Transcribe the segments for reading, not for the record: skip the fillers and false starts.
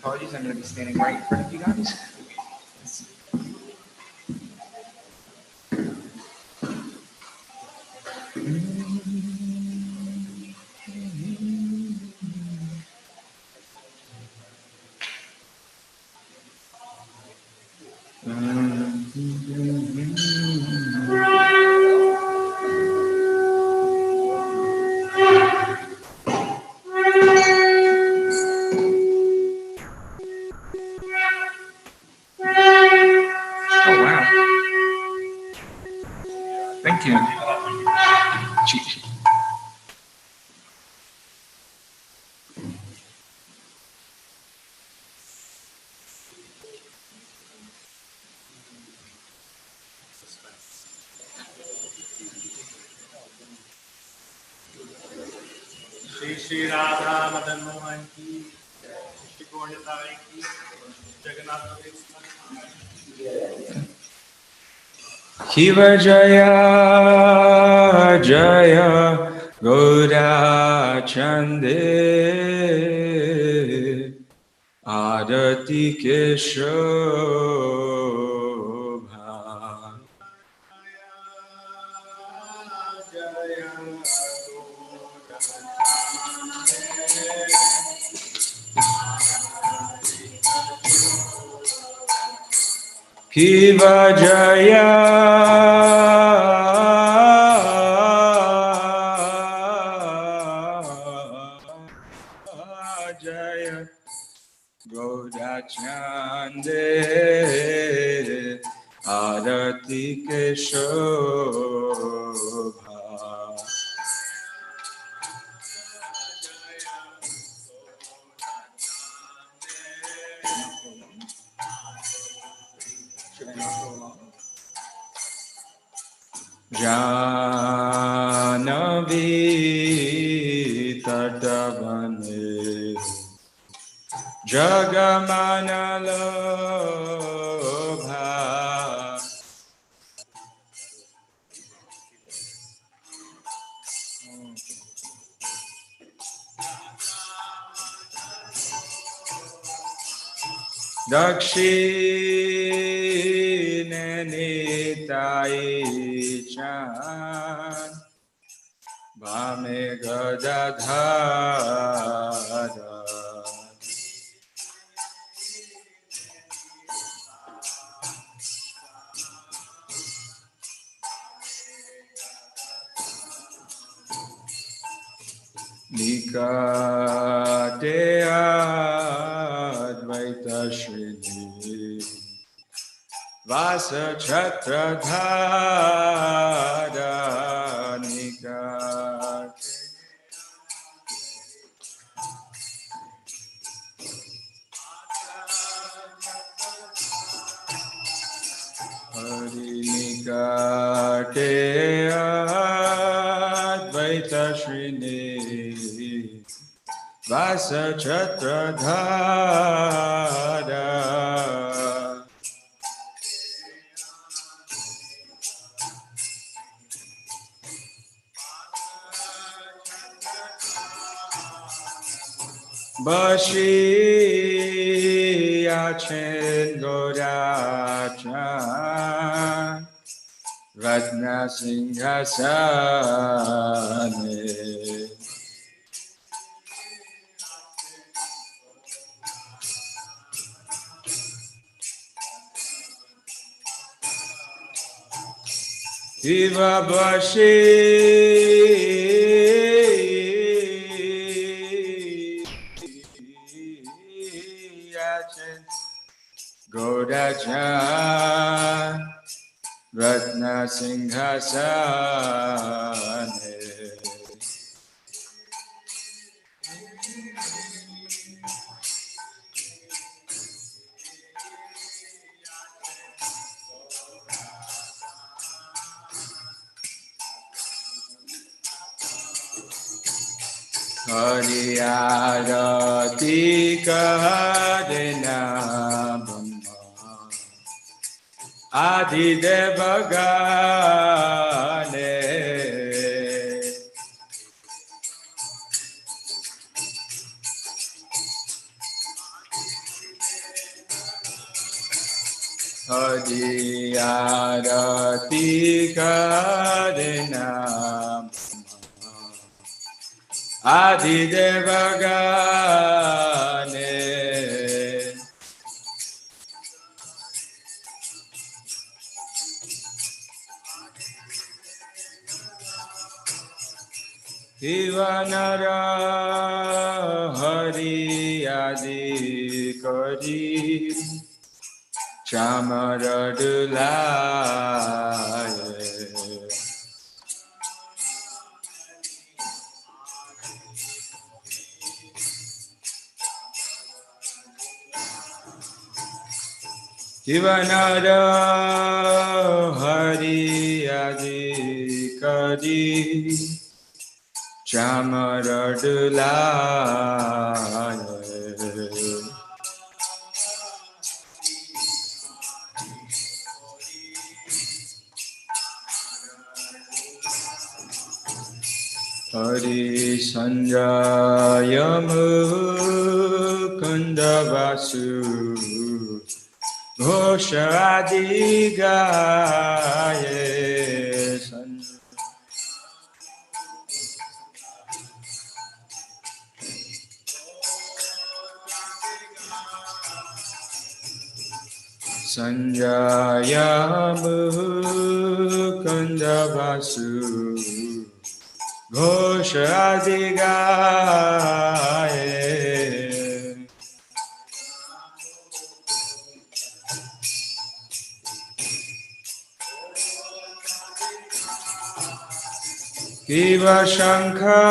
apologies. I'm going to be standing right in front of you guys. Oh, wow. Thank you. Cheat. Shri Radha Madan Mohan ki, Shri Gaura ki, Jagannath Shiva Jaya Jaya Gaura Chande Arati Keshobha Shiva Jaya Jaya Gaura Chande Arati Keshobha Janavi Tatavane Jagamanalobha Dakshinanitai Chan Vame Gadadhara Nikate Advaita Shridi Vasa Chatradhara Nikate Hari Nikate Advaita Shridi Vasa Chatradhara Bashi Achen Gorachan Ratna Singhasane Iva Bashi Achen Gorachan Ratna Singhasane Hari Arati Kahadena Brahma Adi Devagane Hari Arati Karena Adi Devagane Ivanara Hari Adi Kari Chamaradulaye Ivanara Hari Adi Kari Chamaradulaye Hari Sanjayamu Kundavasu Ghoshadigaye Sanjayamu Kundavasu Ghoshadigaye Kiva Shankha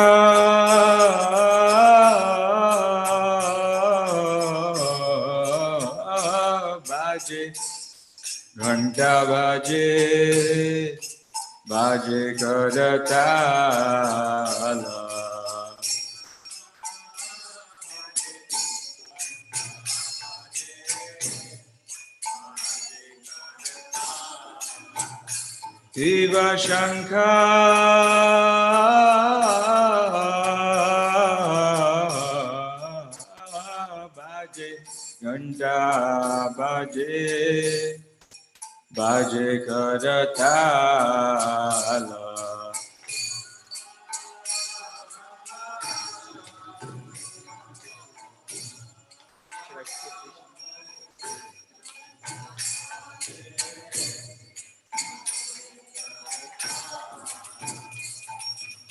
Baje Ghanta Baje Baje Karatala Kiva Shankha Baje Ghanta Baje Baje Karatala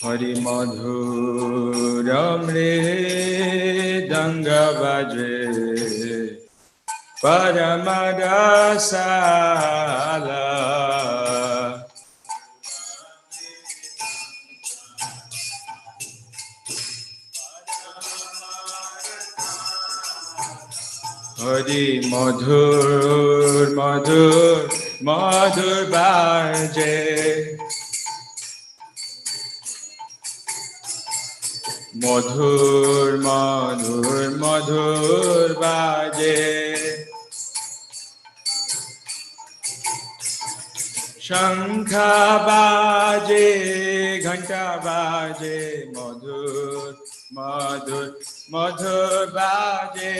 Hari Madhuram Danga Baje Paramadasala Hari Madhur Madhur Madhur Baje Madhur Madhur Madhur Baje Shankha Baje Ghanta Baje Madhur Madhur Madhur Baje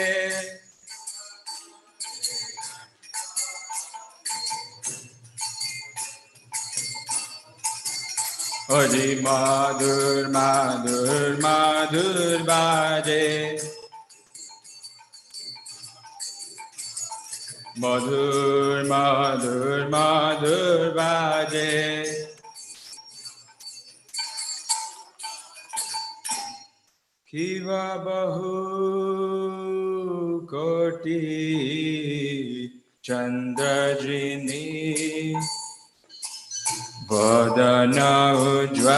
Hari Madhur Madhur Madhur Baje Madhur Madhur Madhur Baje Kiva Bahu Koti Chandrajini Vadana Ujjvala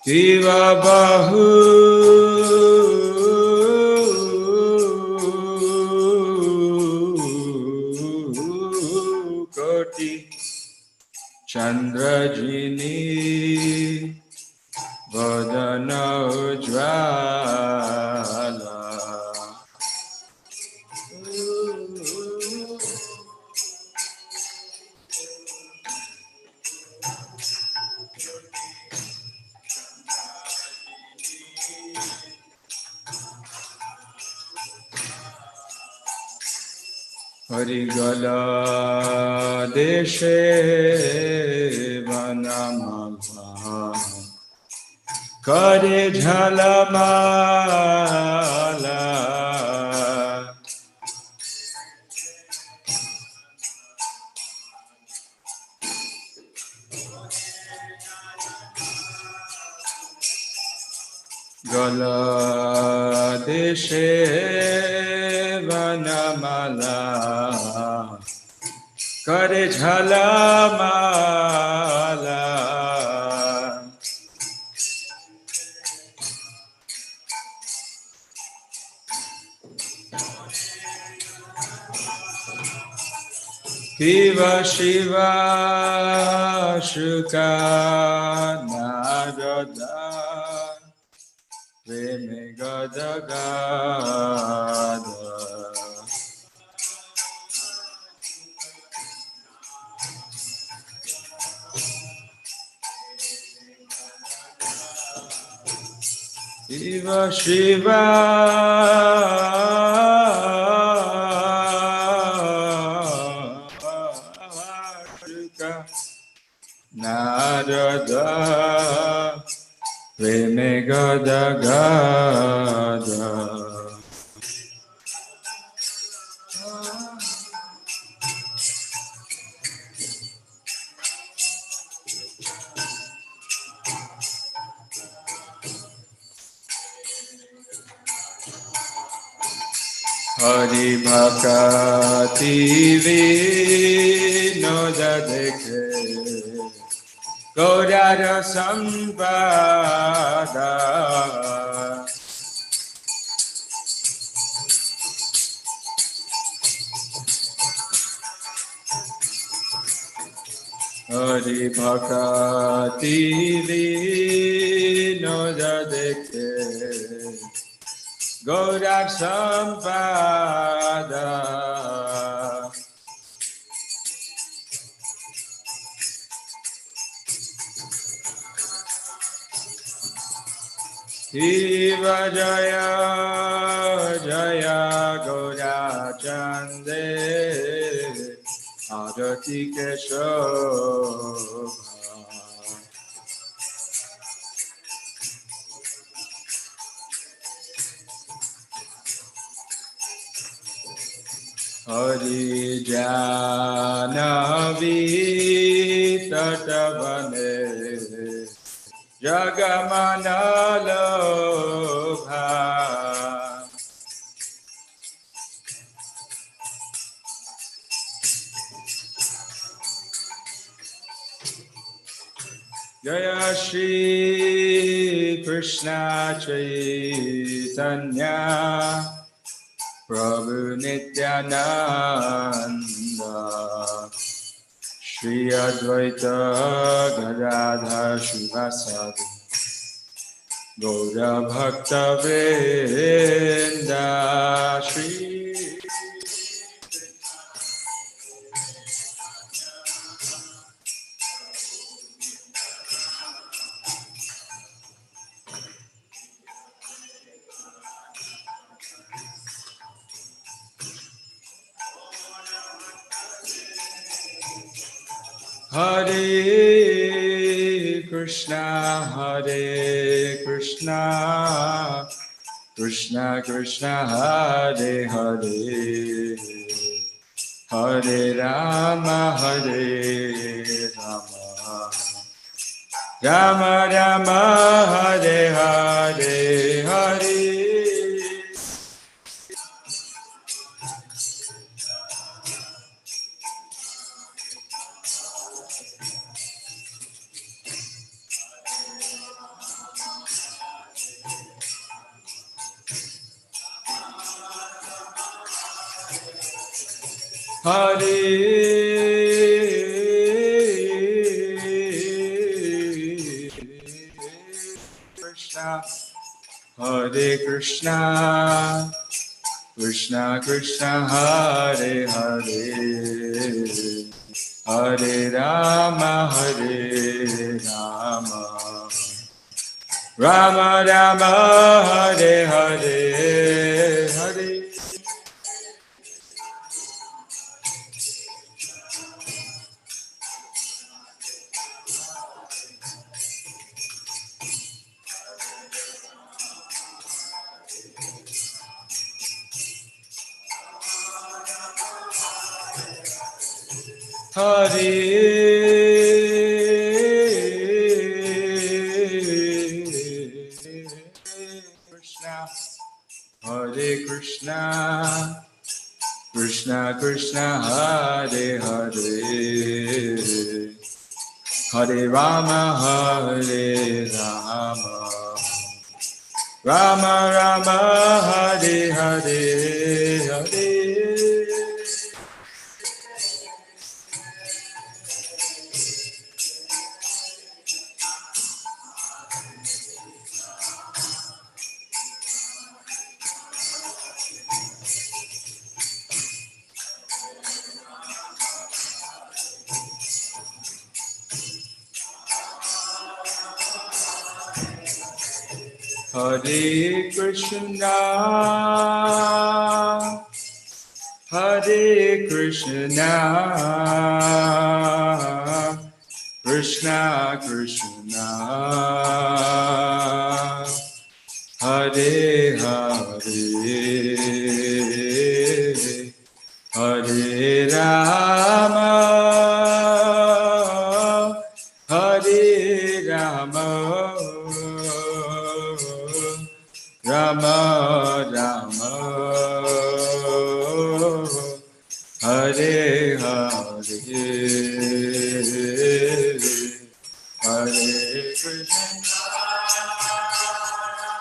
Kiva Bahu Koti Chandrajini Vadana Ujjvala Harigala deshe vanamala kare jhalamala gala deshe vanamala kare jhalamala Kiva Shiva Shuka Narada Veme Gada Gada Kiva Shiva Narada Veme Gada Gada Hari Bhakti Vinoda Dekhe Gaura Sampada Hari Bhakti Vinoda Dekhe Gaura Sampada Shiva Jaya Jaya Gaura Chande Arati Kesho Hari Janavi Tatavane Jagamanalobha Jaya Shri Krishna Chaitanya Prabhu Nityananda Shri Advaita Gadadhar Shivasadi Gaura Bhakta Vrinda Shri Hare Krishna Krishna Krishna Hare Hare Hare Rama Rama Rama Hare Hare Hare Hare Krishna Hare Krishna Krishna Krishna Hare Hare Hare Rama Rama Rama Hare Hare Hare Hare Krishna, Hare Krishna, Krishna Krishna, Hare Hare, Hare Rama, Hare Rama, Rama Rama, Hare Hare, Hare Hare Krishna, Hare Krishna, Krishna Krishna, Hare Hare, Hare Rama, Hare Rama, Rama Rama, Hare Hare, Hare Krishna,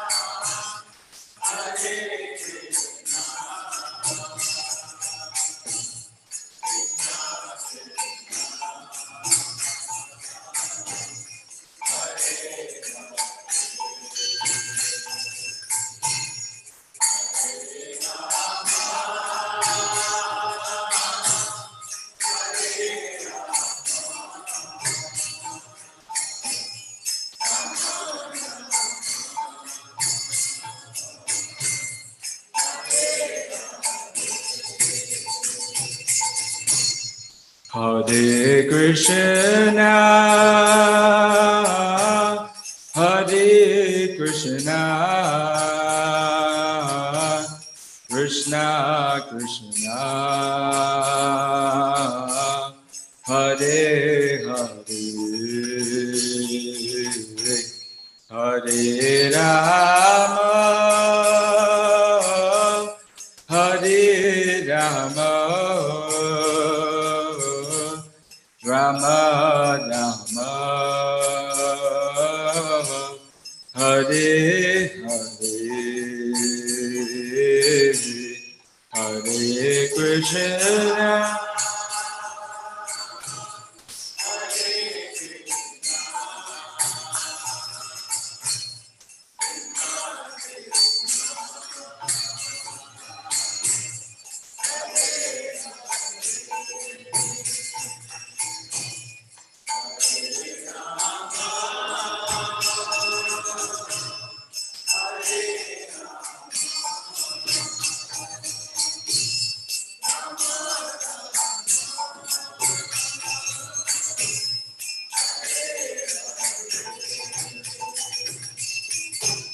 Hare Krishna, Hare Krishna, Krishna Krishna, Hare Hare, Hare Rama, Hare Rama, Rama Rama, Hare Hare, Hare Krishna,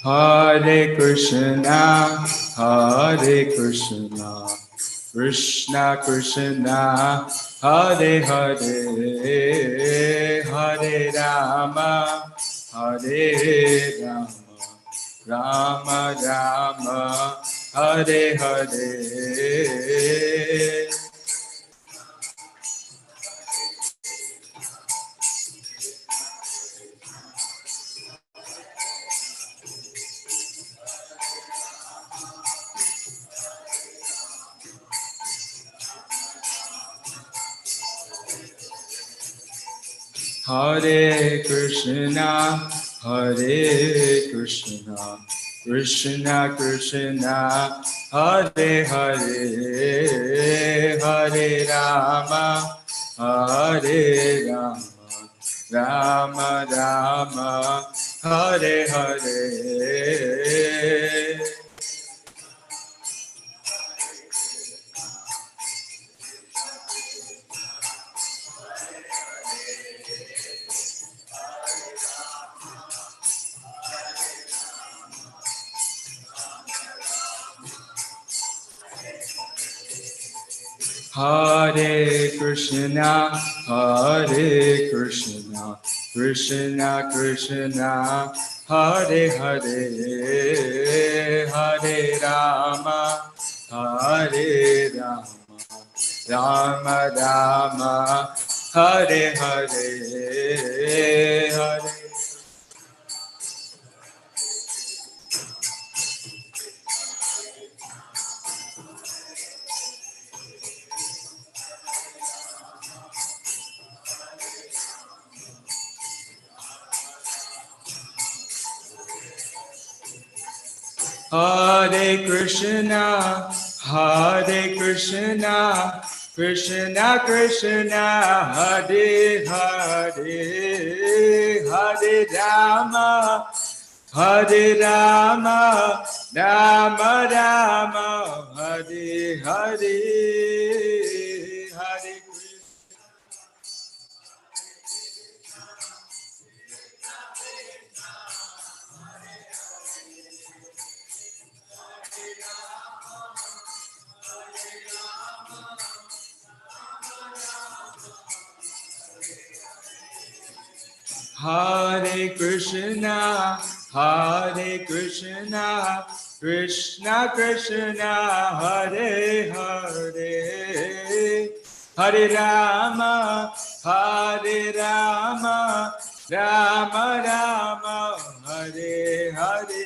Hare Krishna, Hare Krishna, Krishna Krishna, Hare Hare, Hare Rama, Hare Rama, Rama Rama, Hare Hare. Hare Krishna, Hare Krishna, Krishna Krishna, Hare Hare, Hare Rama, Hare Rama, Rama Rama, Hare Hare. Hare Krishna, Hare Krishna, Krishna Krishna, Hare Hare, Hare Rama, Hare Rama, Rama Rama, Hare Hare, Hare. Hare Krishna, Hare Krishna, Krishna Krishna, Hare Hare, Hare Rama, Hare Rama, Rama Rama, Hare Hare, Hare Krishna. Hare Krishna, Hare Krishna, Krishna Krishna, Hare Hare, Hare Rama, Hare Rama, Rama Rama, Hare Hare.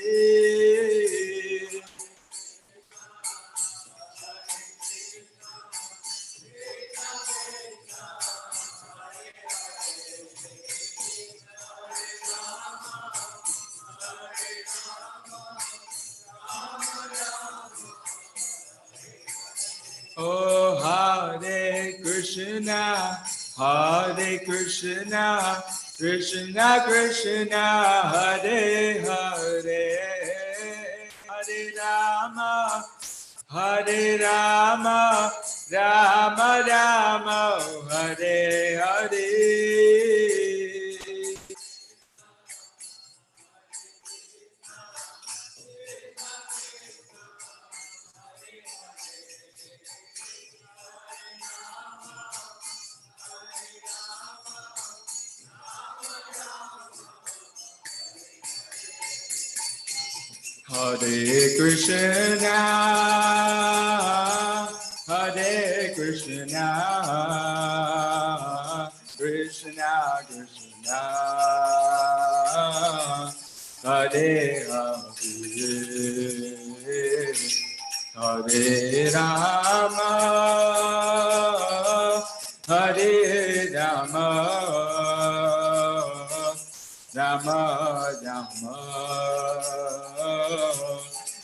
Oh, Hare Krishna, Hare Krishna, Krishna Krishna, Hare Hare, Hare Rama, Hare Rama, Rama Rama, Hare Hare. Hare Krishna, Hare Krishna, Krishna Krishna, Hare Hare, Hare Rama, Hare Rama, Rama Rama,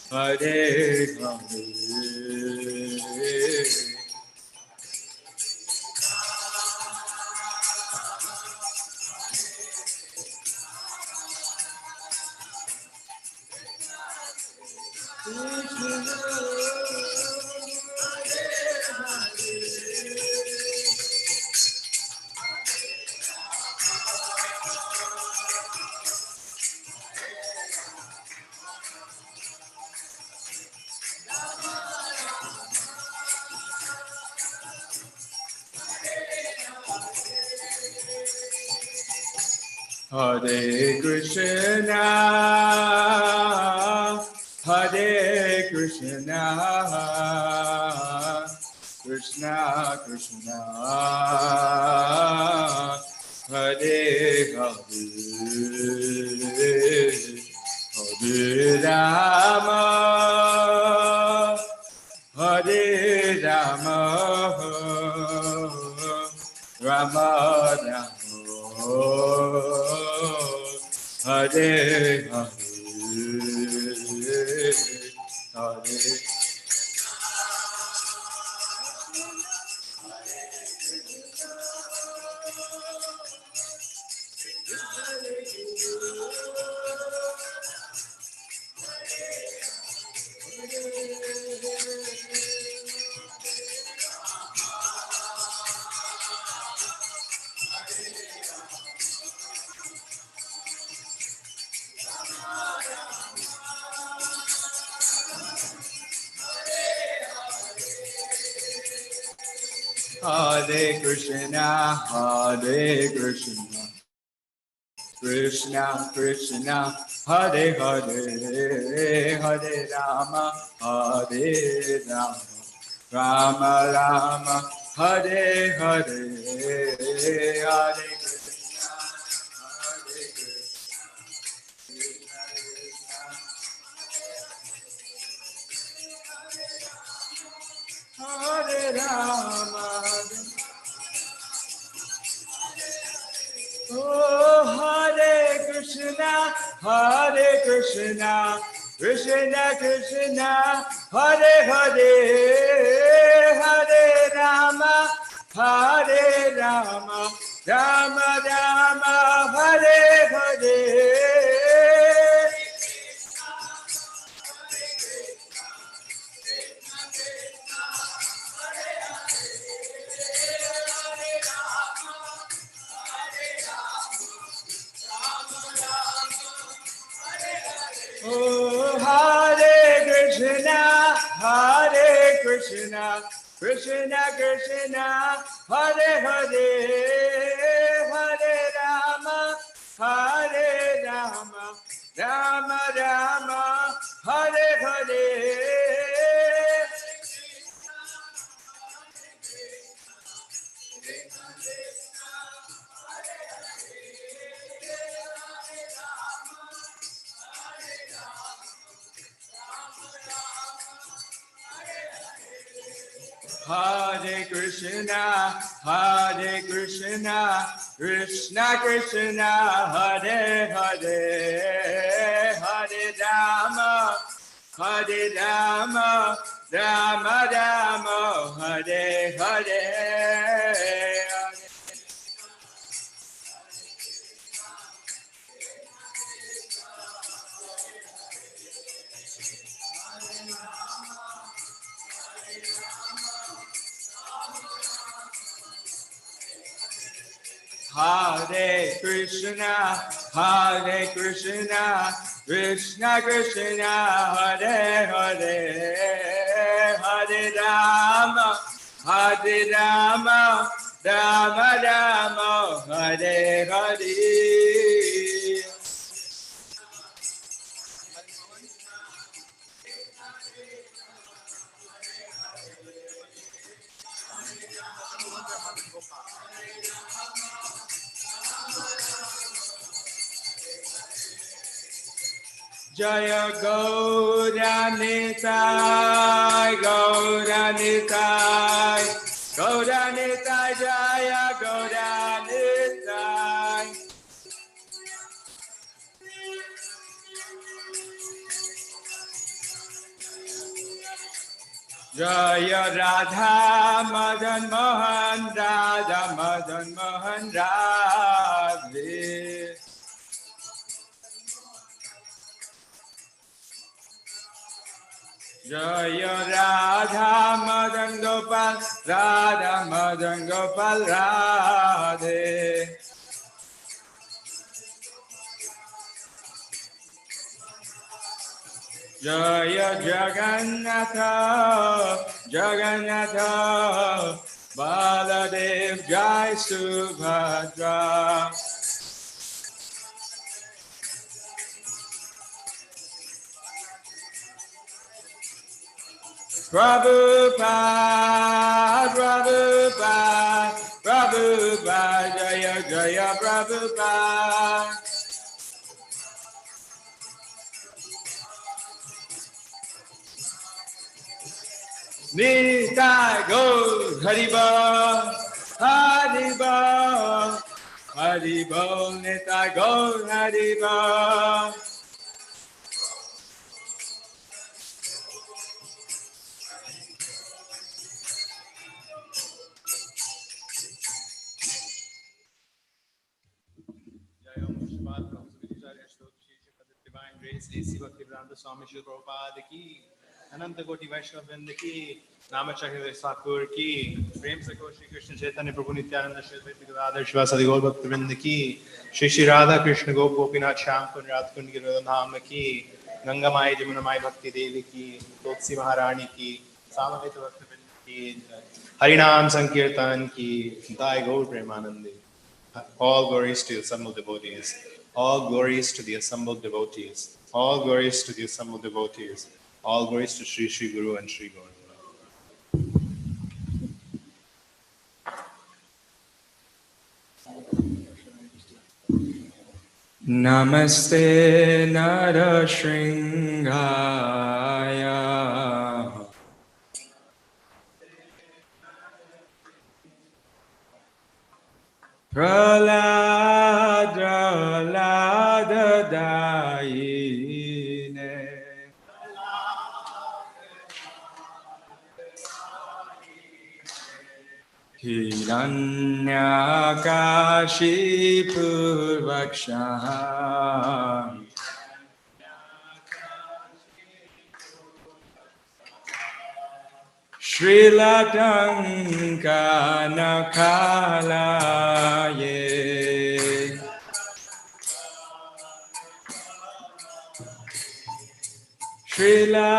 Hare Hare. Hare Krishna, Hare Krishna, Krishna Krishna, Hare Hare, Hare Rama, Hare Rama, Rama Rama, Hare Hare, Hare. Hare Krishna, Hare Krishna, Krishna Krishna, Hare Hare, Hare Rama, Hare Rama, Rama Rama, Hare Hare, Hare Krishna, Hare Krishna, Hare Rama. Oh, Hare Krishna, Hare Krishna, Krishna Krishna, Hare Hare, Hare Rama, Hare Rama, Rama Rama, Hare Hare. Oh, Hare Krishna, Hare Krishna, Krishna Krishna, Hare Hare, Hare Rama, Hare Rama, Rama Rama, Hare Hare. Hare Krishna, Hare Krishna, Krishna Krishna, Hare Hare, Hare Rama, Hare Rama, Rama Rama, Hare Hare. Hare Krishna, Hare Krishna, Krishna Krishna, Hare Hare, Hare Rama, Hare Rama, Rama Rama, Hare Hare. Jaya Gaura Nitai, Gaura Nitai, Gaura Nitai, Jaya Gaura Nitai. Jaya Radha Madan Mohan, Radha Madan Mohan Radhe. Jaya Radha Madan Gopal, Radha Madan Gopal Radhe. Jaya Jagannatha, Jagannatha, Baladev Jai Subhadra. Prabhupada, Prabhupada, Prabhupada, Jaya Jaya Prabhupada. Nitai Gaur Haribo, Haribo, Haribo, Nitai Gaur Haribo. Divine grace, A.C. Bhaktivedanta Swami Srila Prabhupada ki, Ananta Koti Vaishnava Vrinda ki, Namacharya Thakur ki, Prem Sakho Shri Krishna Chaitanya Prabhu Nityananda Shri Advaita Gadadhar Shivasadi Gaur Bhakta Vrinda ki, Shri Shri Radha Krishna Gop Gopinath Shyam Kund Radha Kund Giridhar Dham ki, Ganga Mai Jamuna Mai Bhakti Devi ki, Tulsi Maharani ki, Samaveta Bhakta Vrinda ki jai. Harinam Sankirtan ki Jai Gaur Premanandi. All glories to the assembled devotees. All glories to the assembled devotees. All glories to the assembled devotees. All glories to Sri Sri Guru and Sri Gaura. Namaste Narashringhaya Praladadayine Hiranyakashipurvaksha Srilatanka Nakalaye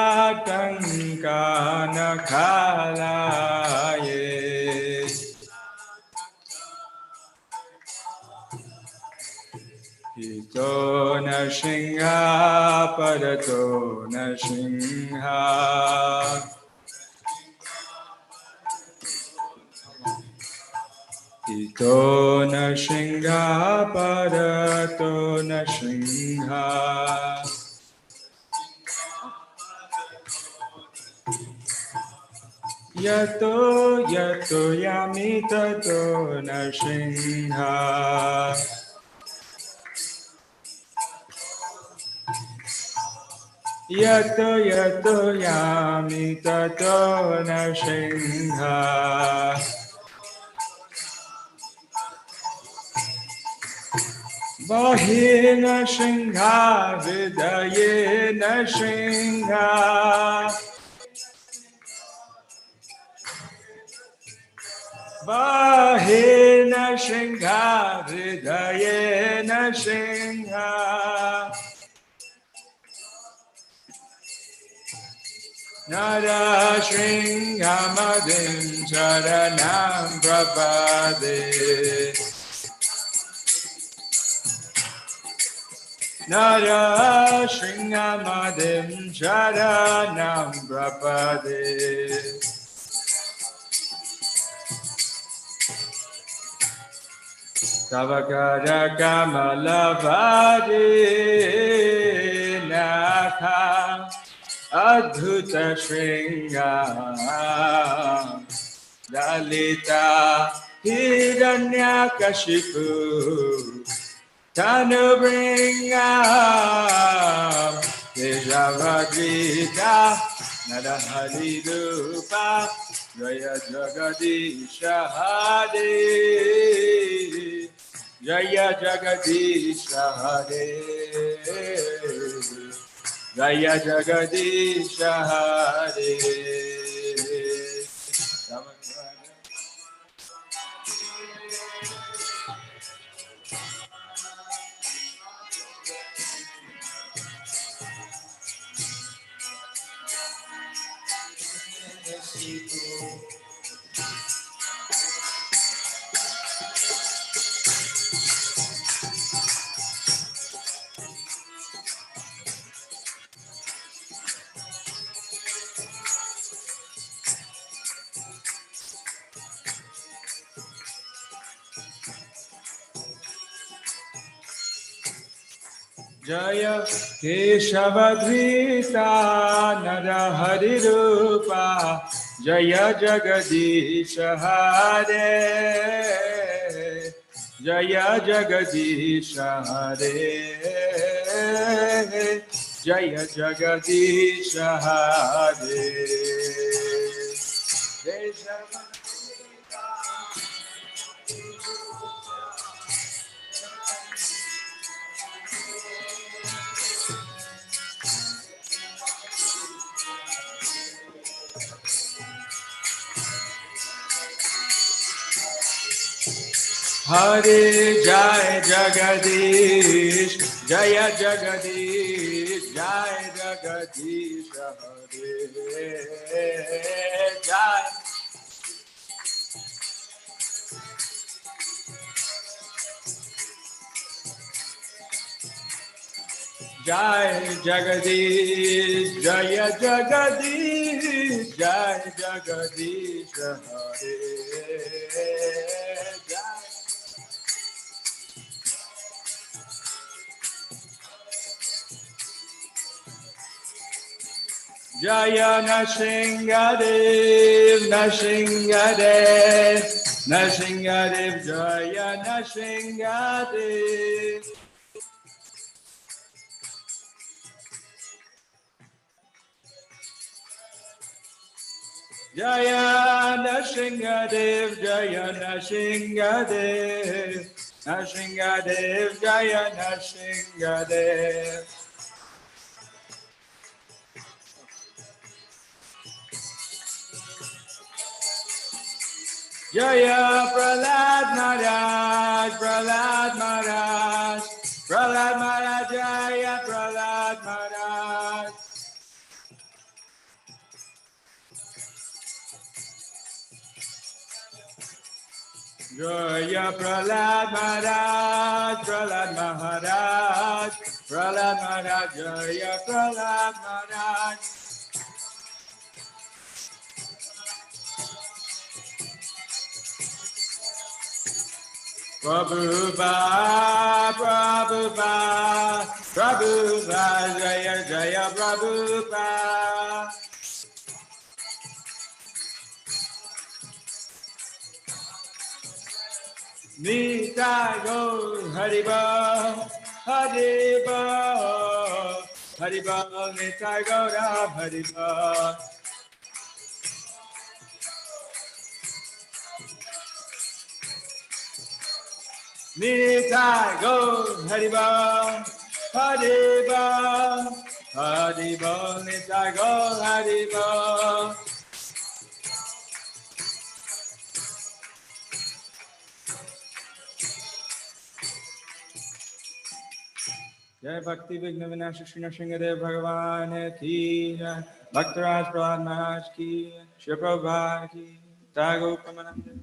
Srilatanka Nakalaye Hito Nashingha Parato Nashingha Hito Nashingha Parato Nashingha Yato Yato Yamitato Nashingha Yato Yato Yamitato Nashingha Vahina Shingha Vidayena Shingha Vahina Shingha Vidayena Shingha Nara Shringha Madhim Charanam Prabhade Nara Shringamadim Charanam Prapade Tavakara Kamalavadi Natha Adhuta Shringa Lalita Hiranyakashipu Tanu bring up Tejavadita Narahari Rupa Jaya Jagadisha Hare Jaya Jagadisha Hare Jaya Jagadisha Hare Jaya Keshavadrita Narahari Rupa Jaya Jagadisha Hare Jaya Jagadisha Hare Jaya Jagadisha Hare Hare Jai Jagadish Jaya Jagadish Jai Jagadish Hare Jai Jai Jagadish, Jaya Jagadish, Jai Jagadish Hare. Jaya Nashingadev, Nashingadev, Nashingadev, Jaya Nashingadev. Jaya Nashingadev, Jaya Nashingadev, Nashingadev, Jaya Nashingadev. Jaya Prahlad Maharaj, Prahlad Maharaj, Prahlad Maharaj, Jaya Prahlad Maharaj. Jaya Prahlad Maharaj, Prahlad Maharaj, Prahlad Maharaj, Jaya Prahlad Maharaj. Prabhupada, Prabhupada, Prabhupada, Jaya Jaya Prabhupada. Nitai Go Hariba, Hariba, Hariba, Nitai Go Hariba. Nitai Go Hariba, Hariba, Hariba, Nitai Go Hariba. Jai Bhakti Vigna Vinasha Shri Nrsingadev Bhagavan Ki Jai Bhaktaraj Prahlad Maharaj Ki Shri Prabhupada Ki Jai Gopamanande.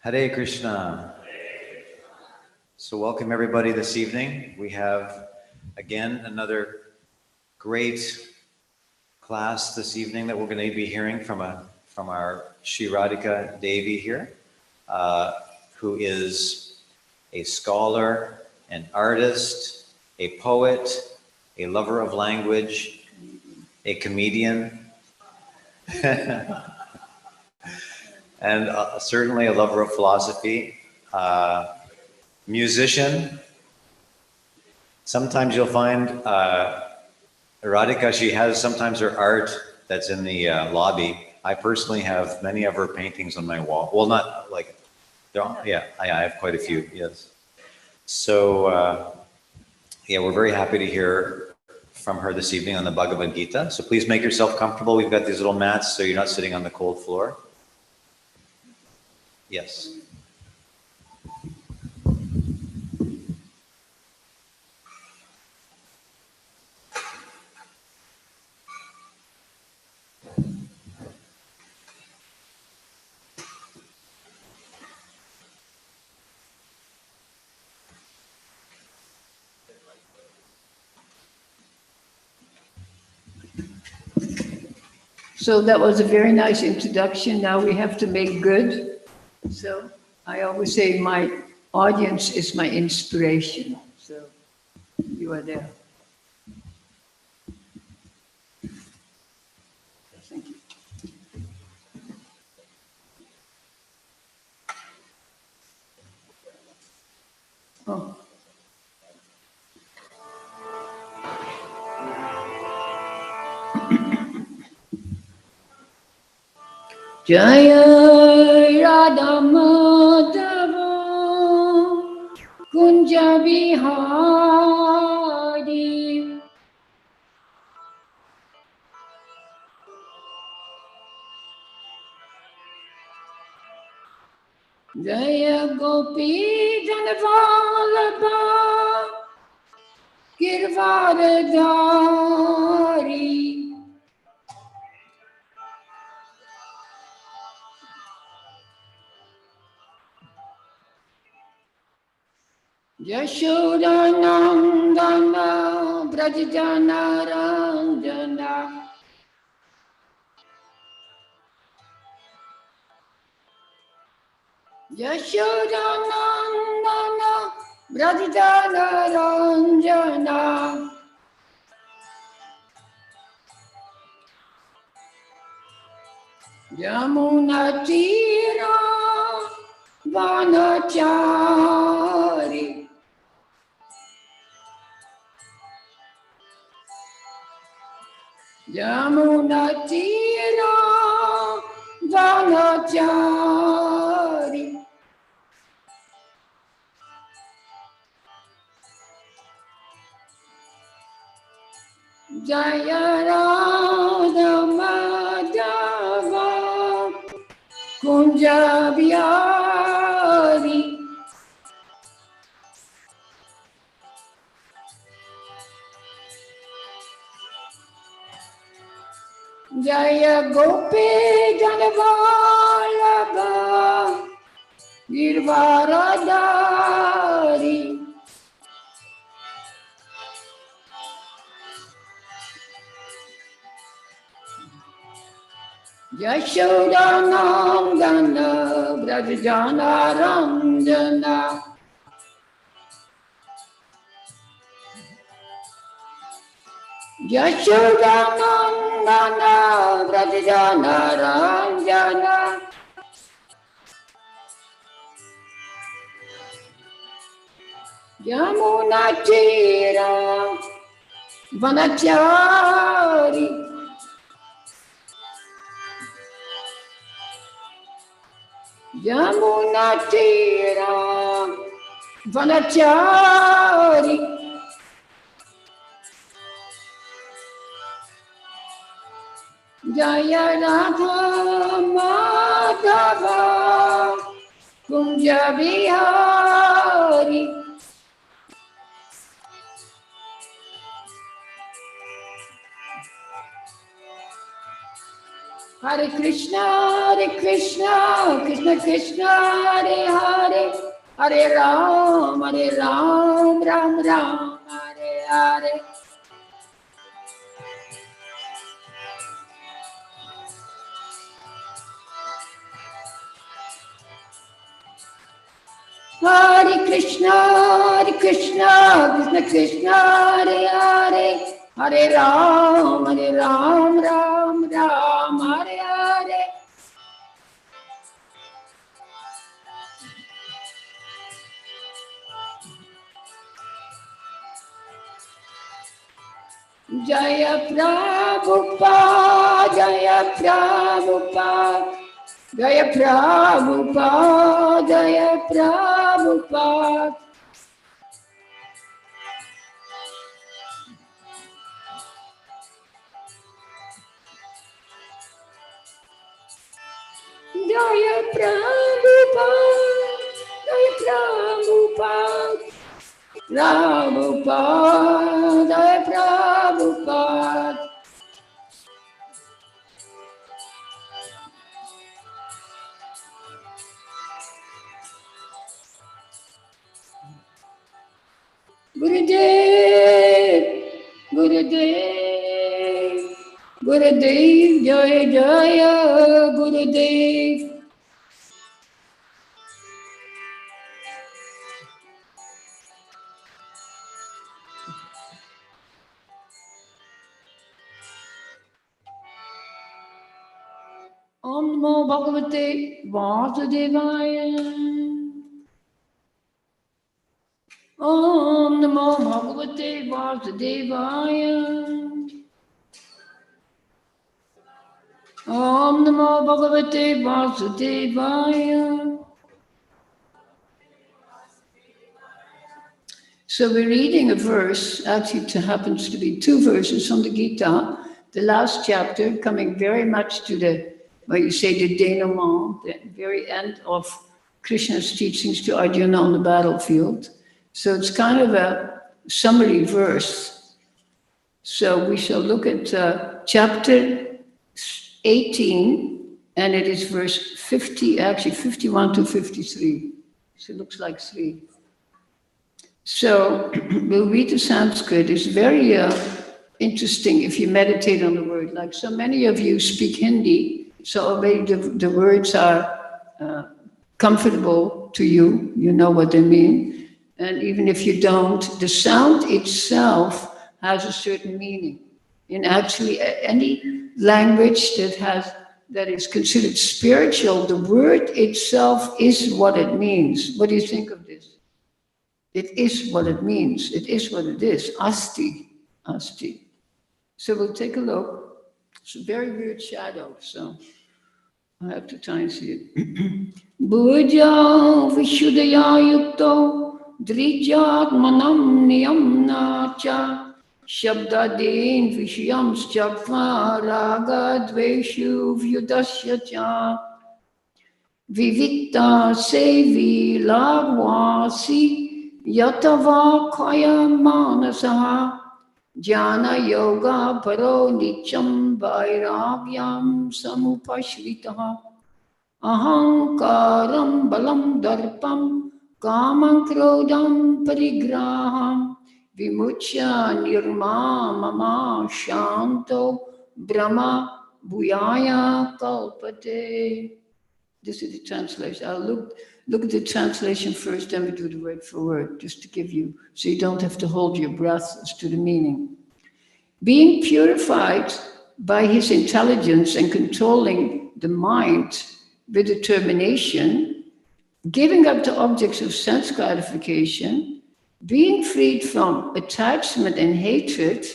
Hare Krishna. So welcome everybody this evening. We have again another great class this evening that we're going to be hearing from our Shri Radhika Devi here, who is a scholar, an artist, a poet, a lover of language, a comedian, and certainly a lover of philosophy, musician. Sometimes you'll find Radhika, she has sometimes her art that's in the lobby. I personally have many of her paintings on my wall. Well, not like, yeah, I have quite a few, yes. So, yeah, we're very happy to hear from her this evening on the Bhagavad Gita. So please make yourself comfortable. We've got these little mats so you're not sitting on the cold floor. Yes. So that was a very nice introduction. Now we have to make good. So I always say my audience is my inspiration. So you are there. Thank you. Oh. Jaya Radha Madhava Kunja Bihari Jaya Gopi Janavallabha Girvaradhari Yashodanandana Brajjanaranjana Yashodanandana Brajjanaranjana Yamunatira Vanachari Yamunatira Vanachari Jaya Radha Madhava Kunja Bihari Jaya Gopi Janavalabha Girvaradari Yashodanandana Brajjanaranjana Yashodanandana Brajjanaranjana Yamunatira Vanachari Yamunatira Vanachari Jaya Radha Madhava Kunja Bihari Hare Krishna, Krishna Krishna, Hare Hare, Hare Ram, Ram Ram, Hare Hare. Hare Krishna, Krishna Krishna, Hare Hare, Hare Ram, Ram Ram, Hare Hare. Jaya Prabhupada, Jaya Prabhupada, Jaya Prabhupada, Jaya Prabhupada. Jaya Prabhupada, Jaya Prabhupada, Prabhupada, Jaya Prabhupada. Gurudev, Gurudev, Gurudev, Jaya Jaya Gurudev. Om Namo Bhagavate Vasudevaya. Om Namo Bhagavate Vasudevaya. Om Namo Bhagavate Vasudevaya. So we're reading a verse, actually it happens to be two verses from the Gita, the last chapter, coming very much to the, what you say, the denouement, the very end of Krishna's teachings to Arjuna on the battlefield. So it's kind of a summary verse. So we shall look at chapter 18, and it is verse 50, actually 51 to 53. So it looks like three. So we'll read the Sanskrit. It's very interesting if you meditate on the word. Like so many of you speak Hindi, so already the words are comfortable to you. You know what they mean. And even if you don't, the sound itself has a certain meaning. In actually any language that is considered spiritual, the word itself is what it means. What do you think of this? It is what it means. It is what it is. Asti. Asti. So we'll take a look. It's a very weird shadow, so I have to try and see it. Bhuja Vishuddhaya Yukto Drijat Manam Niyamna Cha Shabdadin Vishyams Chakva Raga Dveshu Vyudasya Cha Vivikta Sevi Lagwasi Yatava Kaya Manasaha Jnana Yoga Paro Nityam Vairagyam Samupashritaha Ahankaram Balam Darpam Kamam Krodam Parigraham Vimuchya Nirma Mama Shanto Brahma Bhuyaya Kalpate. This is the translation. I'll look at the translation first, then we do the word for word, just to give you, so you don't have to hold your breath as to the meaning. Being purified by his intelligence and controlling the mind with determination, giving up the objects of sense gratification, being freed from attachment and hatred,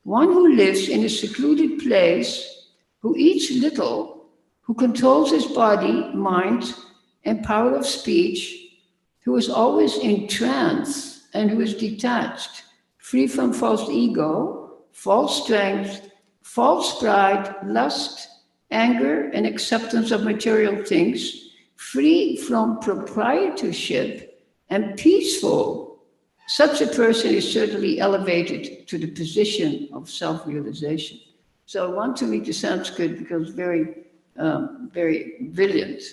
one who lives in a secluded place, who eats little, who controls his body, mind, and power of speech, who is always in trance and who is detached, free from false ego, false strength, false pride, lust, anger, and acceptance of material things, free from proprietorship and peaceful. Such a person is certainly elevated to the position of self-realization. So I want to read the Sanskrit because it's very brilliant.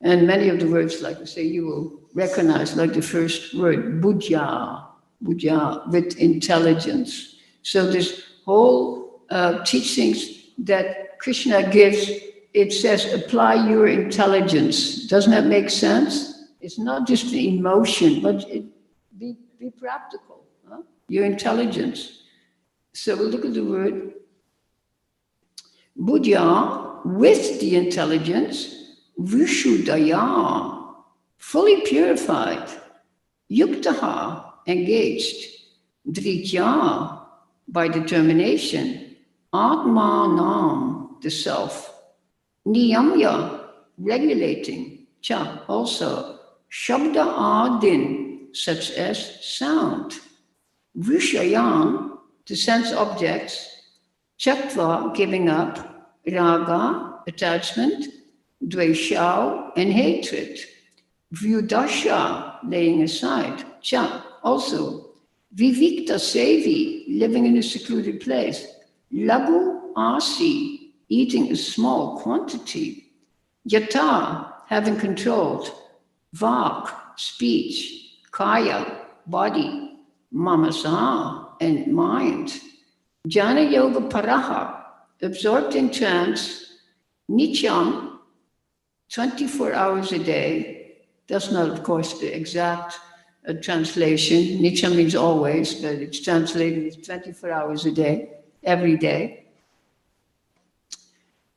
And many of the words, like I say, you will recognize, like the first word, buddhya, with intelligence. So this whole teachings that Krishna gives, it says, apply your intelligence. Doesn't that make sense? It's not just an emotion, but be practical, huh? Your intelligence. So we'll look at the word buddhya, with the intelligence, vishuddhaya, fully purified, yuktaha, engaged, dritya, by determination, atmanam, the self, niyamya, regulating, cha, also, shabda adin, such as sound, vishayan, the sense objects, Chaktva, giving up, raga, attachment, dveshau, and hatred, vyudasha, laying aside, cha, also, vivikta sevi, living in a secluded place, lagu asi, eating a small quantity, yata, having controlled, vak, speech, kaya, body, mamasa, and mind, jnana yoga paraha, absorbed in trance, nityam, 24 hours a day. That's not, of course, the exact translation. Nityam means always, but it's translated as 24 hours a day, every day.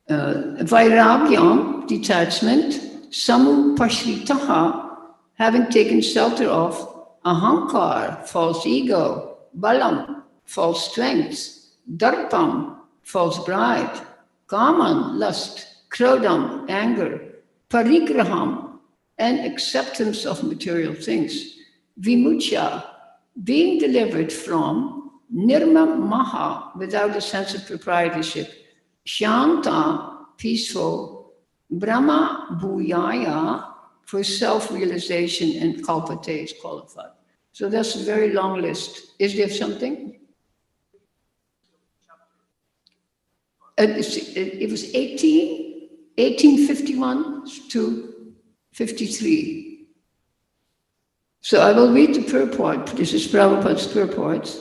Vairagyam, detachment, samupashritaha, having taken shelter of, ahankar, false ego, balam, false strength, darpam, false pride, kaman, lust, krodam, anger, parigraham, and acceptance of material things, vimuchya, being delivered from, nirma maha, without a sense of proprietorship, shanta, peaceful, brahma bhuyaya, for self-realization, and kalpate is qualified. So that's a very long list. Is there something? It was 1851 to 53. So I will read the purport. This is Prabhupada's purport.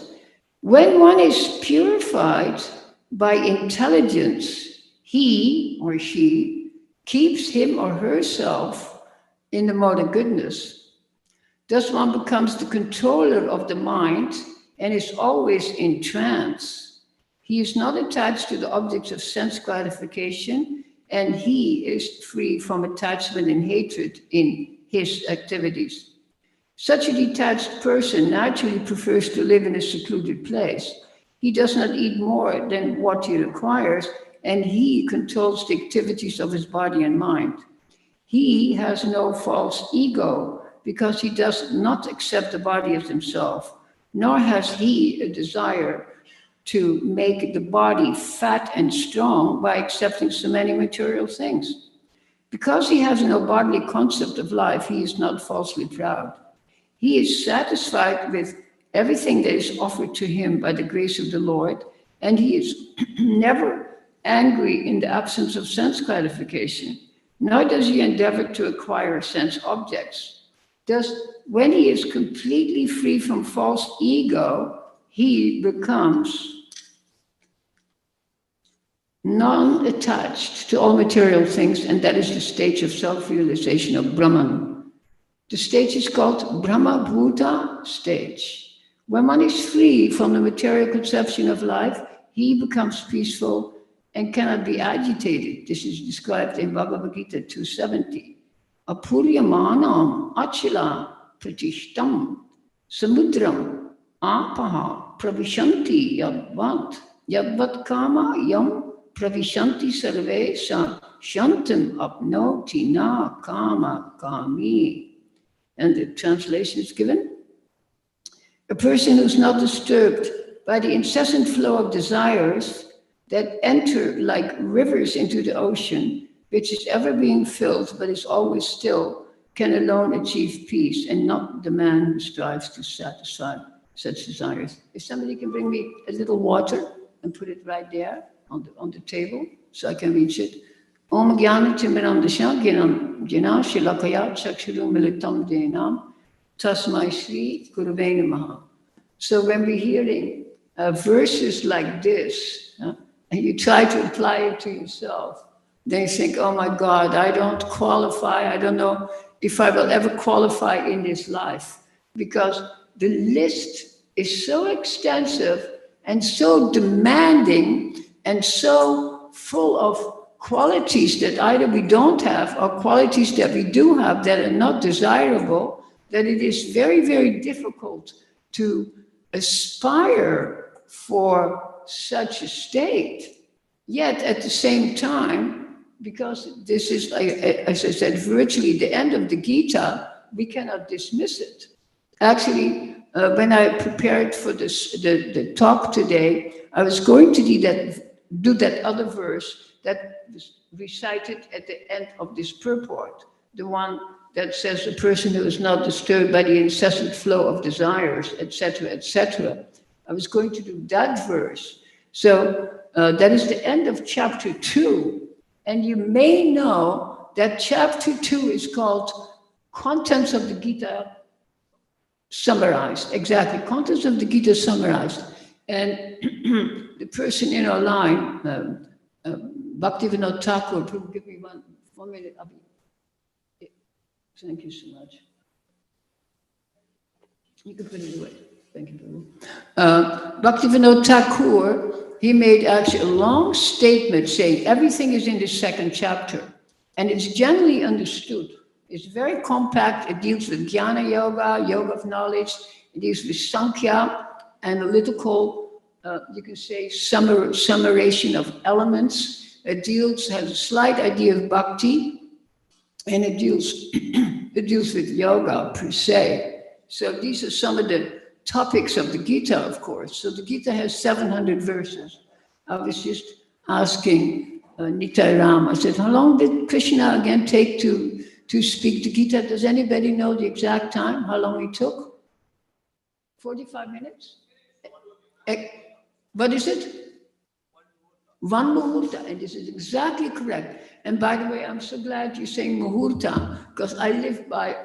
When one is purified by intelligence, he or she keeps him or herself in the mode of goodness. Thus one becomes the controller of the mind and is always in trance. He is not attached to the objects of sense gratification, and he is free from attachment and hatred in his activities. Such a detached person naturally prefers to live in a secluded place. He does not eat more than what he requires, and he controls the activities of his body and mind. He has no false ego because he does not accept the body as himself, nor has he a desire to make the body fat and strong by accepting so many material things. Because he has no bodily concept of life, he is not falsely proud. He is satisfied with everything that is offered to him by the grace of the Lord, and he is never angry in the absence of sense gratification, nor does he endeavor to acquire sense objects. Thus, when he is completely free from false ego, he becomes non-attached to all material things, and that is the stage of self-realization of Brahman. The stage is called Brahma Bhuta stage. When one is free from the material conception of life, he becomes peaceful and cannot be agitated. This is described in Bhagavad Gita 270. Apuryamanam achila pratishtam samudram apaha pravishanti yadvat kama yam pravishanti sarve sa shantam apnoti na kama kami. And the translation is given. A person who's not disturbed by the incessant flow of desires that enter like rivers into the ocean, which is ever being filled but is always still, can alone achieve peace, and not the man who strives to satisfy such desires. If somebody can bring me a little water and put it right there on the table so I can reach it. Om Jnana Timirandasya Ginam Jina Shilakaya Chakshurum Militam Denam Tasmai Shri Guruve Namaha. So when we're hearing verses like this, and you try to apply it to yourself, then you think, oh my God, I don't qualify. I don't know if I will ever qualify in this life, because the list is so extensive and so demanding and so full of qualities that either we don't have or qualities that we do have that are not desirable, that it is very, very difficult to aspire for such a state. Yet at the same time, because this is, as I said, virtually the end of the Gita, we cannot dismiss it. Actually, when I prepared for the talk today, I was going to do that other verse that was recited at the end of this purport, the one that says the person who is not disturbed by the incessant flow of desires, etc., etc. I was going to do that verse. So that is the end of chapter 2. And you may know that chapter 2 is called Contents of the Gita Summarized. Exactly, Contents of the Gita Summarized. And the person in our line, Bhaktivinoda Thakur, give me 1 minute. Thank you so much. You can put it away. Thank you, Prabhu. Bhaktivinoda Thakur, he made actually a long statement saying everything is in the second chapter, and it's generally understood. It's very compact. It deals with Jnana Yoga, Yoga of Knowledge. It deals with Sankhya, analytical, you can say, summation of elements. It has a slight idea of bhakti, and it deals with yoga per se. So these are some of the topics of the Gita, of course. So the Gita has 700 verses. I was just asking Nitai Ram, I said, how long did Krishna again take to speak the Gita? Does anybody know the exact time, how long he took? 45 minutes? What is it? One muhurta, and this is exactly correct. And by the way, I'm so glad you're saying muhurta, because I live by,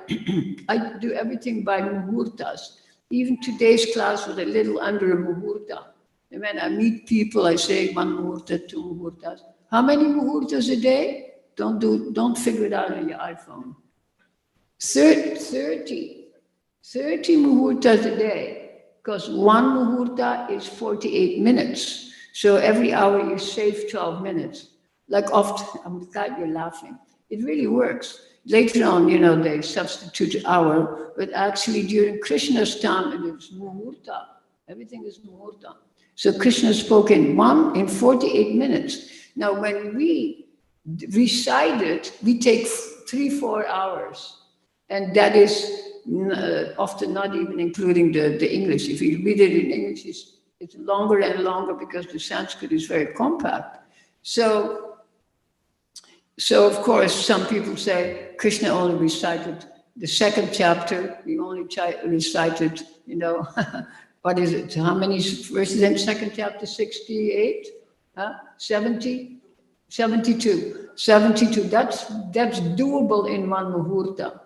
I do everything by muhurtas. Even today's class was a little under a muhurta. And when I meet people, I say 1 muhurta, 2 muhurtas. How many muhurtas a day? Don't figure it out on your iPhone. 30 muhurtas a day, because 1 muhurta is 48 minutes. So every hour you save 12 minutes. Like often, I'm glad you're laughing. It really works. Later on, they substitute hour, but actually during Krishna's time, it was muhurta. Everything is muhurta. So Krishna spoke in 48 minutes. Now, when we recite it, we take 3-4 hours. And that is often not even including the English. If you read it in English, it's longer and longer because the Sanskrit is very compact. So of course, some people say Krishna only recited the 2nd chapter. He only recited, what is it? How many verses in 2nd chapter? 68? 70? 72. 72. That's doable in 1 muhurta.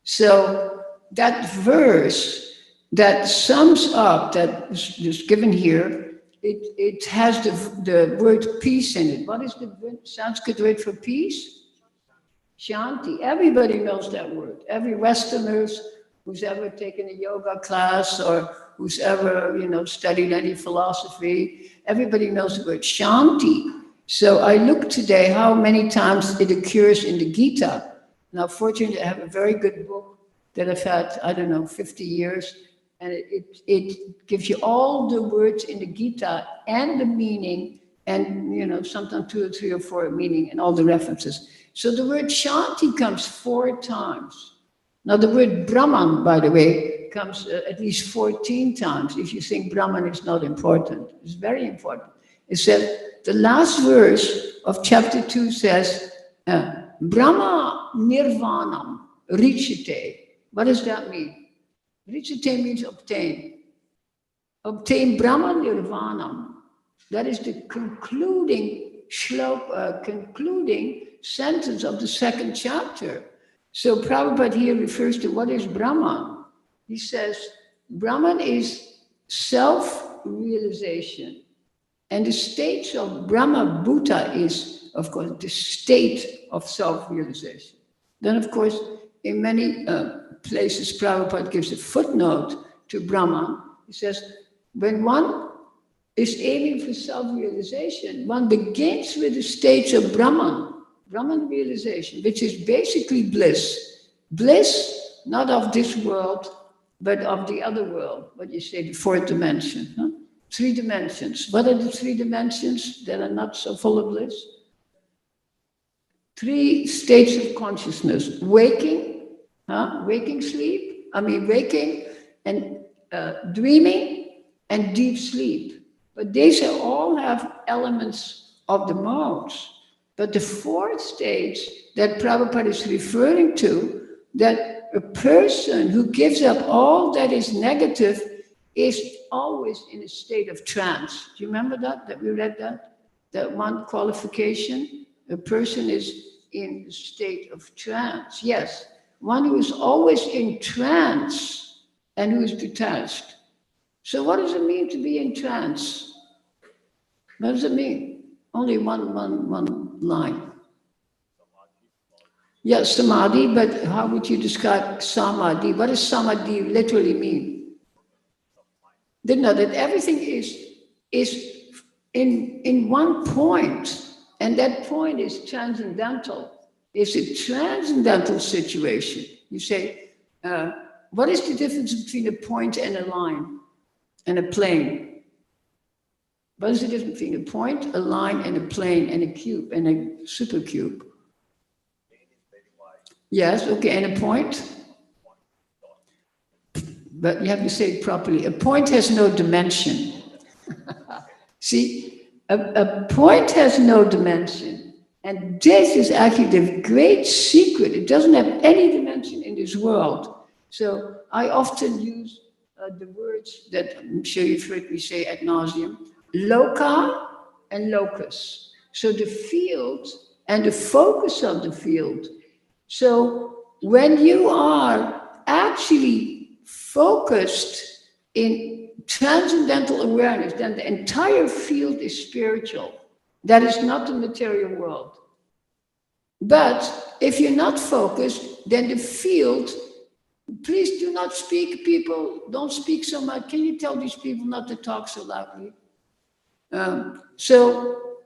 So that verse that sums up, that is given here, it has the word peace in it. What is the Sanskrit word for peace? Shanti. Everybody knows that word. Every Westerners who's ever taken a yoga class or who's ever, studied any philosophy, everybody knows the word Shanti. So I looked today how many times it occurs in the Gita. Now, fortunately, I have a very good book that I've had, 50 years. And it gives you all the words in the Gita and the meaning, and sometimes 2 or 3 or 4 meaning and all the references. So the word Shanti comes 4 times. Now the word Brahman, by the way, comes at least 14 times. If you think Brahman is not important, it's very important. It says the last verse of chapter 2 says, Brahma Nirvanam Richite. What does that mean? Richite means obtain. Obtain Brahma Nirvanam. That is the concluding sentence of the 2nd chapter. So Prabhupada here refers to what is Brahman. He says, Brahman is self-realization. And the state of Brahma Bhuta is, of course, the state of self-realization. Then, of course, in many places, Prabhupada gives a footnote to Brahman. He says, when one is aiming for self-realization, one begins with the stage of Brahman realization, which is basically bliss. Bliss, not of this world, but of the other world, what you say, the 4th dimension. 3 dimensions. What are the 3 dimensions that are not so full of bliss? 3 states of consciousness. Waking and dreaming and deep sleep. But these all have elements of the modes. But the 4th stage that Prabhupada is referring to, that a person who gives up all that is negative is always in a state of trance. Do you remember that we read that? That one qualification, a person is in a state of trance. Yes, one who is always in trance and who is detached. So what does it mean to be in trance? What does it mean? Only one line. Yeah, samadhi, but how would you describe samadhi? What does samadhi literally mean? They know that everything is in one point, and that point is transcendental. It's a transcendental situation. You say, what is the difference between a point and a line and a plane? What is the difference between a point, a line, and a plane, and a cube, and a supercube? Yes, okay, and a point? But you have to say it properly. A point has no dimension. See, a point has no dimension. And this is actually the great secret. It doesn't have any dimension in this world. So I often use the words that I'm sure you've heard me say ad nauseum. Loka and locus. So the field and the focus of the field. So when you are actually focused in transcendental awareness, then the entire field is spiritual. That is not the material world. But if you're not focused, then the field, please do not speak, people, don't speak so much. Can you tell these people not to talk so loudly? So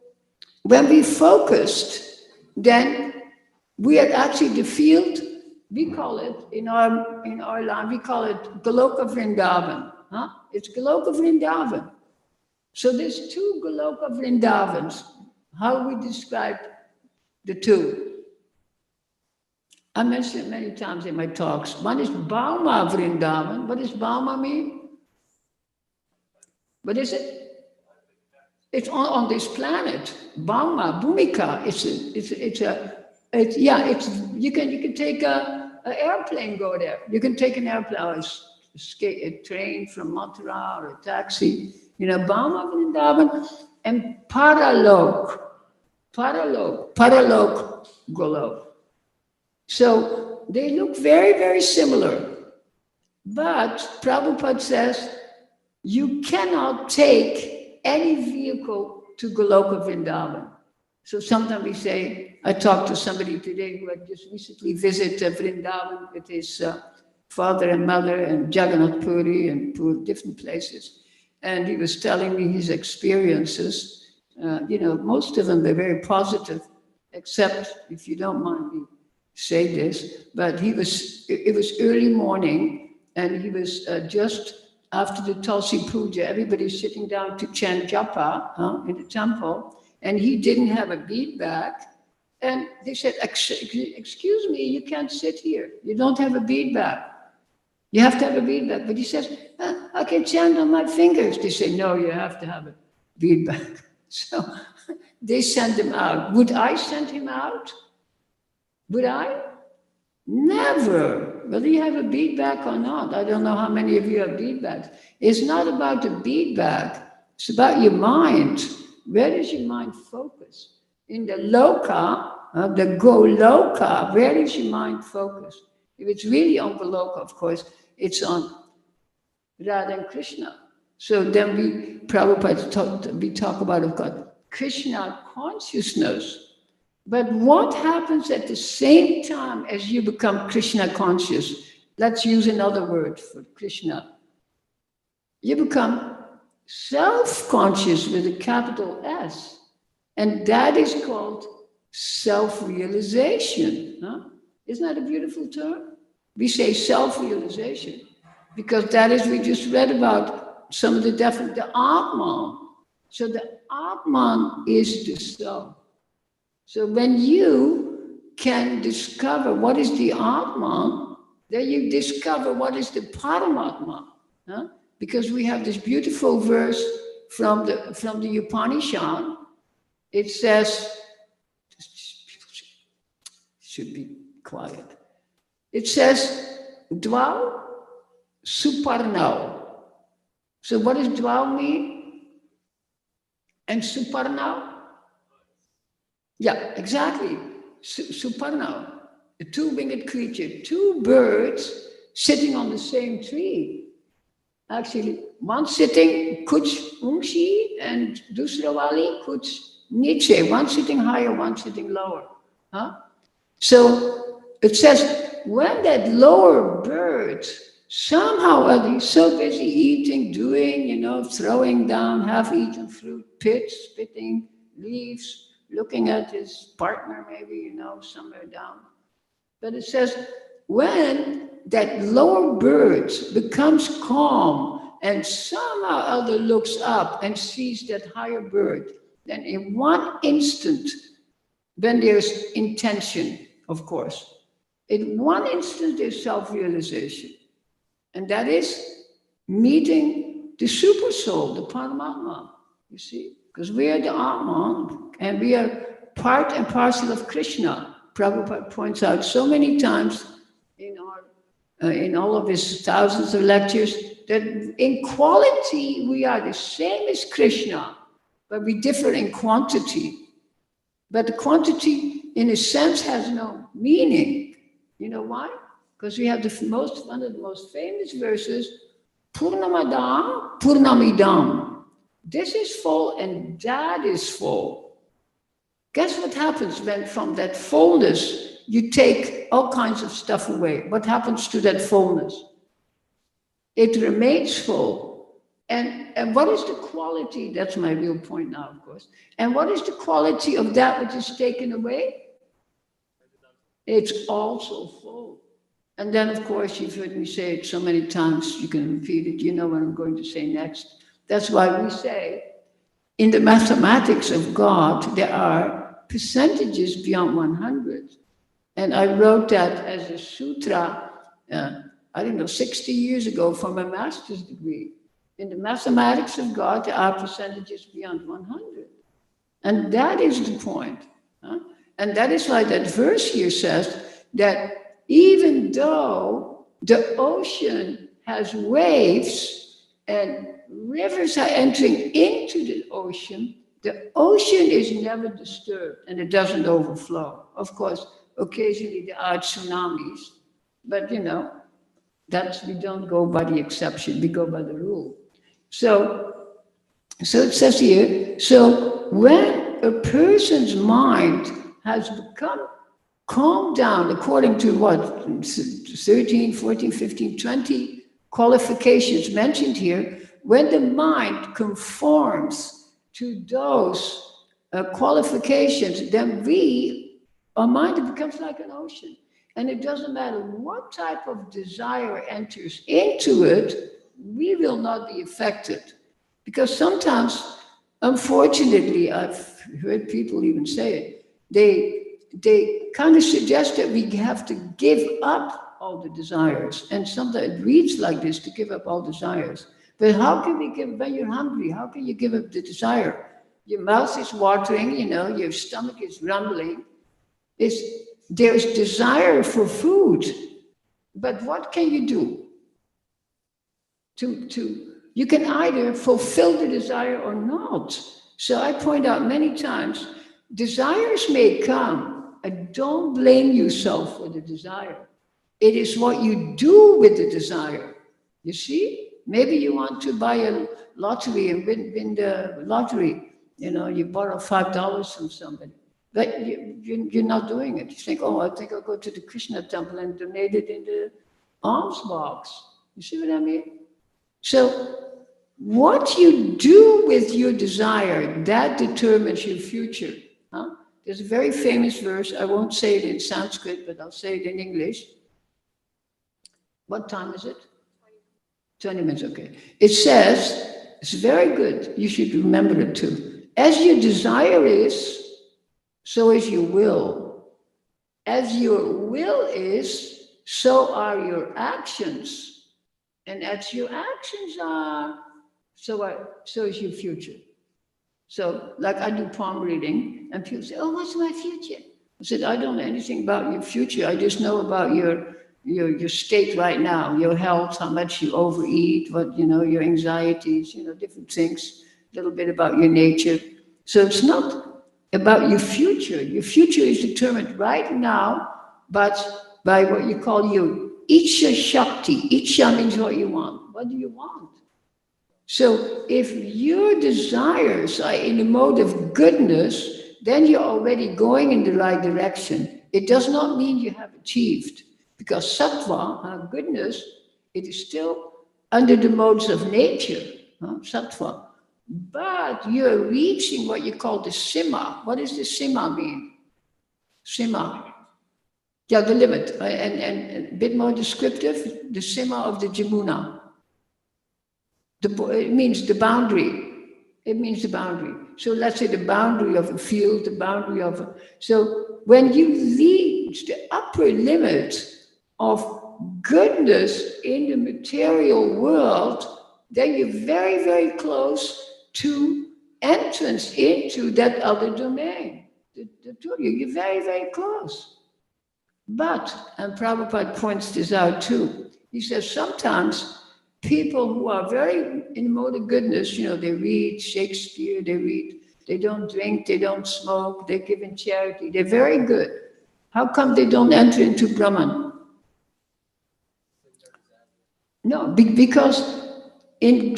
when we focused, then we are actually the field, we call it, in our line, we call it Goloka Vrindavan. Huh? It's Goloka Vrindavan. So there's two Goloka Vrindavans. How we describe the two? I mentioned it many times in my talks. One is Bhauma Vrindavan. What does Bhauma mean? What is it? It's on this planet. Bhauma, Bhumika. You can take an airplane, go there. You can take an airplane, or a train from Mathura or a taxi. Bhauma Vrindavan and Paralok Golok. So they look very, very similar. But Prabhupada says you cannot take any vehicle to Goloka Vrindavan. So sometimes we say, I talked to somebody today who had just recently visited Vrindavan with his father and mother and Jagannath Puri and different places. And he was telling me his experiences. Most of them were very positive, except, if you don't mind me say this, but it was early morning, and he was just after the Tulsi Puja, everybody's sitting down to chant japa in the temple, and he didn't have a bead bag. And they said, excuse me, you can't sit here. You don't have a bead bag. You have to have a bead bag. But he says, I can chant on my fingers. They say, no, you have to have a bead bag. So they sent him out. Would I send him out? Would I? Never. Whether you have a bead bag or not, I don't know how many of you have bead bags. It's not about the bead bag. It's about your mind. Where is your mind focused? In the loka, the goloka, where is your mind focused? If it's really on goloka, of course, it's on Radha and Krishna. So then we talk about, of course, Krishna consciousness. But what happens at the same time as you become Krishna conscious? Let's use another word for Krishna. You become self-conscious with a capital S. And that is called self-realization. Isn't that a beautiful term? We say self-realization because that is, we just read about some of the different, the Atman. So the Atman is the self. So when you can discover what is the Atman, then you discover what is the Paramatma. Because we have this beautiful verse from the Upanishad. It says, should be quiet. It says, Dvau Suparnau. So what does Dvau mean? And Suparnau? Yeah, exactly. Suparnau, a two-winged creature, two birds sitting on the same tree. Actually, one sitting kuch ungshi and dusra wali kuch niche, one sitting higher, one sitting lower. So it says, when that lower bird somehow or other, he's so busy eating, doing, throwing down half-eaten fruit, pits, spitting, leaves, looking at his partner, maybe, somewhere down. But it says, when that lower bird becomes calm and somehow or other looks up and sees that higher bird, then in one instant, when there's intention, of course, in one instant there's self-realization. And that is meeting the super soul, the Paramatma, you see? Because we are the Atman, and we are part and parcel of Krishna. Prabhupada points out so many times in all of his thousands of lectures that in quality we are the same as Krishna, but we differ in quantity. But the quantity, in a sense, has no meaning. You know why? Because we have one of the most famous verses, Purnamada Purnamidam. This is full and that is full. Guess what happens when from that fullness you take all kinds of stuff away? What happens to that fullness? It remains full. And what is the quality? That's my real point now, of course. And what is the quality of that which is taken away? It's also full. And then, of course, you've heard me say it so many times, you can repeat it. You know what I'm going to say next. That's why we say, in the mathematics of God, there are percentages beyond 100. And I wrote that as a sutra, 60 years ago for my master's degree. In the mathematics of God, there are percentages beyond 100. And that is the point. And that is why that verse here says that even though the ocean has waves and rivers are entering into the ocean is never disturbed and it doesn't overflow. Of course, occasionally there are tsunamis, but we don't go by the exception, we go by the rule. So it says here, so when a person's mind has become calmed down according to what, 13, 14, 15, 20 qualifications mentioned here, when the mind conforms to those qualifications, then our mind becomes like an ocean. And it doesn't matter what type of desire enters into it, we will not be affected. Because sometimes, unfortunately, I've heard people even say it, they kind of suggest that we have to give up all the desires. And sometimes it reads like this, to give up all desires. But how can we give, when you're hungry, how can you give up the desire? Your mouth is watering, your stomach is rumbling. There's desire for food. But what can you do? You can either fulfill the desire or not. So I point out many times, desires may come, and don't blame yourself for the desire. It is what you do with the desire. You see? Maybe you want to buy a lottery and win the lottery. You borrow $5 from somebody. But you're not doing it. You think, I think I'll go to the Krishna temple and donate it in the alms box. You see what I mean? So what you do with your desire, that determines your future. There's a very famous verse. I won't say it in Sanskrit, but I'll say it in English. What time is it? 20 minutes, okay. It says, it's very good. You should remember it too. As your desire is, so is your will. As your will is, so are your actions. And as your actions are, so is your future. So, like I do palm reading, and people say, what's my future? I said, I don't know anything about your future. I just know about your state right now, your health, how much you overeat, what, your anxieties, different things, a little bit about your nature. So it's not about your future. Your future is determined right now, but by what you call your Icha Shakti. Icha means what you want. What do you want? So if your desires are in a mode of goodness, then you're already going in the right direction. It does not mean you have achieved, because sattva, goodness, it is still under the modes of nature, sattva. But you're reaching what you call the sima. What does the sima mean? Sima. Yeah, the limit. And a bit more descriptive, the sima of the Jamuna. It means the boundary. It means the boundary. So let's say the boundary of a field, the boundary of a... So when you reach the upper limit of goodness in the material world, then you're very, very close to entrance into that other domain. You're very, very close. But, and Prabhupada points this out too, he says sometimes people who are very in the mode of goodness, they read Shakespeare, they read They don't drink, they don't smoke, they give in charity. They're very good. How come they don't enter into Brahman? No, because in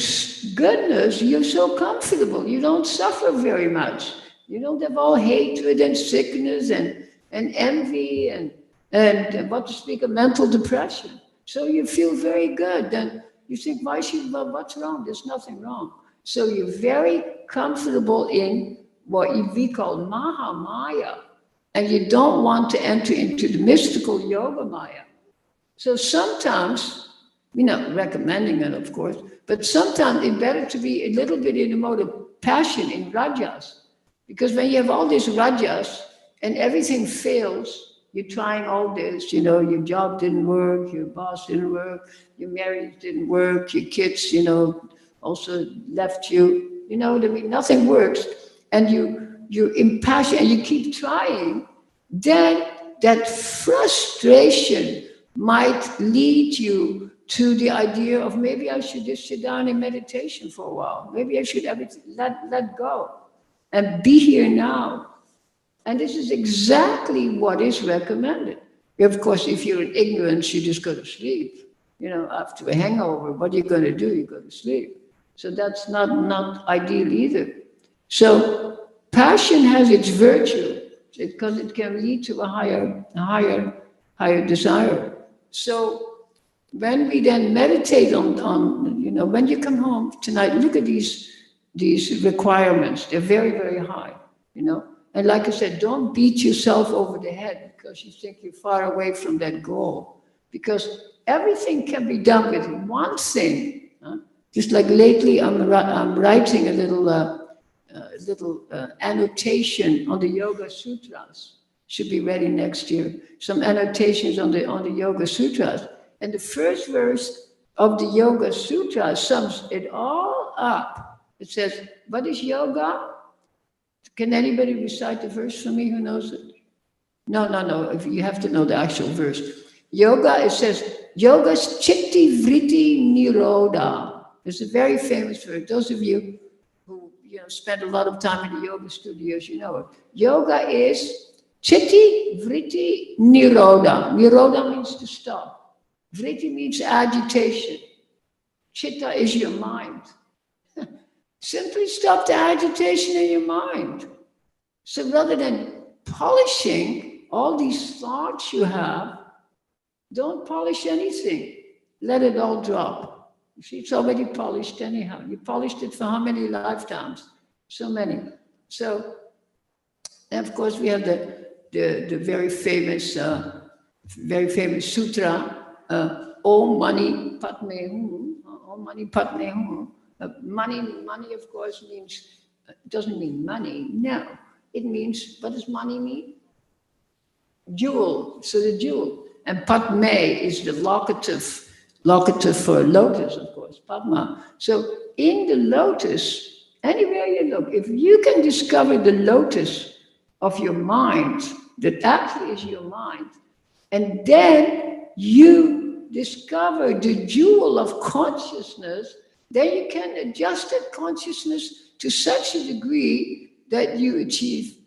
goodness, you're so comfortable. You don't suffer very much. You don't have all hatred and sickness and envy and what to speak of mental depression. So you feel very good. Then you think, what's wrong? There's nothing wrong. So you're very comfortable in what we call Mahamaya. And you don't want to enter into the mystical Yoga Maya. So sometimes, we're not recommending it, of course, but sometimes it's better to be a little bit in the mode of passion, in rajas. Because when you have all these rajas and everything fails, you're trying all this, your job didn't work, your boss didn't work, your marriage didn't work, your kids, also left you, what I mean? Nothing works. And you're impassioned and you keep trying, then that frustration might lead you to the idea of maybe I should just sit down in meditation for a while. Maybe I should let go and be here now. And this is exactly what is recommended. Of course, if you're in ignorance, you just go to sleep. After a hangover, what are you going to do? You go to sleep. So that's not ideal either. So passion has its virtue because it can lead to a higher desire. So when we then meditate on when you come home tonight, look at these requirements. They're very, very high, And like I said, don't beat yourself over the head because you think you're far away from that goal. Because everything can be done with one thing. Just like lately, I'm writing a little annotation on the Yoga Sutras. Should be ready next year. Some annotations on the Yoga Sutras. And the first verse of the Yoga Sutra sums it all up. It says, what is yoga? Can anybody recite the verse for me? Who knows it? No. You have to know the actual verse. Yoga, it says, yoga's chitti vritti nirodha. It's a very famous verse. Those of you who spend a lot of time in the yoga studios, you know it. Yoga is chitti vritti nirodha. Nirodha means to stop. Vritti means agitation. Chitta is your mind. Simply stop the agitation in your mind. So rather than polishing all these thoughts you have, don't polish anything. Let it all drop. You see, it's already polished anyhow. You polished it for how many lifetimes? So many. So, and of course, we have the very famous sutra. Om Mani Padme Hum. Om Mani Padme Hum. Money, of course, doesn't mean money. No, it means, what does money mean? Jewel. So the jewel. And Padme is the locative for lotus, of course, Padma. So in the lotus, anywhere you look, if you can discover the lotus of your mind, that actually is your mind, and then you discover the jewel of consciousness, then you can adjust that consciousness to such a degree that you achieve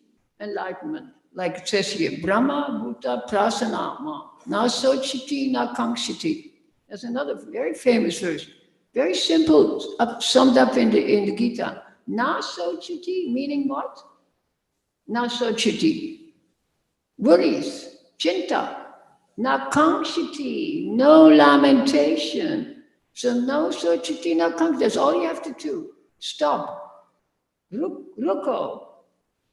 enlightenment. Like it says here, Brahma Bhuta Prasanatma, na sochiti na kankshiti. That's another very famous verse. Very simple, summed up in the Gita. Na sochiti, meaning what? Na sochiti. Worries, chinta. Na kankshiti, no lamentation. So no sochiti, na kankshiti. That's all you have to do. Stop. Ruko.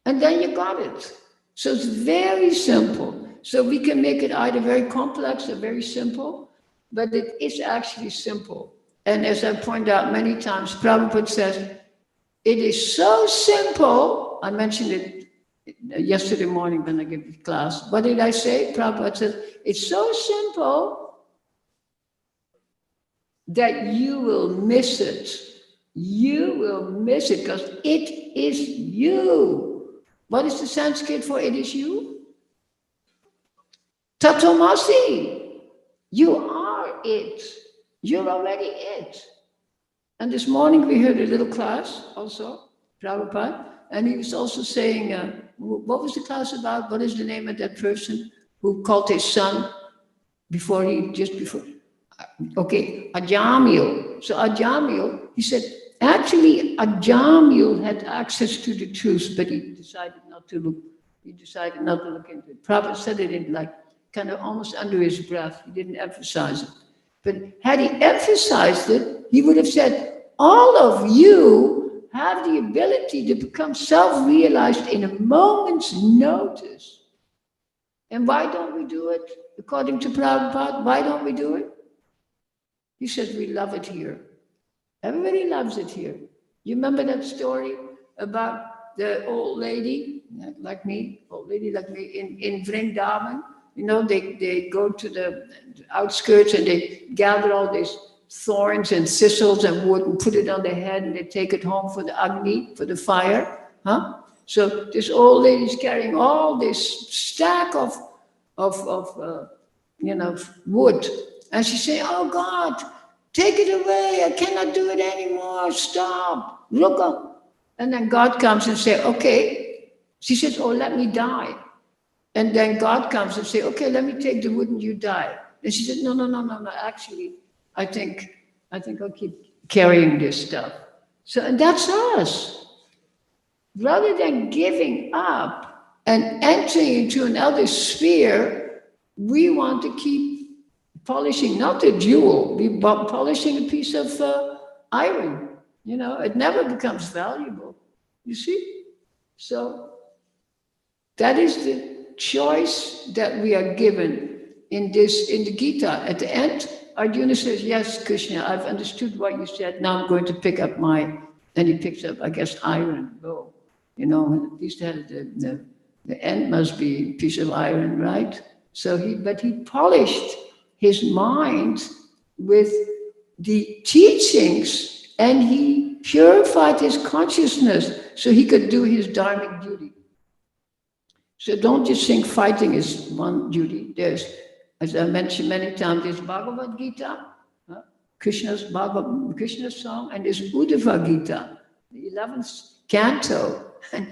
And then you got it. So it's very simple. So we can make it either very complex or very simple, but it is actually simple. And as I pointed out many times, Prabhupada says, it is so simple. I mentioned it yesterday morning when I gave the class. What did I say? Prabhupada says, it's so simple that you will miss it. You will miss it because it is you. What is the Sanskrit for it is you? Tatomasi. You are it. You're already it. And this morning we heard a little class also, Prabhupada, And he was also saying, what was the class about? What is the name of that person who called his son okay, Ajamil. So Ajamil, he said, actually Ajamil had access to the truth, but he decided not to look into it. Prabhupada said it in like kind of almost under his breath. He didn't emphasize it. But had he emphasized it, he would have said, all of you have the ability to become self-realized in a moment's notice. And why don't we do it? According to Prabhupada, why don't we do it? He says, we love it here. Everybody loves it here. You remember that story about the old lady like me in Vrindavan? You know, they go to the outskirts and they gather all these thorns and thistles and wood and put it on their head and they take it home for the Agni, for the fire. So this old lady's carrying all this stack of wood. And she's saying, oh God, take it away. I cannot do it anymore. Stop. Look up. And then God comes and says, okay. She says, oh, let me die. And then God comes and says, okay, let me take the wood and you die. And she said, no. Actually, I think I'll keep carrying this stuff. So, and that's us. Rather than giving up and entering into another sphere, we want to keep polishing, not a jewel, we're polishing a piece of iron. You know, it never becomes valuable. You see? So that is the choice that we are given in the Gita. At the end, Arjuna says, yes, Krishna, I've understood what you said. Now I'm going to pick up and he picks up, I guess, iron bow. You know, at least the end must be a piece of iron, right? So he polished his mind with the teachings and he purified his consciousness so he could do his dharmic duty. So don't just think fighting is one duty. There's, as I mentioned many times, there's Bhagavad Gita, Krishna's song, and there's Uddhava Gita, the 11th canto. And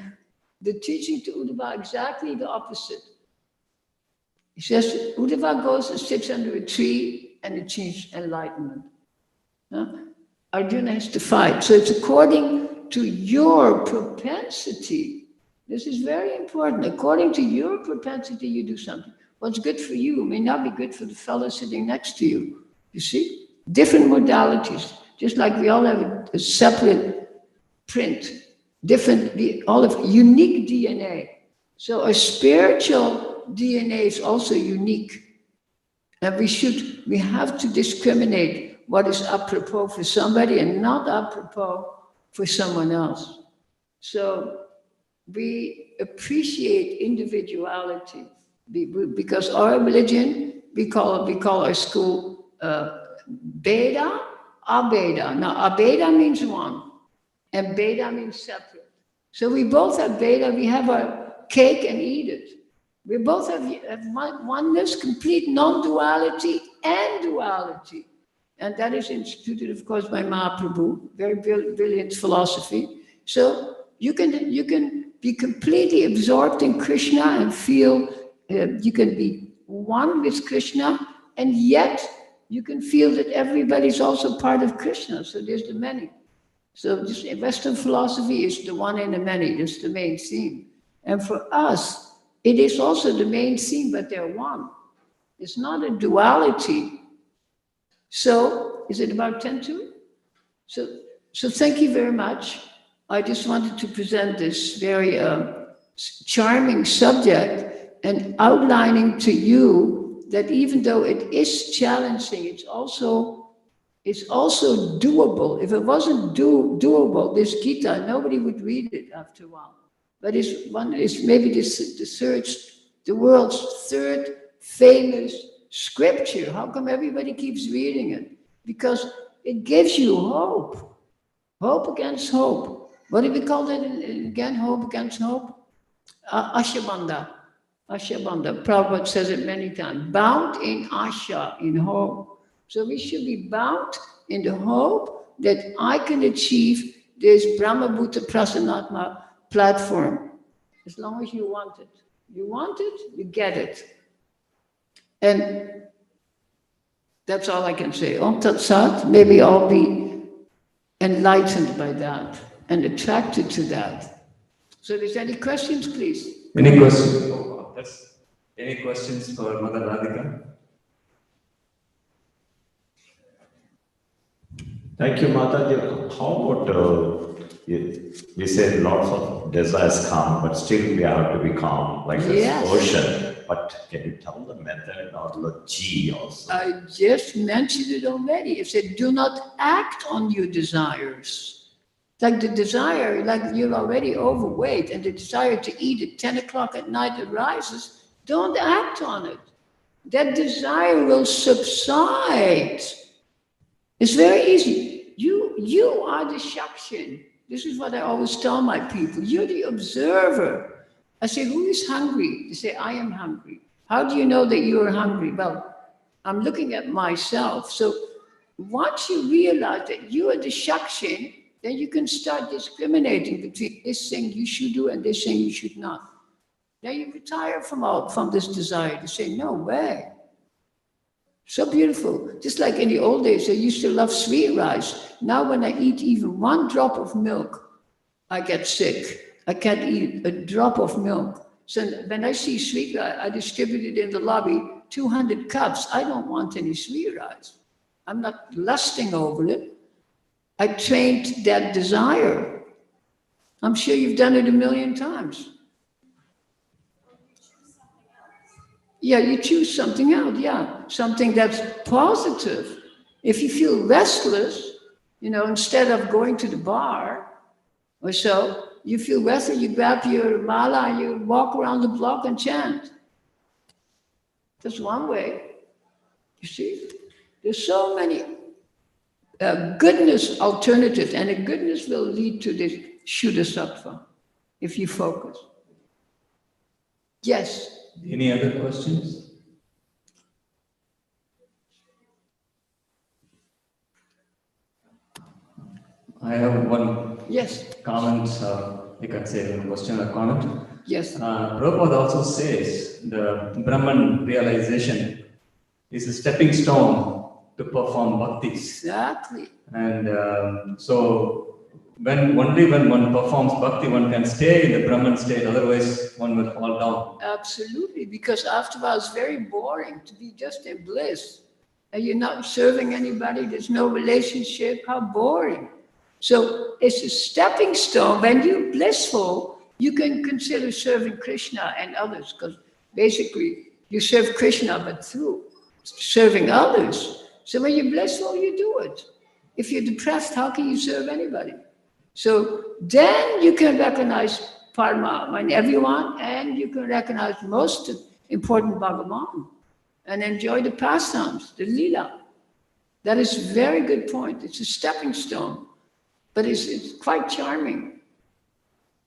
the teaching to Uddhava exactly the opposite. He says, Uddhava goes and sits under a tree and achieves enlightenment. Arjuna has to fight. So it's according to your propensity. This is very important. According to your propensity, you do something. What's good for you may not be good for the fellow sitting next to you. You see? Different modalities. Just like we all have a separate print. All of unique DNA. So a spiritual DNA is also unique. And we have to discriminate what is apropos for somebody and not apropos for someone else. So we appreciate individuality because our religion, we call our school Beda, Abeda. Now, Abeda means one. And Beda means separate. So we both have Beda, we have our cake and eat it. We both have oneness, complete non-duality and duality. And that is instituted, of course, by Mahaprabhu, very brilliant philosophy. So you can be completely absorbed in Krishna and feel you can be one with Krishna, and yet you can feel that everybody's also part of Krishna. So there's the many. So this Western philosophy is the one and the many. That's the main theme. And for us, it is also the main theme, but they're one. It's not a duality. So, is it about 10 to? So thank you very much. I just wanted to present this very charming subject and outlining to you that even though it is challenging, it's also doable. If it wasn't doable, this Gita, nobody would read it after a while. But it's maybe the world's third famous scripture. How come everybody keeps reading it? Because it gives you hope. Hope against hope. What do we call that again? Hope against hope? Ashabandha. Ashabandha. Prabhupada says it many times. Bound in asha, in hope. So we should be bound in the hope that I can achieve this Brahmabhuta Prasanatma platform, as long as you want it. You want it, you get it. And that's all I can say. Om Tat Sat, maybe I'll be enlightened by that and attracted to that. So if there's any questions, please. Any questions? Oh, any questions for Mother Radhika? Thank you, Mataji. How about we say lots of desires come, but still we have to be calm, like this ocean. But can you tell the method or the G also? I just mentioned it already. It said, do not act on your desires. Like the desire, like you're already overweight and the desire to eat at 10 o'clock at night arises, don't act on it. That desire will subside. It's very easy. You are the shakshin. This is what I always tell my people. You're the observer. I say, who is hungry? They say, I am hungry. How do you know that you are hungry? Well, I'm looking at myself. So once you realize that you are the shakshin, then you can start discriminating between this thing you should do and this thing you should not. Then you retire from this desire to say, no way. So beautiful. Just like in the old days, I used to love sweet rice. Now when I eat even one drop of milk, I get sick. I can't eat a drop of milk. So when I see sweet rice, I distribute it in the lobby, 200 cups. I don't want any sweet rice. I'm not lusting over it. I trained that desire. I'm sure you've done it a million times. Yeah, you choose something out, yeah. Something that's positive. If you feel restless, instead of going to the bar or so, you feel restless, you grab your mala and you walk around the block and chant. That's one way. You see? There's so many goodness alternatives, and the goodness will lead to this Shuddha Sattva if you focus. Yes. Any other questions? I have one comment, you can say one question or comment. Yes. Prabhupada also says the Brahman realization is a stepping stone to perform bhakti. Exactly. And so when one performs bhakti, one can stay in the Brahman state, otherwise one will fall down. Absolutely, because after a while it's very boring to be just in bliss. And you're not serving anybody, there's no relationship, how boring. So it's a stepping stone. When you're blissful, you can consider serving Krishna and others, because basically you serve Krishna, but through serving others. So when you're blissful, you do it. If you're depressed, how can you serve anybody? So then you can recognize Paramatma in everyone, and you can recognize most important Bhagavan and enjoy the pastimes, the lila. That is a very good point. It's a stepping stone, but it's quite charming.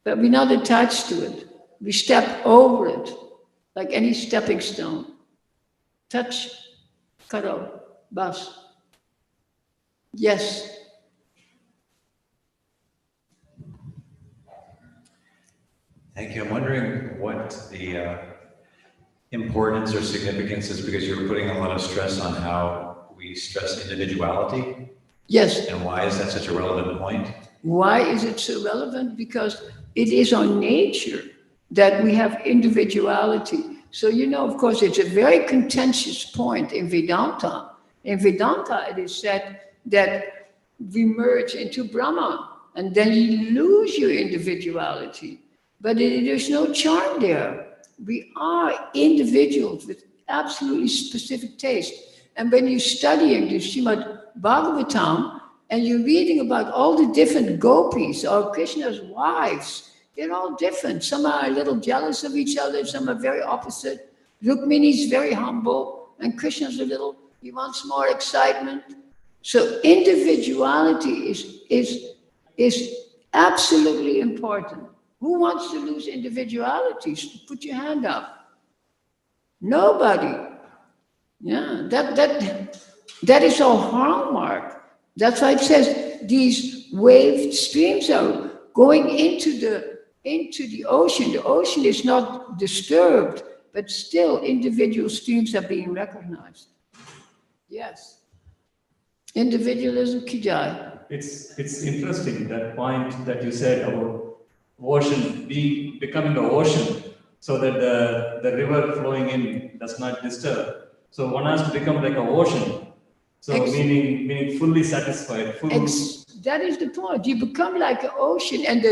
But we're not attached to it. We step over it like any stepping stone. Touch, karo, bas. Yes. Thank you. I'm wondering what the importance or significance is, because you're putting a lot of stress on how we stress individuality. Yes. And why is that such a relevant point? Why is it so relevant? Because it is our nature that we have individuality. So, of course, it's a very contentious point in Vedanta. In Vedanta, it is said that we merge into Brahman, and then you lose your individuality. But there's no charm there. We are individuals with absolutely specific taste. And when you're studying the Srimad Bhagavatam and you're reading about all the different gopis or Krishna's wives, they're all different. Some are a little jealous of each other, some are very opposite. Rukmini's very humble, and Krishna's he wants more excitement. So individuality is absolutely important. Who wants to lose individuality? Put your hand up. Nobody. Yeah, that is our hallmark. That's why it says these waved streams are going into into the ocean. The ocean is not disturbed, but still individual streams are being recognized. Yes. Individualism, Kijai. It's interesting, that point that you said about ocean becoming an ocean, so that the river flowing in does not disturb. So one has to become like an ocean. So meaning fully satisfied. That is the point. You become like an ocean, and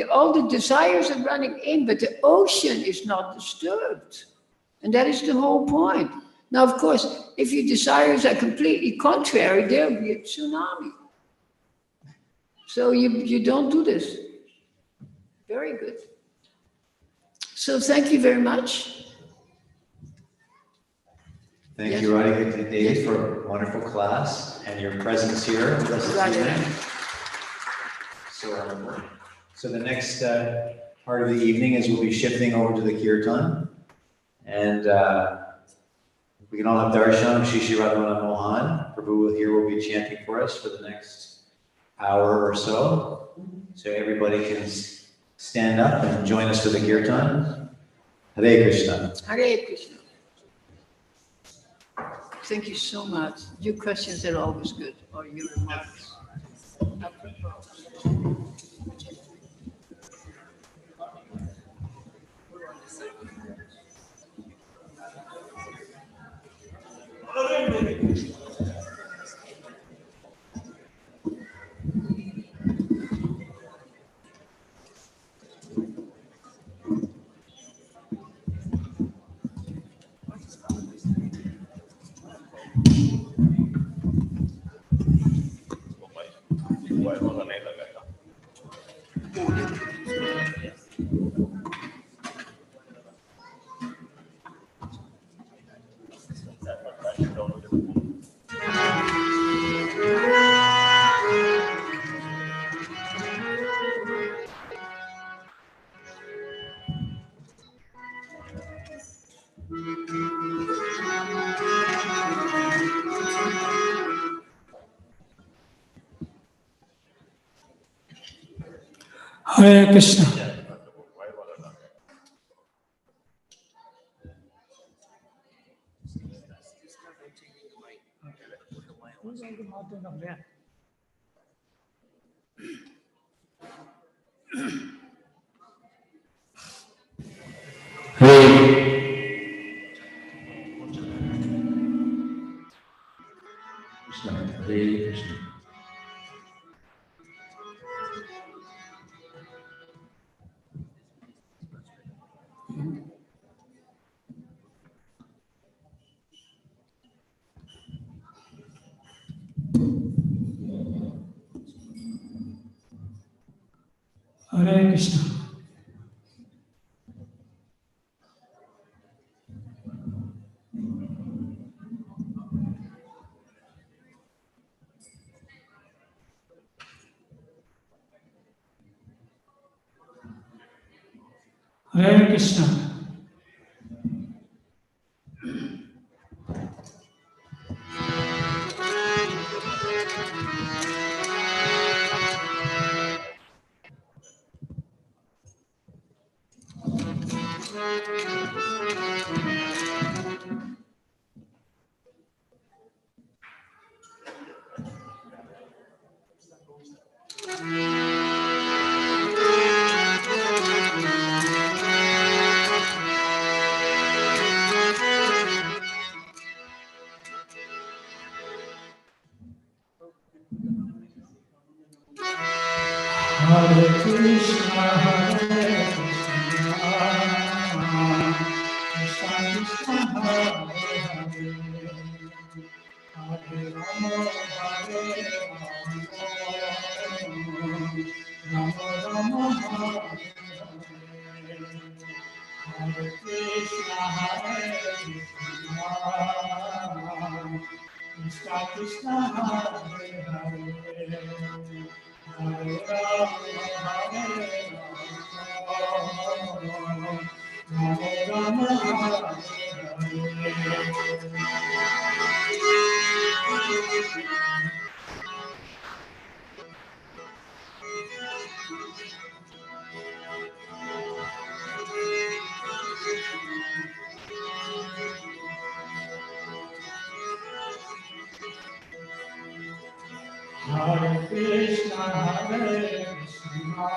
all the desires are running in, but the ocean is not disturbed. And that is the whole point. Now, of course, if your desires are completely contrary, there will be a tsunami. So you don't do this. Very good. So thank you very much. Thank you, Arati, David, for a wonderful class and your presence here with us this evening. So the next part of the evening is we'll be shifting over to the Kirtan. And we can all have darshan of Shishi Radhamana Mohan. Prabhu here will be chanting for us for the next hour or so. So everybody can stand up and join us for the Kirtan. Hare Krishna. Hare Krishna. Thank you so much. Your questions are always good, or your remarks. Hare Krishna. Hare Krishna. Hare Krishna. Hare Krishna, Hare Krishna, Krishna Krishna, Hare Hare, Hare Rama, Hare Rama, Rama Rama, Hare Krishna, Hare Krishna, Krishna Krishna, Hare Hare. Hare Rama, Hare Krishna, Hare Krishna,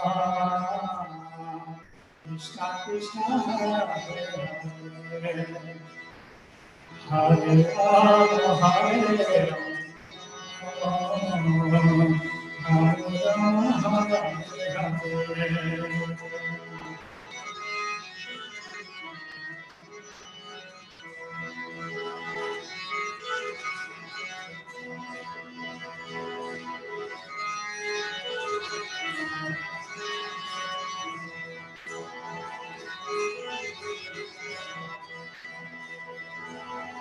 Krishna Krishna, Hare Hare, Hare Rama, Hare Rama, Hare Rama, Hare Hare.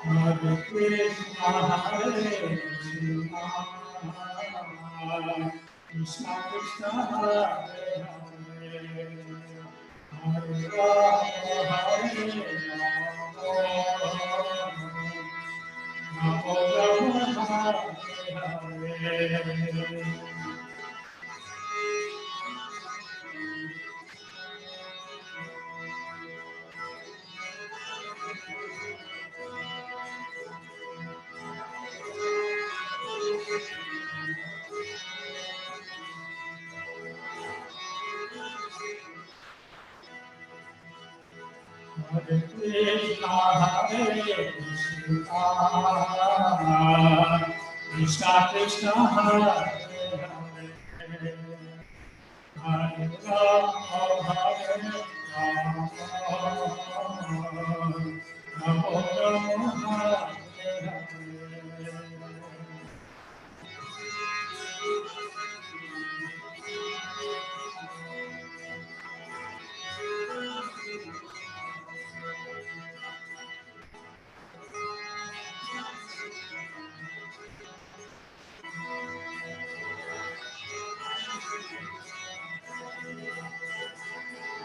Hare Krishna, Hare Krishna, Krishna Krishna, Hare Hare, Hare Rama, Hare Rama, Rama Rama, Hare Hare. Hare Krishna, Hare Krishna, Krishna Krishna, Hare Hare, Hare Rama, Hare Rama, Rama Rama, Hare Hare.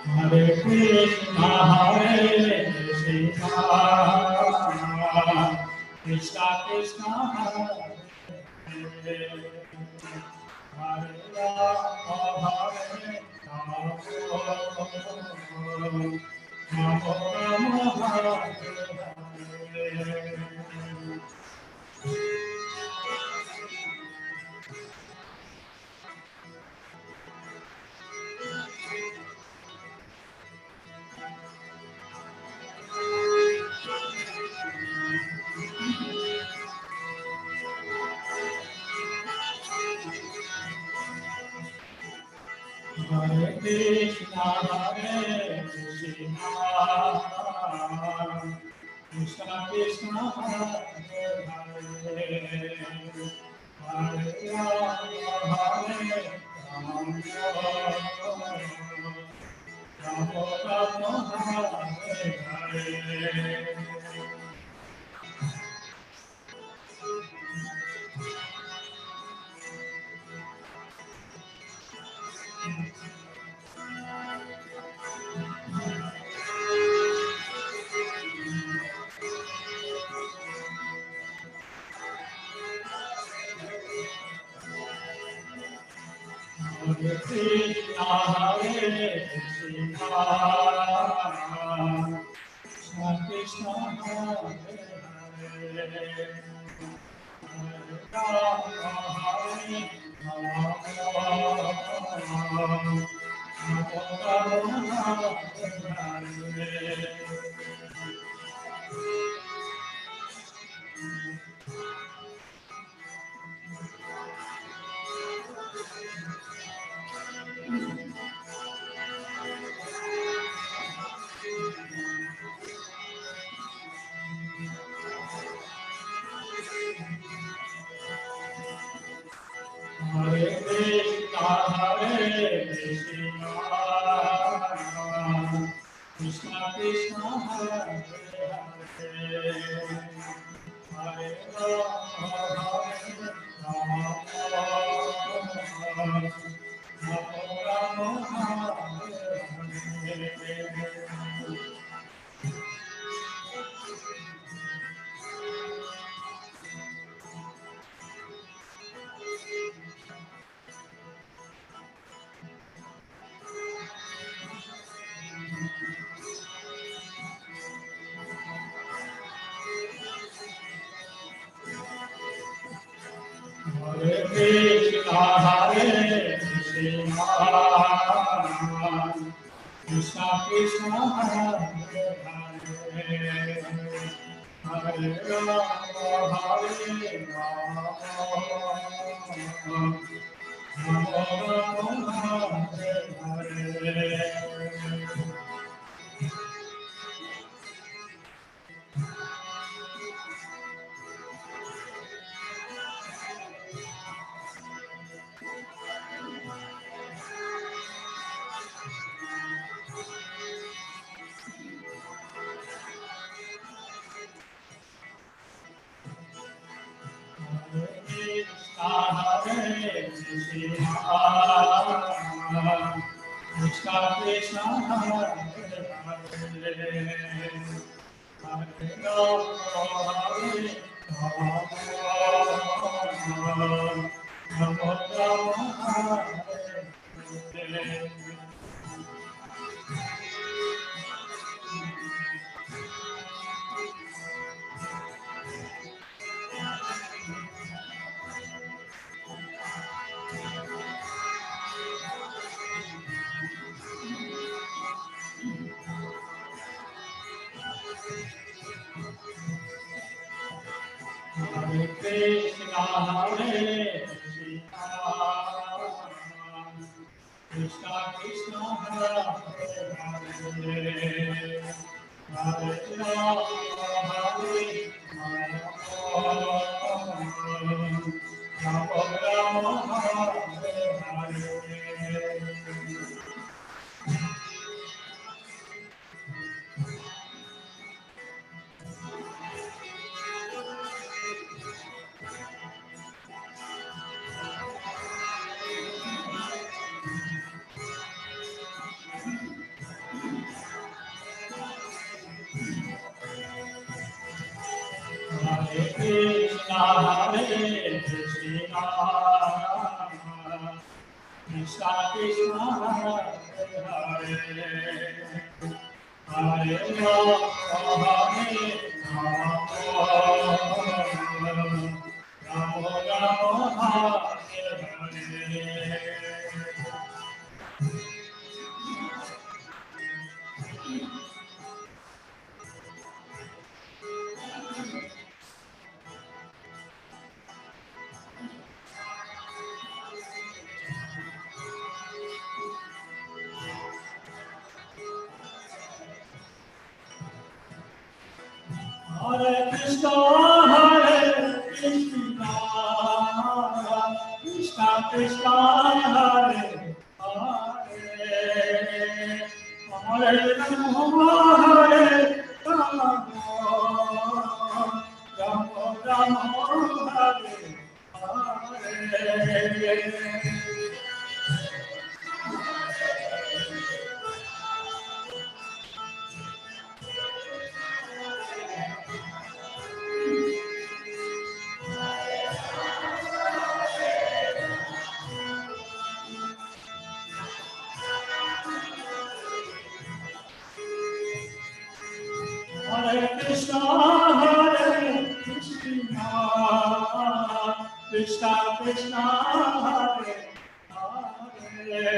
Hare Krishna, Hare Krishna, Krishna Krishna, Hare Hare, Hare Rama, Hare Rama, Rama Rama, Hare Hare. Hare Krishna, Hare Krishna, Krishna Krishna, Hare Hare, Hare Rama, Hare Rama, Rama Rama, Hare Hare. Hare Krishna, Hare Krishna, Krishna Krishna, Hare Hare, Hare Rama, Hare Rama, Rama Rama, Hare Hare. Hare Krishna, Hare Krishna, Krishna Krishna, Hare Hare, Hare Rama, Hare Rama, Rama Rama, Hare Hare. Hare Krishna, Krishna Krishna Hare Hare Hare Rama Hare Rama Rama Rama Hare Hare. Krishna Krishna Hare Hare Hare Rama Rama Hare Hare Krishna Hare Krishna Krishna Krishna Hare Hare Hare Rama Hare Rama Rama Hare Hare. Hare Krishna Hare Krishna Krishna Krishna Hare Hare Hare Rama Hare Rama Rama Hare Hare. Hare Krishna, Hare Krishna, Krishna Krishna, Hare Hare, Hare Rama, Hare Rama, Rama Rama, Hare Hare. Hare Krishna, Hare Krishna, Krishna Krishna, Hare Hare,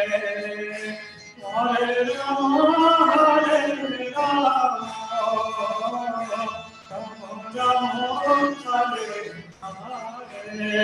Hare Rama, Hare Rama, Rama Rama, Hare Hare.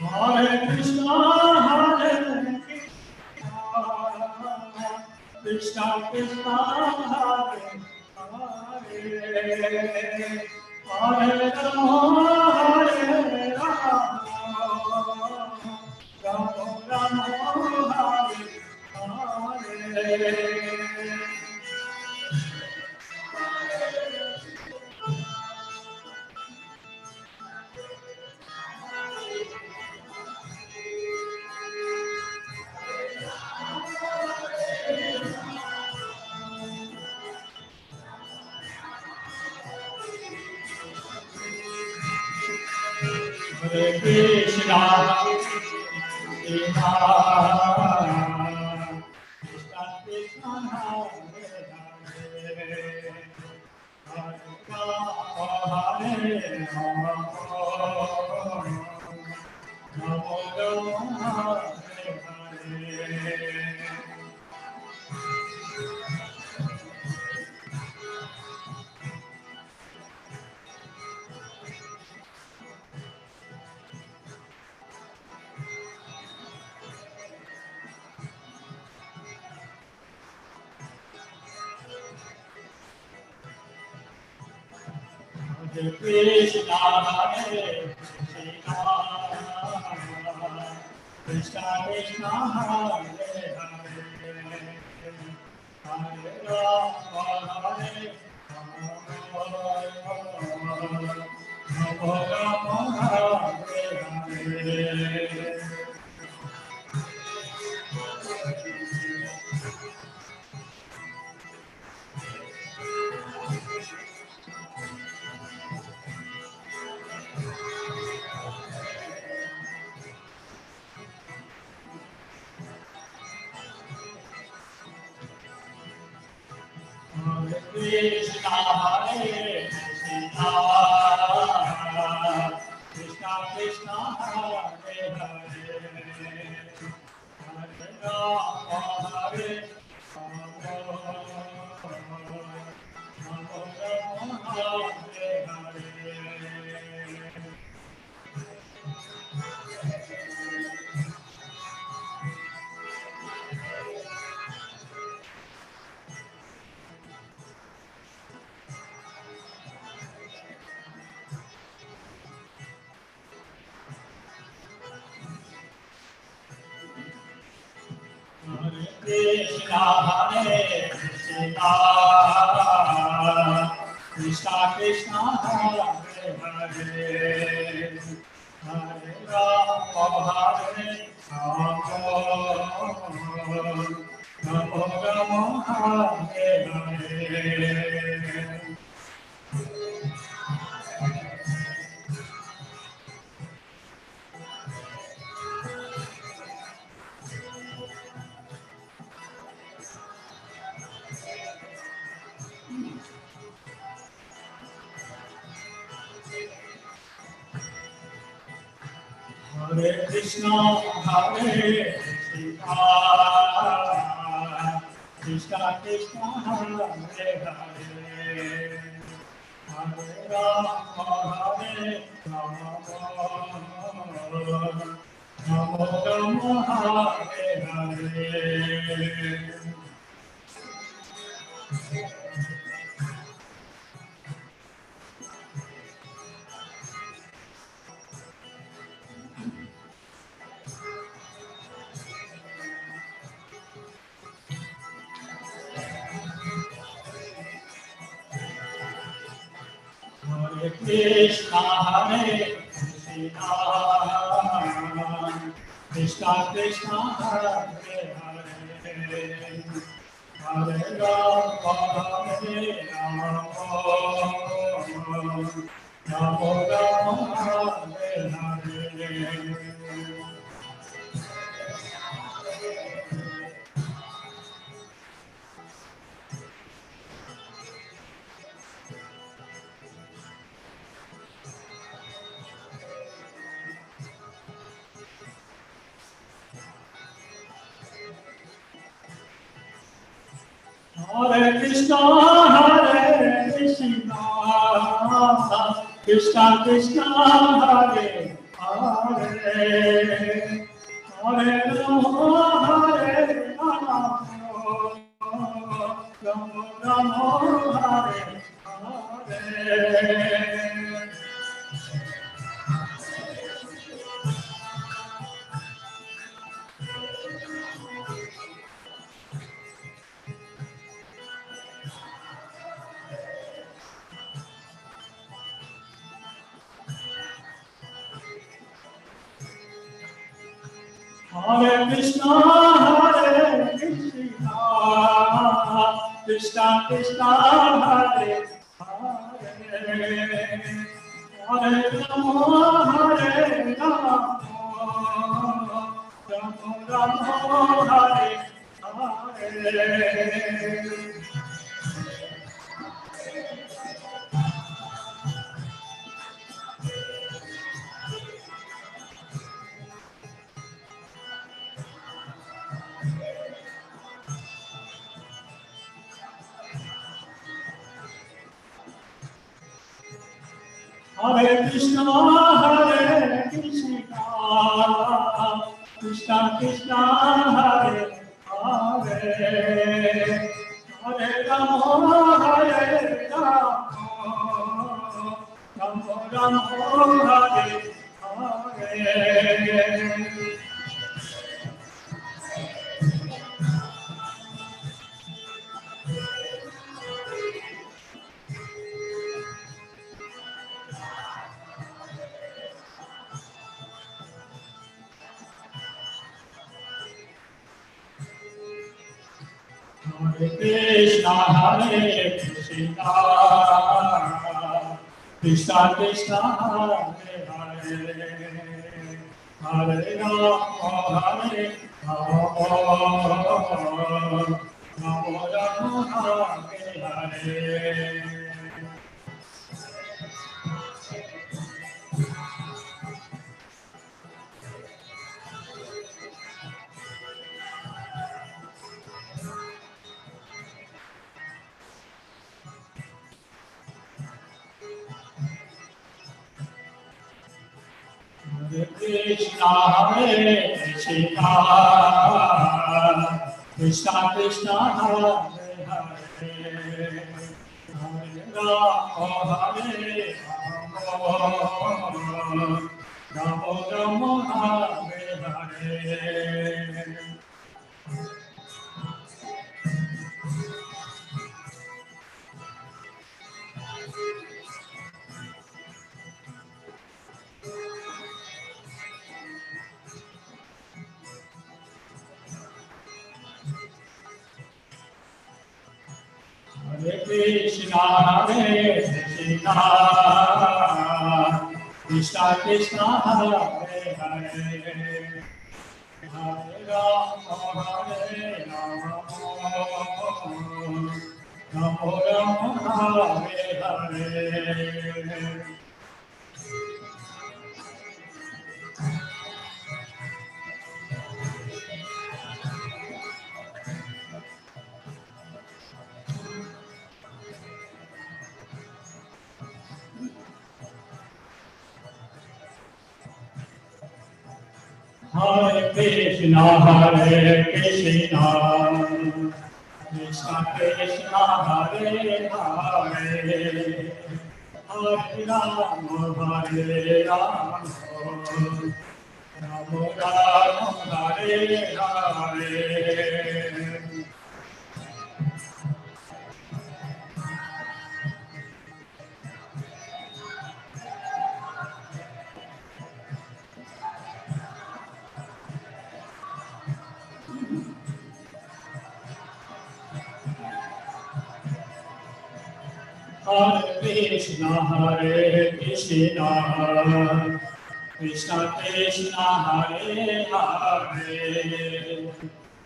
Hare Krishna, Hare Krishna, Krishna, Hare Hare, Hare Rama, Hare Rama, Rama Rama, Hare Hare. Hare Krishna, Krishna, Krishna Krishna, Hare Hare, Hare Rama, Hare Rama, Rama Rama, Hare Hare. Hare Krishna, Hare Krishna, Krishna Krishna, Hare Hare, Hare Rama, Hare Rama, Rama Rama, Hare Hare. Hare Krishna, Hare Krishna, Krishna Krishna, Hare Hare, Hare Rama, Hare Rama, Rama Rama, Hare Hare. Hare Krishna, Hare Krishna, Krishna Krishna, Hare Hare, Hare Rama, Hare Rama, Rama Rama, Hare Hare. Hare Krishna, Hare Krishna, Krishna Krishna, Hare Hare, Hare Rama, Hare Rama, Rama Rama, Hare Hare. Hare Krishna, Hare Krishna, Krishna Krishna, Hare Hare, Hare Rama, Hare Rama, Rama Rama, Hare Hare. Hare Krishna, Hare Krishna, Krishna Krishna, Hare Hare, Hare Rama, Hare Rama, Rama Rama, Hare Hare. Hare Krishna, Hare Krishna, Krishna Krishna, Hare Hare, Hare Rama, Hare Rama, Rama Rama, Hare Hare. Hare Krishna, Hare Krishna, Krishna Krishna, Hare Hare, Hare Rama, Hare Rama, Rama Rama, Hare Hare. Hare Krishna, Hare Krishna, Krishna Krishna, Hare Hare, Hare Rama, Hare Rama, Rama Rama, Hare Hare. Hare Krishna, Hare Krishna, Krishna Krishna, Hare Hare, Hare Rama, Hare Rama, Rama Rama, Hare Hare. Hare Krishna, Hare Krishna, Krishna Krishna, Hare Hare, Hare Rama, Hare Rama, Rama Rama, Hare Hare. Hare Krishna, Hare Krishna, Krishna Krishna, Hare Hare, Hare Rama, Hare Rama, Rama Rama, Hare Hare. Hare Krishna, Hare Krishna, Krishna Krishna, Hare Hare,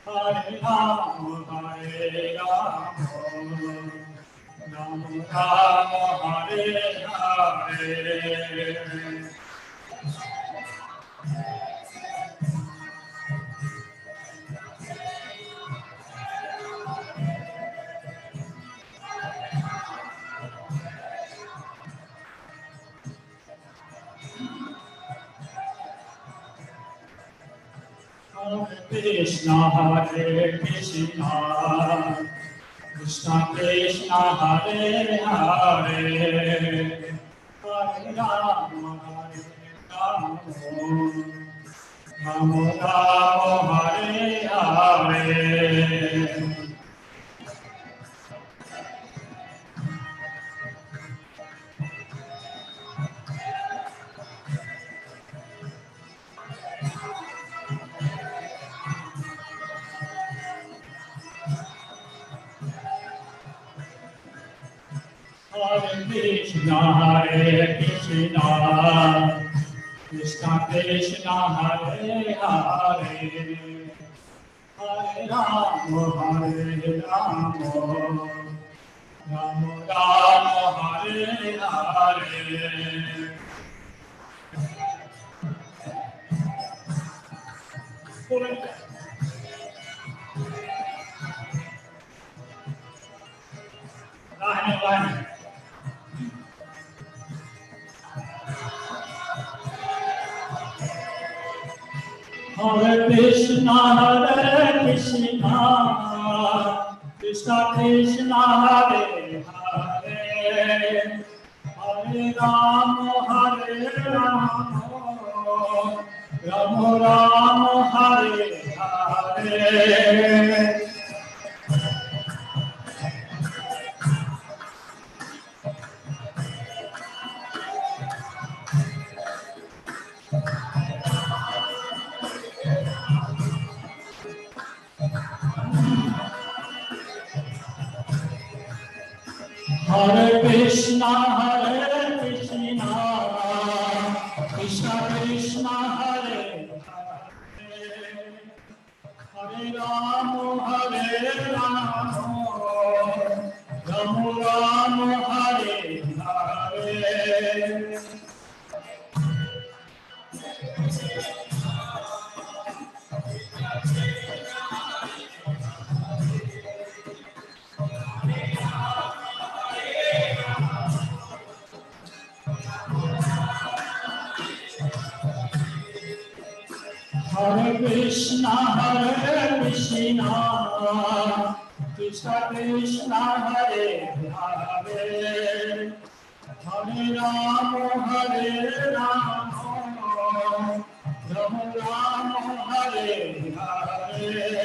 Hare Rama, Hare Rama, Rama Rama, Hare Hare. Krishna, Hare Krishna, Krishna Krishna, Hare Hare, Hare Rama, Hare Rama, Rama Rama, Hare Hare. Hare Krishna, Hare Krishna, Krishna Krishna, Hare Hare, Hare Rama, Hare Rama, Rama Rama, Hare Hare. Hare Krishna, Hare Krishna, Krishna Krishna, Hare Hare, Hare Rama, Hare Rama, Rama Rama, Hare Hare. Hare Krishna, Hare Krishna, Krishna Krishna, Hare Hare, Hare Rama, Hare Rama, Rama Rama, Hare Hare. Hare Krishna, Hare Krishna, Krishna Krishna, Hare Hare, Hare Rama, Hare Rama, Rama Rama, Hare Hare.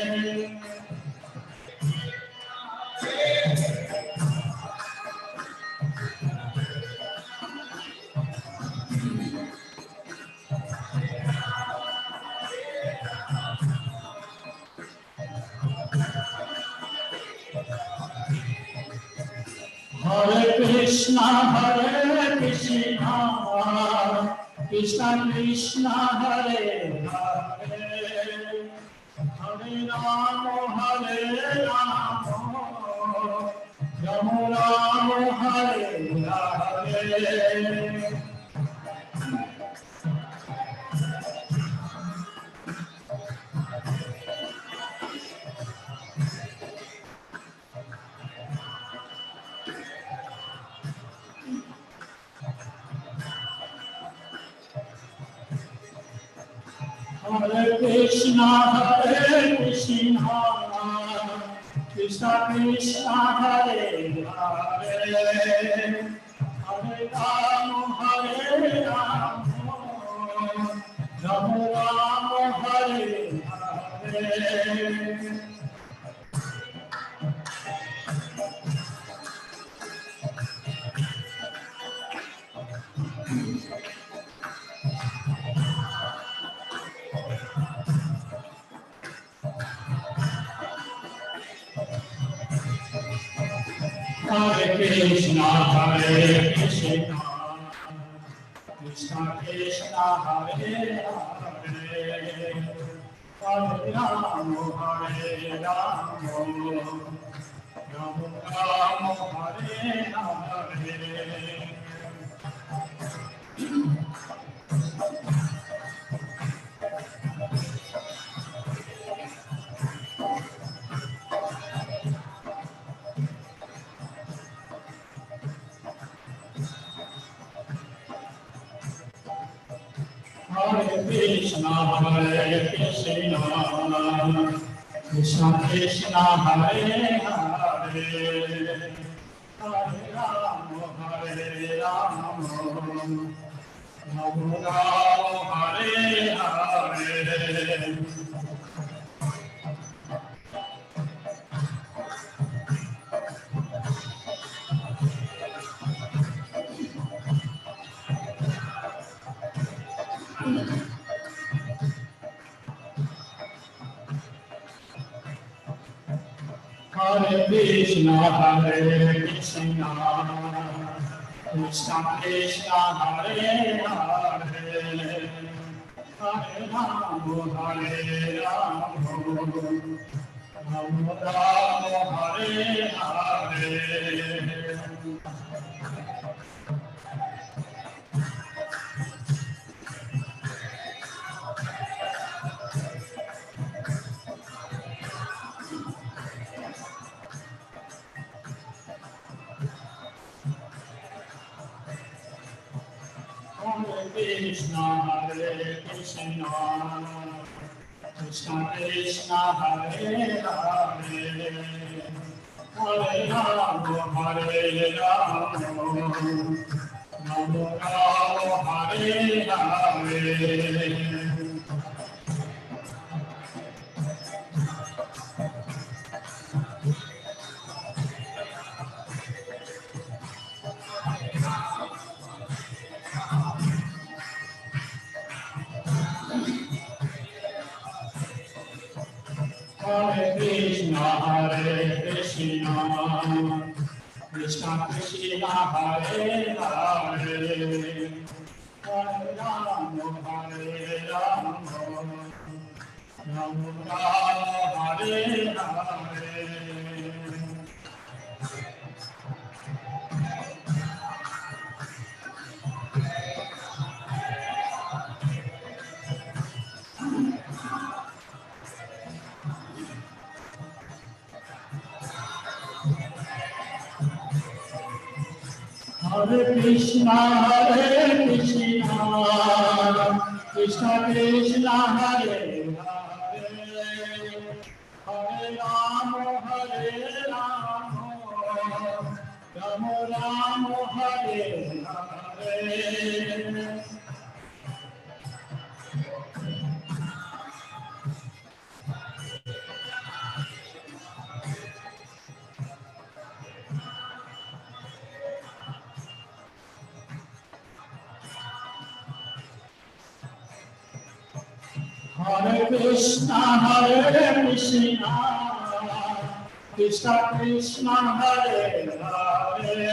Hare Krishna, Hare Krishna, Krishna Krishna, Hare Hare, Hare Rama, Hare Rama, Rama Rama, Hare Hare. Hare Krishna, Hare Krishna, Krishna Krishna, Hare Hare, Hare Rama, Hare Rama, Rama Rama, Hare Hare. Hare Krishna, Hare Krishna, Krishna Krishna, Hare Hare, Hare Rama, Hare Rama, Rama Rama, Hare Hare. Hare Krishna, Hare Krishna, Krishna Krishna Hare Hare, Hare Rama Hare Rama, Rama Rama Hare Hare. Hare Krishna, Hare Krishna, Krishna Krishna, Hare Hare, Hare Rama, Hare Rama, Rama Rama, Hare Hare. Hare Krishna, Hare Krishna, Krishna Krishna, Hare Hare, Hare Rama, Hare Rama, Rama Rama, Hare Hare. Hare Krishna, Hare Krishna, Krishna Krishna, Hare Hare, Hare Rama, Hare Rama, Rama Rama, Hare Hare. Hare Krishna, Hare Krishna, Krishna Krishna, Hare Hare, Hare Rama, Hare Rama, Rama Rama, Hare Hare. Hare Krishna, Hare Krishna, Krishna Krishna, Hare Hare,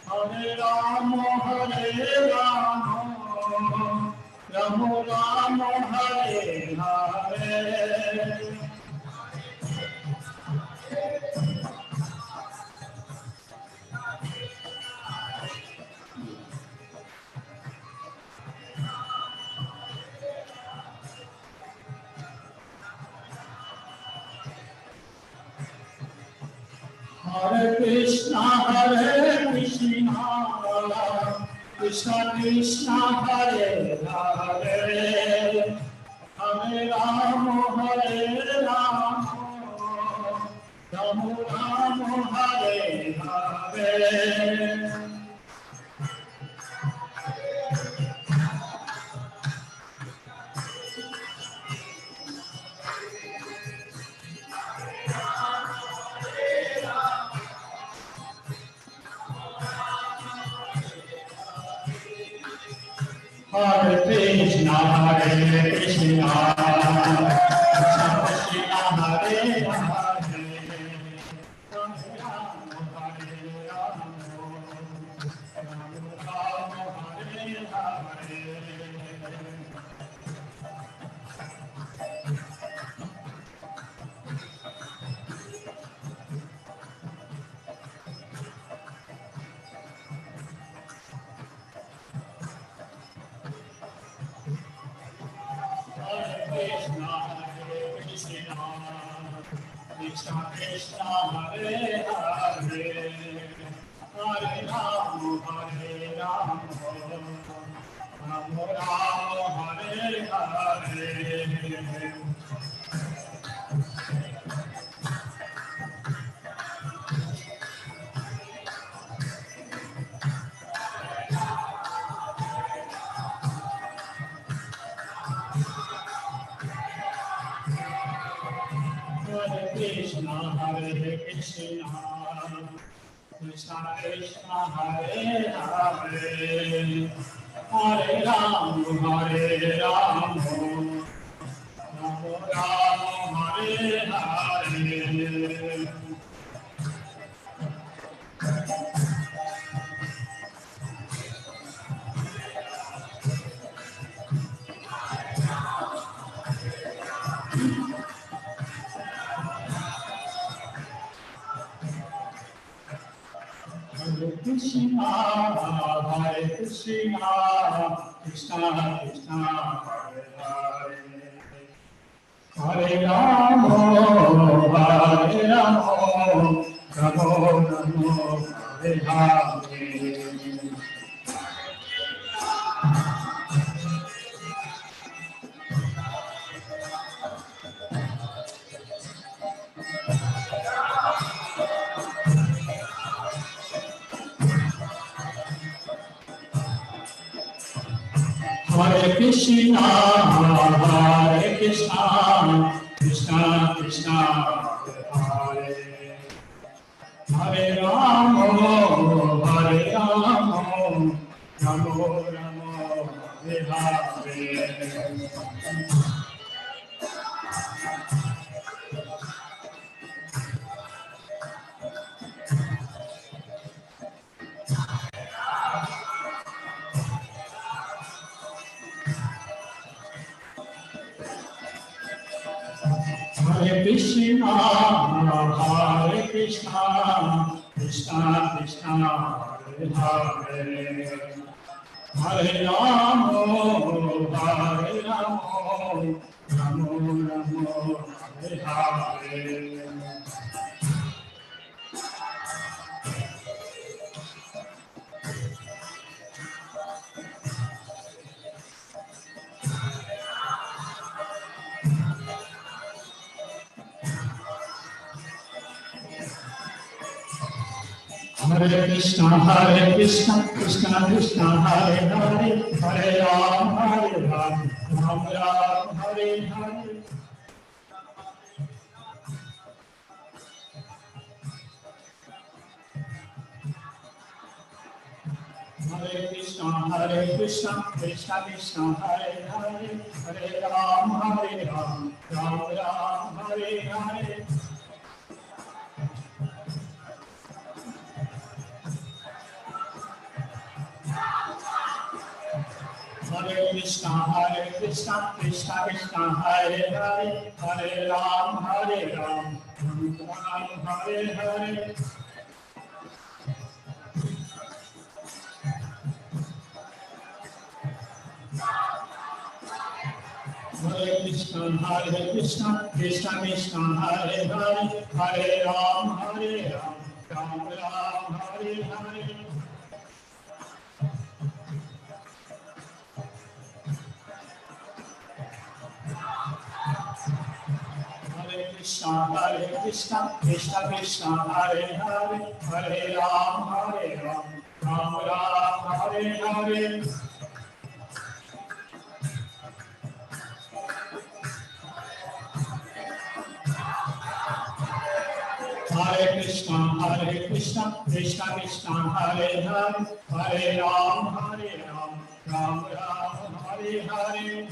Hare Rama, Hare Rama, Rama Rama, Hare Hare. Hare Krishna, Hare Krishna, Krishna Krishna, Hare Hare, Hare Rama, Hare Rama, Rama Rama, Hare Hare. Hare Krishna, Hare Krishna, Krishna Krishna, Hare Hare, Hare Rama, Hare Rama, Rama Rama, Hare Hare. Krishna, Hare Krishna, Krishna Krishna, Hare Hare, Hare Rama, Hare Rama, Namo Rama Hare Hare. Hare Krishna, Hare Krishna, Krishna Krishna, Hare Hare, Hare Ram, Hare Ram, Rama Rama, Hare Hare. Hare Krishna, Hare Krishna, Krishna Krishna, Hare Hare, Hare Rama, Hare Rama, Rama Rama, Hare Hare. Hare Krishna, Hare Krishna, Krishna Krishna, Hare Hare, Hare Rama, Hare Rama, Rama Rama, Hare Hare. Hare Krishna, Hare Krishna, Krishna Krishna, Hare Hare, Hare Rama, Hare Rama, Rama Rama, Hare Hare. Hare Krishna, Krishna Krishna, Hare Hare, Hare Ram, Ram Ram, Hare Hare. Hare Krishna, Krishna Krishna, Hare Hare, Hare Ram, Ram Ram, Hare Hare. Hare Krishna, Krishna Krishna, Hare Hare, Hare Ram, Ram Ram, Hare Hare. Hare Krishna, Krishna Krishna, Hare Hare, Hare Ram, Ram Ram, Hare Hare. Hare Krishna, Krishna, Hare Hare, Hare Ram, Ram Ram, Hare Hare. Hare Krishna, Krishna Krishna, Hare Hare, Hare Ram, Ram Ram, Hare Hare.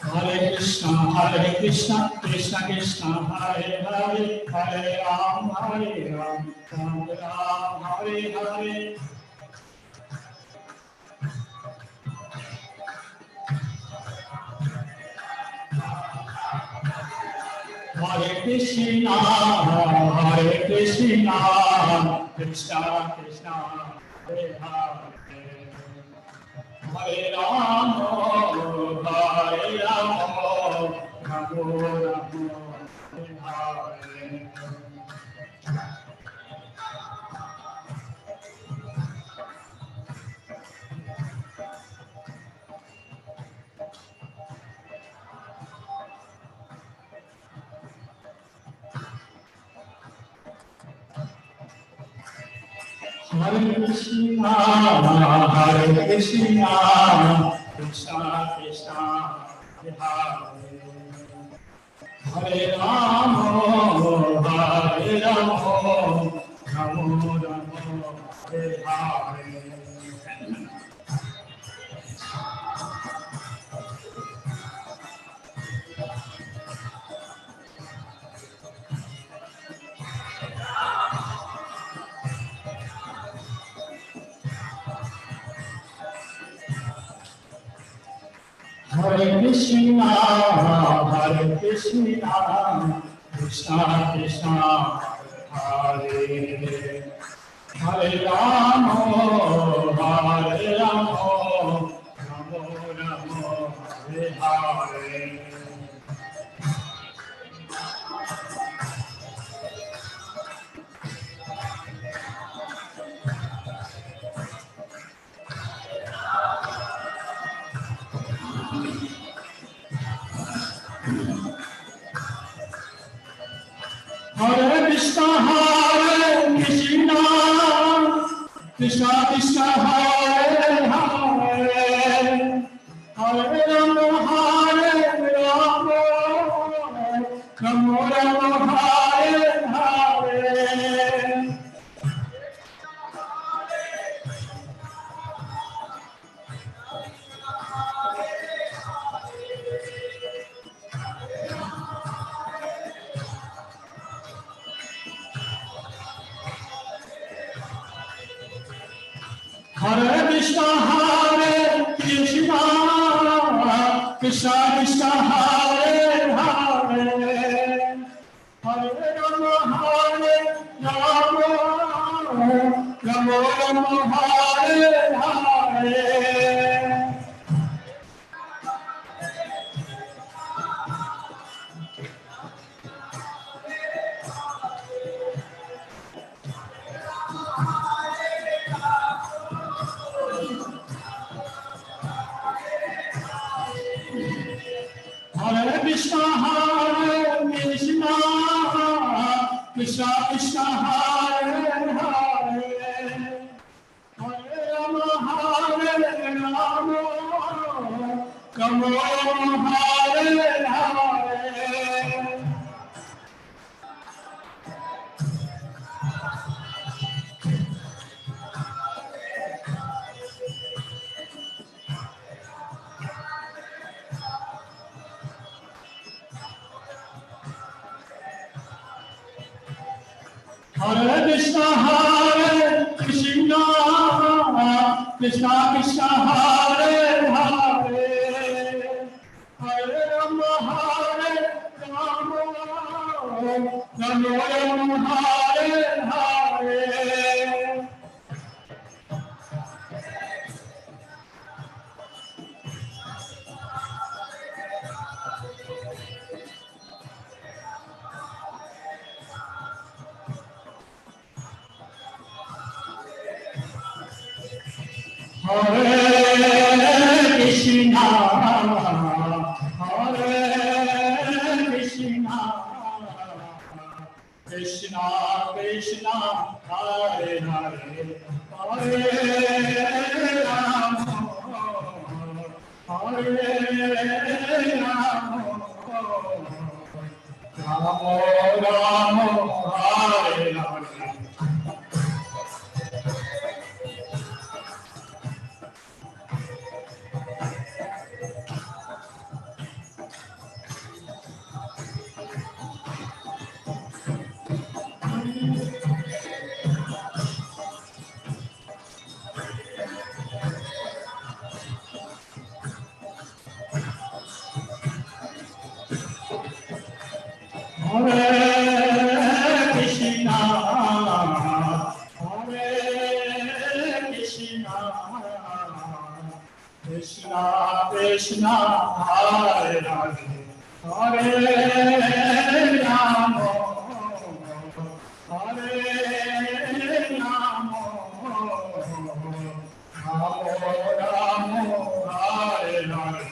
Hare Krishna, Krishna Krishna, Hare Hare, Hare Ram, Ram Ram, Hare Hare. Hare Krishna, Krishna Krishna, Hare Hare, Hare Rama, Rama Rama, Hare Hare. Hare Krishna, Krishna Krishna, Hare Hare Rama, Hare Rama, Rama Rama, Hare Hare. Hare Krishna, Krishna Krishna, Hare Hare Rama, Hare Rama, Rama Rama, Hare Hare. Hare Krishna, Krishna Krishna, Hare Hare, Hare Rama, Rama Rama, Hare Hare. Hare Krishna, Krishna Krishna, Hare Hare, Hare Rama, Rama Rama, Hare Hare. Hare Krishna, Krishna Krishna, Hare Hare, Hare Rama, Rama Rama, Hare Hare. Hare Krishna, Krishna Krishna, Hare Hare, Hare Rama, Rama Rama, Hare Hare. Hare Krishna, Krishna Krishna, Hare Hare, Hare Rama, Hare Rama, Rama Rama, Hare Hare. Hare Krishna, Krishna Krishna, Hare Hare, Hare Rama, Hare Rama, Rama Rama, Hare Hare.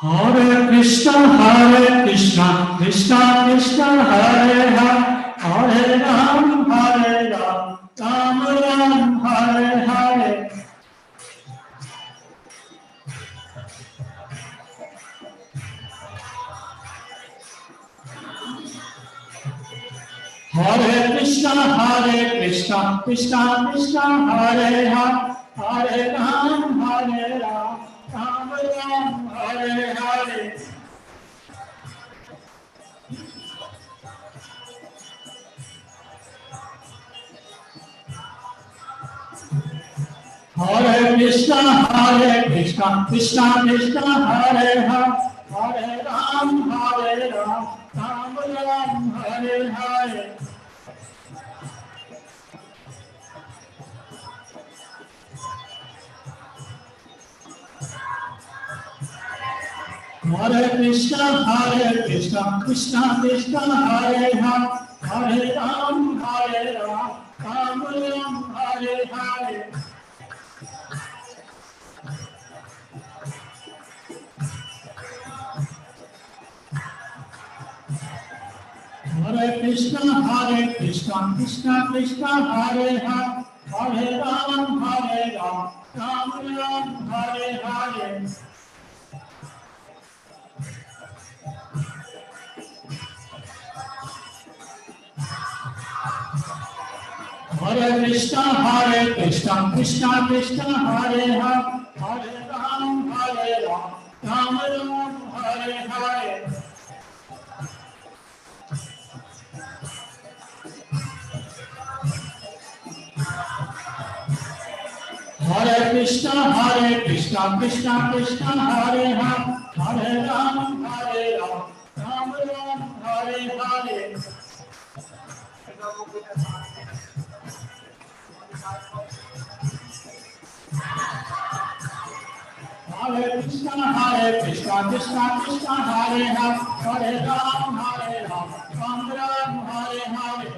Hare Krishna, Krishna Krishna, Hare Hare, Hare Ram, Ram Ram, Hare Hare. Hare Krishna, Krishna Krishna, Hare Hare, Hare Ram, Ram Ram, Hare Hare. Hare Krishna, Krishna Krishna, Hare Hare, Hare Ram, Ram Ram, Hare Hare. Hare Krishna, Krishna Krishna, Hare Hare, Hare Ram, Ram Ram, Hare Hare. Hare Krishna, Krishna Krishna, Hare Hare, Hare Ram, Ram Ram, Hare Hare. Hare Krishna, Krishna Krishna, Hare Hare, Hare Ram, Ram Ram, Hare Hare. Hare Krishna, Krishna Krishna, Hare Hare, Hare Ram, Ram Ram, Hare Hare. Hare Krishna, Krishna, Hare Hare, Hare Ram, Ram Ram, Hare Hare. Hare Krishna, Krishna, Hare Hare, Hare Ram, Ram Ram, Hare Hare.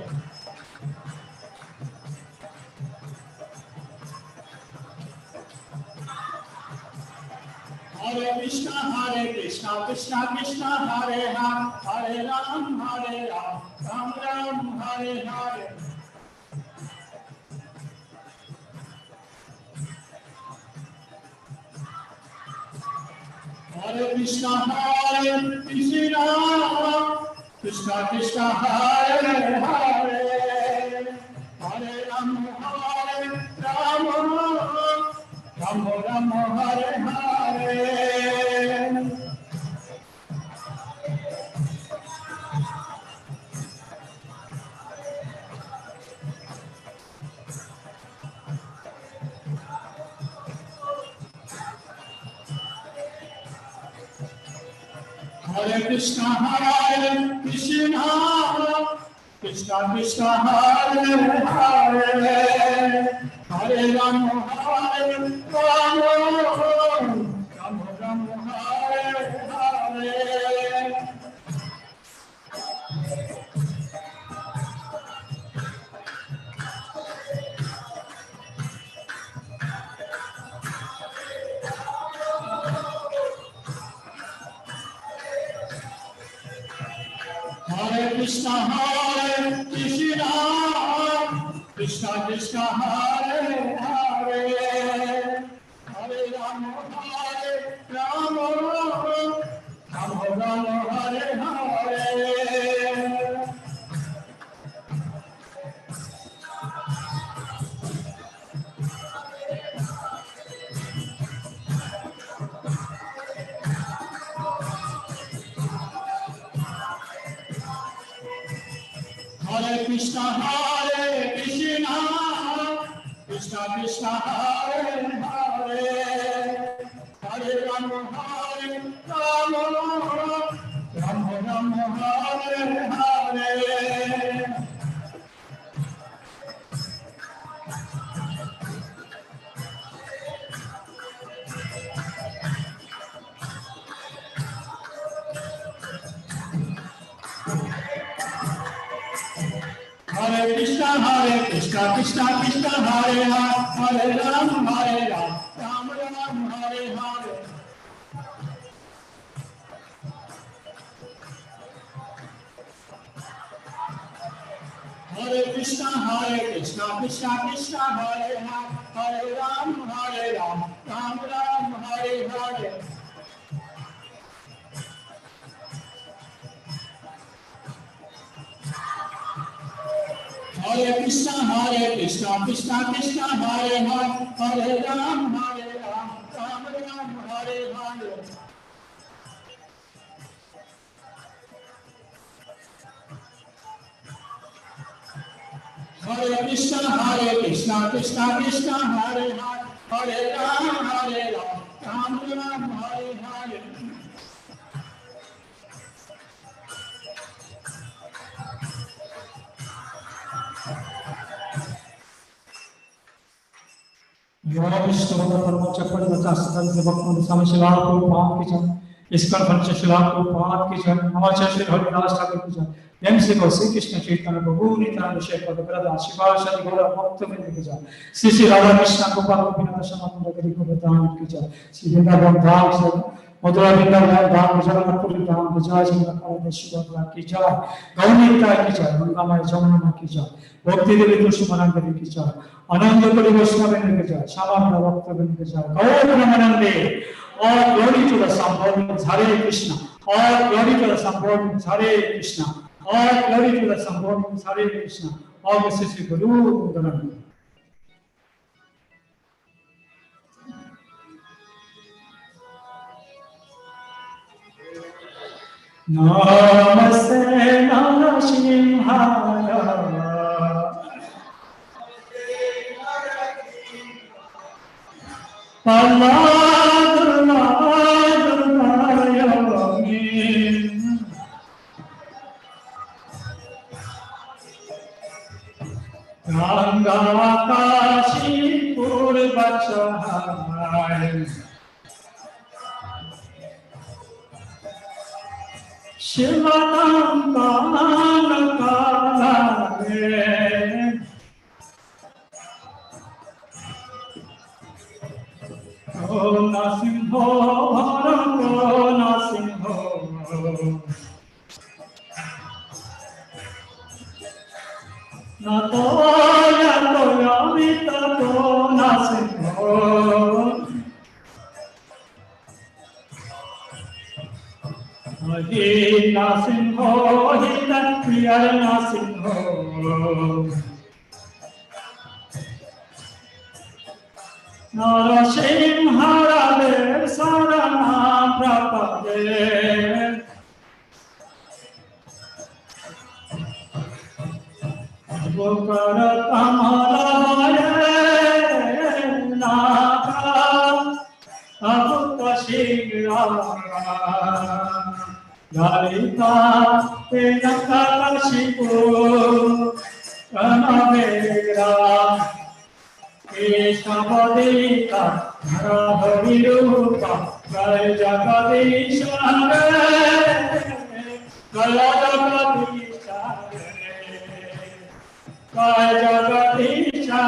Hare Krishna, Krishna Krishna, Hare Hare, Hare Ram, Ram Ram, Hare Hare. Hare Krishna, Krishna Krishna, Hare Hare, Hare Ram, Ram Ram, Hare Hare. Hare Krishna, Krishna Krishna, Hare Hare, Hare Ram, Ram Ram, Hare Hare. Hare Krishna, Krishna Krishna, Hare Hare, Hare Ram, Ram Ram, Hare Hare. Hare Krishna, Krishna Krishna, Hare Hare, Hare Ram, Ram Ram, Hare Hare. Hare Krishna, Krishna Krishna, Hare Hare, Hare Ram, Ram Ram, Hare Hare. Hare Krishna, Krishna Krishna, Hare Hare, Hare Ram, Ram Ram, Hare Hare. Hare Krishna, Krishna Krishna, Hare Hare, Hare Ram, Ram Ram, Hare Hare. इसका पंचशिला को पाठ की जय नवाचार्य श्री हरिदास ठाकुर की जय प्रेम से गौ श्री कृष्ण चैतन्य प्रभु नित्यानंद शेखर पदप्रदा शिवाश गौर भक्त वृंद की जय श्री श्री राधा कृष्ण गोपाल गोपीनाथ श्यामानंद गिरि गोवर्धन की जय श्री वृंदावन धाम से मधुरा वृंदावन धाम जगन्नाथपुरी धाम विजय जगन्नाथ शिवा की जय गौरीता की जय गंगामाई जमुना की जय भक्ति देवी तुलसी मनांदरी की जय आनंद पुरी वैष्णव की जय श्यामा भक्त वृंद की जय गौर ब्रह्मानंदे All glory to the Sambodhins, Hare Krishna. All glory to the Sambodhins, Hare Krishna. All glory to the Sambodhins, Hare Krishna. All this is Guru Dhanam. Namaste Narasimhaya. Gangakashi Purvachahai Shivanam Kanakalalaya Oh Nasimho Bharata Nasimho Natoya Toyamita to Nasimho Hi Nasimho Hita Priya Nasimho Narasimharadev Saranam Prapade Gokaratamalaye Naka Abutta Shigra Dalita Tenakata Shipu Kanavegra Ishabadita Radhavirupa Jai Jagadisha Jai Jagadisha Jai Jagadisha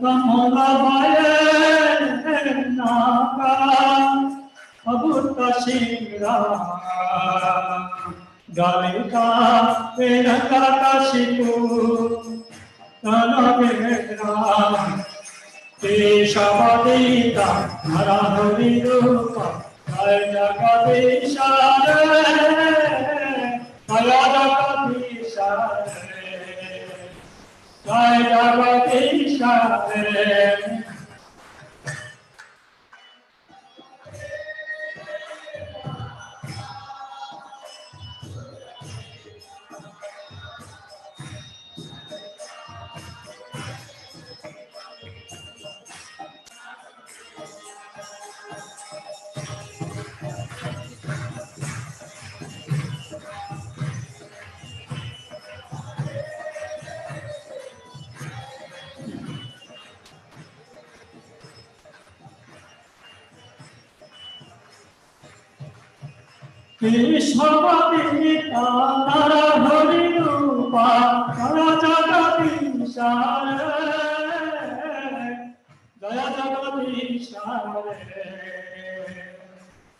Kamalabaye Naka Abutta Shigra Galita Venakata Shipu Kanavegra Keshavadita Narahavirupa Jai Jagadisha Jai Jagadisha Jai Jagadisha Krishna-patita Narahari-rupa Jaya Jagadisha Jaya Jagadisha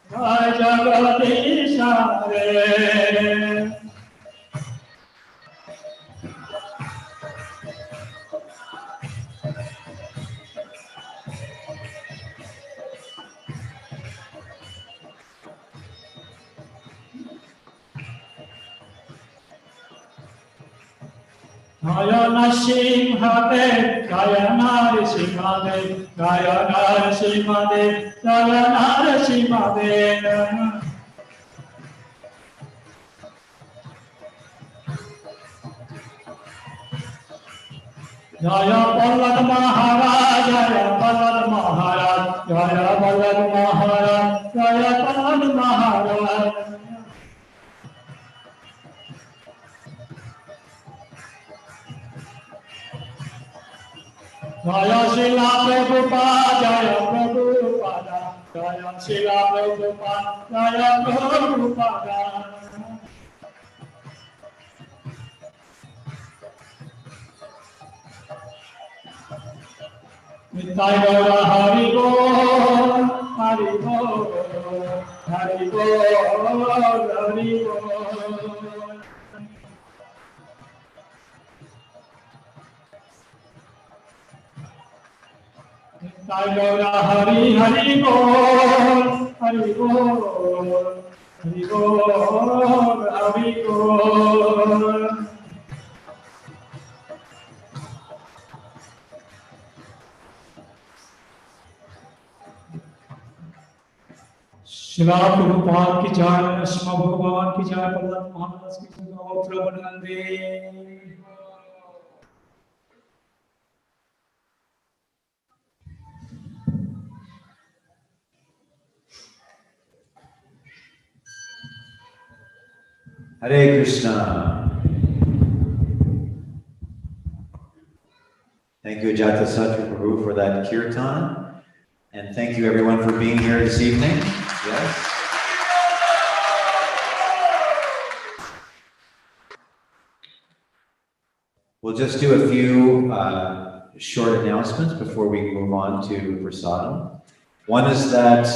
Jaya Jagadisha Jaya Narasimhadev, Jaya Narasimhadev, Jaya Narasimhadev, Jaya Narasimhadev. Jaya Ballad Maharaj, Jaya Ballad Maharaj, Jaya Ballad Maharaj, Jaya Ballad Maharaj. Jaya Srila Prabhupada, Jaya Prabhupada, Jaya Srila Prabhupada, Jaya Prabhupada. Nitai Gaura Hari Bol, Hari Bol, Hari Bol, Hari Bol. Nitai Gaura Hari Hari Bol, Hari Bol, Hari Bol, Hari Bol. शिला प्रभुपाद की जय, नरसिम्हा भगवान की जय, प्रहलाद महाराज की जय, प्रभुनंदे। Hare Krishna. Thank you, Ajata Satya Prabhu, for that kirtan. And thank you, everyone, for being here this evening. Yes. We'll just do a few short announcements before we move on to Prasadam. One is that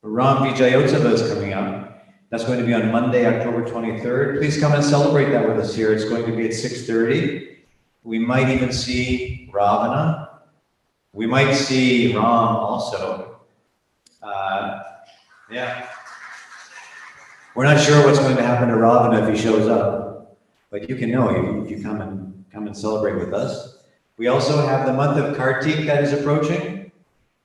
Ram Vijayotsava is coming up. That's going to be on Monday, October 23rd. Please come and celebrate that with us here. It's going to be at 6:30. We might even see Ravana. We might see Ram also. Yeah. We're not sure what's going to happen to Ravana if he shows up, but you can know if you come and celebrate with us. We also have the month of Kartik that is approaching,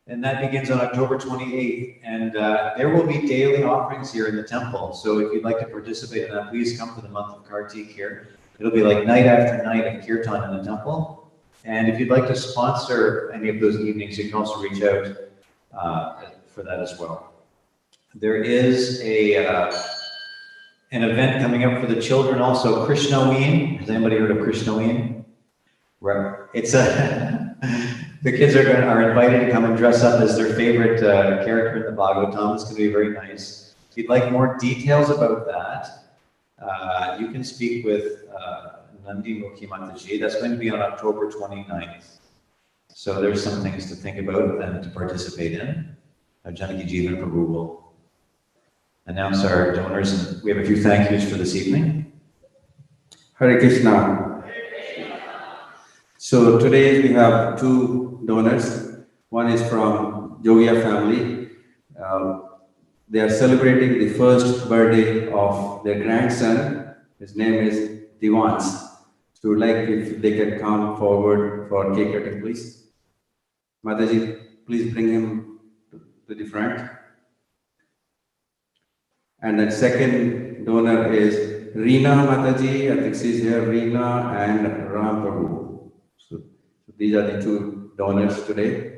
and that begins on October 28th. And there will be daily offerings here in the temple. So if you'd like to participate in that, please come for the month of Kartik here. It'll be like night after night of Kirtan in the temple. And if you'd like to sponsor any of those evenings, you can also reach out for that as well. There is an event coming up for the children also, Krishnaween. Has anybody heard of Krishnaween? It's the kids are invited to come and dress up as their favorite character in the Bhagavatam. It's going to be very nice. If you'd like more details about that, you can speak with Nandi Mukhi Mataji. That's going to be on October 29th. So there's some things to think about and to participate in. Janaki Jivan Prabhu will announce our donors, and we have a few thank yous for this evening. Hare Krishna. So today we have two donors. One is from Jogia family. They are celebrating the first birthday of their grandson. His name is Divans. So we'd like if they can come forward for cake cutting, please. Mataji, please bring him to the front. And the second donor is Reena Mataji. I think she's here, Reena and Ram Prabhu. So these are the two donors today.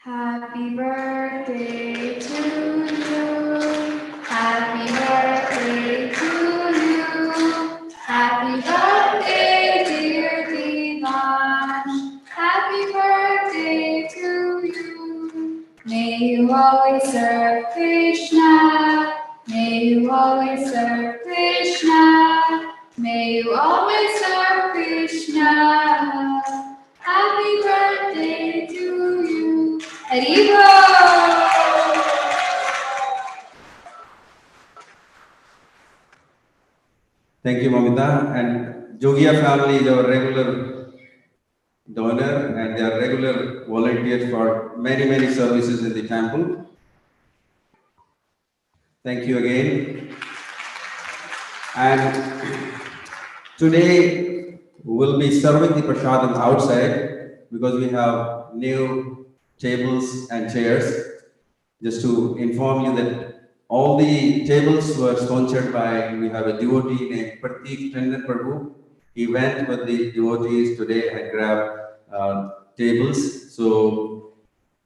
Happy birthday to you. Happy birthday to you. Happy birthday, dear Divansh. Happy birthday to you. May you always serve Krishna. May you always serve Krishna. May you always serve Krishna. Happy birthday to you. Haribo! Thank you, Mamita. And Jogia family is our regular donor and they are regular volunteers for many, many services in the temple. Thank you again. And today we'll be serving the prasadam outside because we have new tables and chairs. Just to inform you that all the tables were sponsored by, we have a devotee named Pratik Tandon Prabhu. He went with the devotees today and grabbed tables. So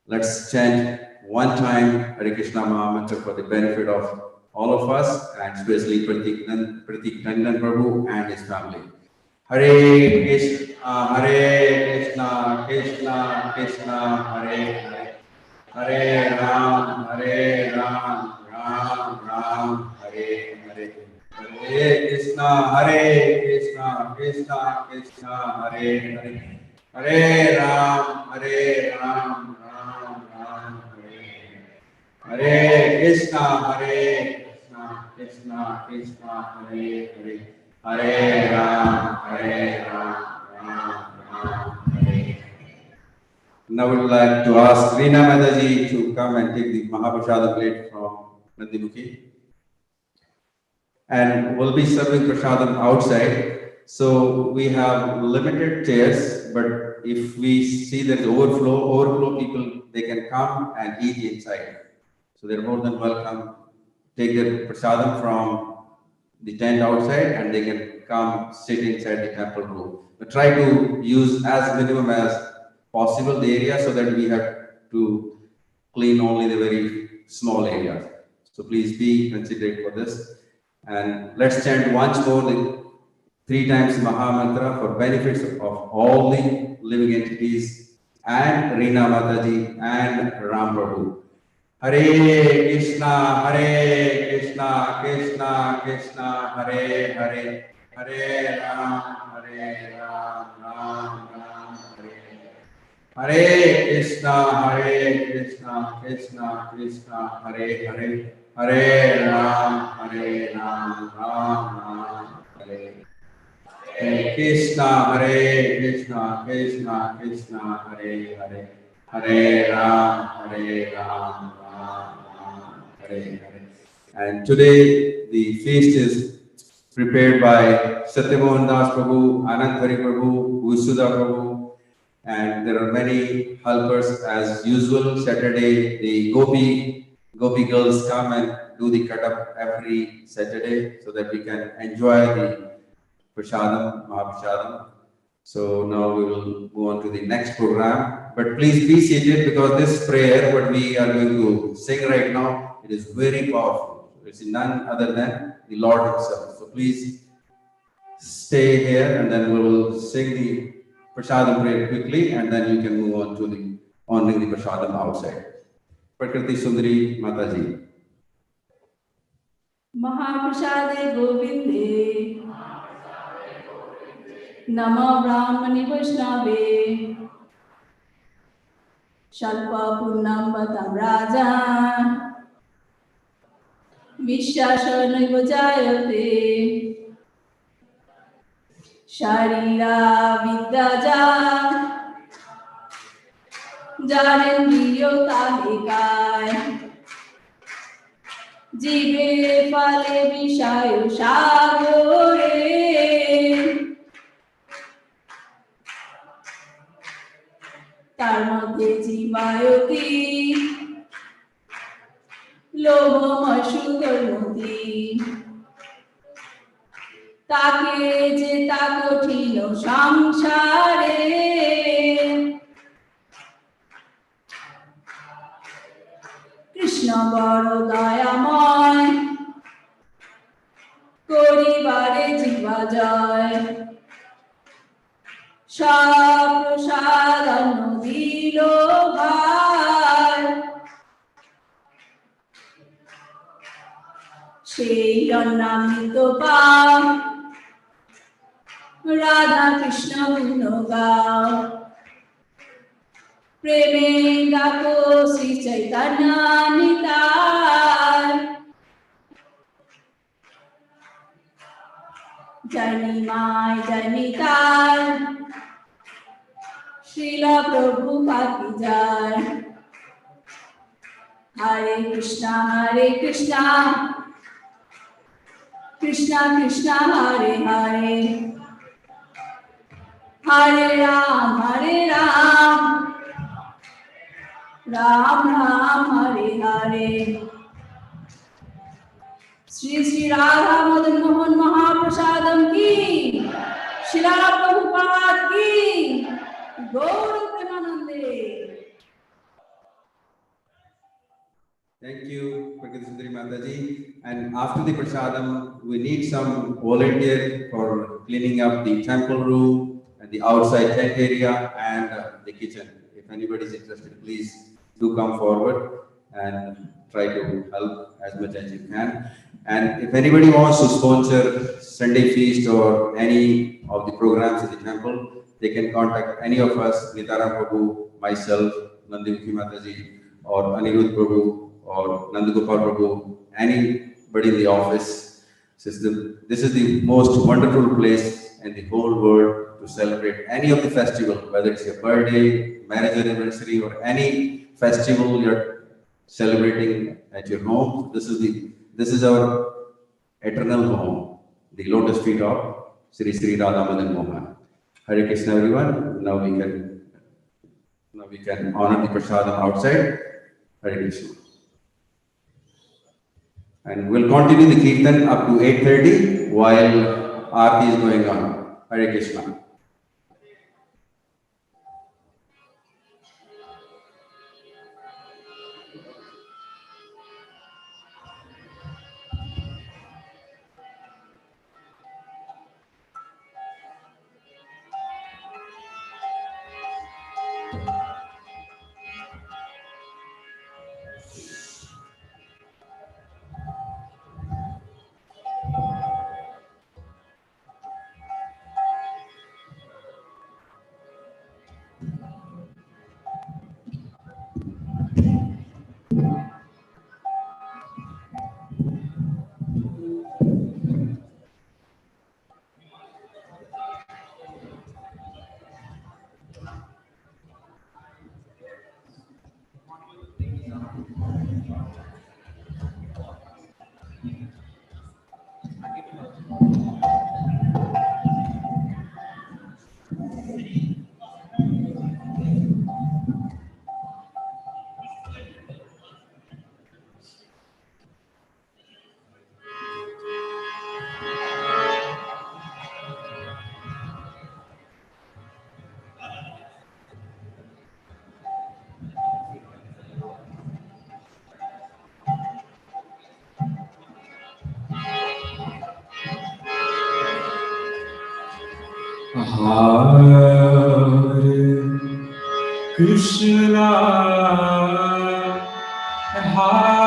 let's chant one time Hare Krishna Mahamantra for the benefit of all of us and especially Pratik Tandon Prabhu and his family. Hare Krishna, Krishna Krishna, Hare Hare. Hare Ram, Ram Ram, Hare Hare. Hare Krishna, Krishna Krishna, Hare Hare. Hare Ram, Ram Hare Hare. Hare Krishna, Krishna Krishna, Hare Hare. Hare Ram, Ram Hare. Now I would like to ask Reena Mataji to come and take the Mahaprasada plate from Nandimukhi. And we'll be serving prasadam outside. So we have limited chairs, but if we see there's overflow people, they can come and eat inside. So they're more than welcome. Take their prasadam from the tent outside and they can come sit inside the temple room. But try to use as minimum as possible the area so that we have to clean only the very small areas. So please be considerate for this. And let's chant once more the 3 times Mahamantra for benefits of all the living entities and Reena Mataji and Ram Prabhu. Hare Krishna, Krishna Krishna, Hare Hare. Hare Ram, Ram Hare. Hare Krishna, Krishna Krishna, Hare Hare. Hare Ram, Ram Hare. Hare Krishna, Krishna Krishna, Hare Hare. Hare Ram, Ram Hare Hare. And today the feast is prepared by Satyamohan Das Prabhu, Anand Hari Prabhu, Usuda Prabhu, and there are many helpers as usual. Saturday the Gopi girls come and do the cut up every Saturday so that we can enjoy the prasadam, Mahaprasadam. So now we will go on to the next program. But please be seated because this prayer, what we are going to sing right now, it is very powerful. It's none other than the Lord Himself. So please stay here and then we will sing the prasadam prayer quickly and then you can move on to the honoring the prasadam outside. Prakriti Sundari Mataji. Mahaprasade Govinde Nama Brahmani Vaishnave Shalpa Punnam Vatam Rajan Vishashanaiva Jayate Sharira Vidyajan Jarendriyo Tahikai Jive Pale Vishayo Shagore তার মধ্যে জীবায়তি লোভময় সুন্দর নদী তাকে যে তা কঠিন সংসারে কৃষ্ণ বড় দয়াময় করিবারে জীবা জয় সব প্রসাদ অন্ন দিল ভার সেই অন্নামৃত পাও রাধা কৃষ্ণ গুণ গাও প্রেমে গাকো শ্রী চৈতন্য নিতাই জয় মায় জয় নিতাই শ্রীলা প্রভু পাতি যায় হরে কৃষ্ণ কৃষ্ণ কৃষ্ণ হরে হরে হরে রাম রাম রাম হরে হরে श्री श्री राधा मदन मोहन महाप्रसादम की शिला प्रभुपाद की गौर प्रेमानंदे। Thank you, Prakiti Sundari Mataji. And after the prasadam, we need some volunteer for cleaning up the temple room and the outside tent area and the kitchen. If anybody is interested, please do come forward and try to help as much as you can. And if anybody wants to sponsor Sunday feast or any of the programs in the temple, they can contact any of us, Nitaram Prabhu, myself, Nandimukhi Mataji, or Anirudh Prabhu, or Nandagopal Prabhu, anybody in the office. This is the most wonderful place in the whole world to celebrate any of the festival, whether it's your birthday, marriage anniversary, or any festival you're celebrating at your home. This is our eternal home, the lotus feet of Sri Sri Radha Madan Mohan. Hare Krishna, everyone. Now we can honor the prasadam outside. Hare Krishna. And we'll continue the Kirtan up to 8:30 while Arati is going on. Hare Krishna. Hare Krishna, Hare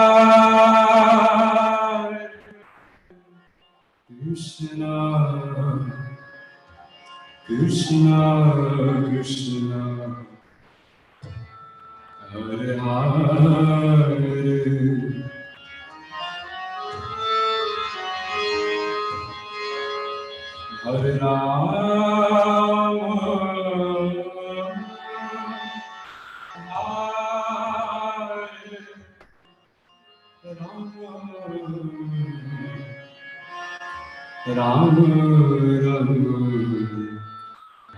Krishna, Krishna Krishna, Hare Hare, Hare Rama, Ram Ram, Hare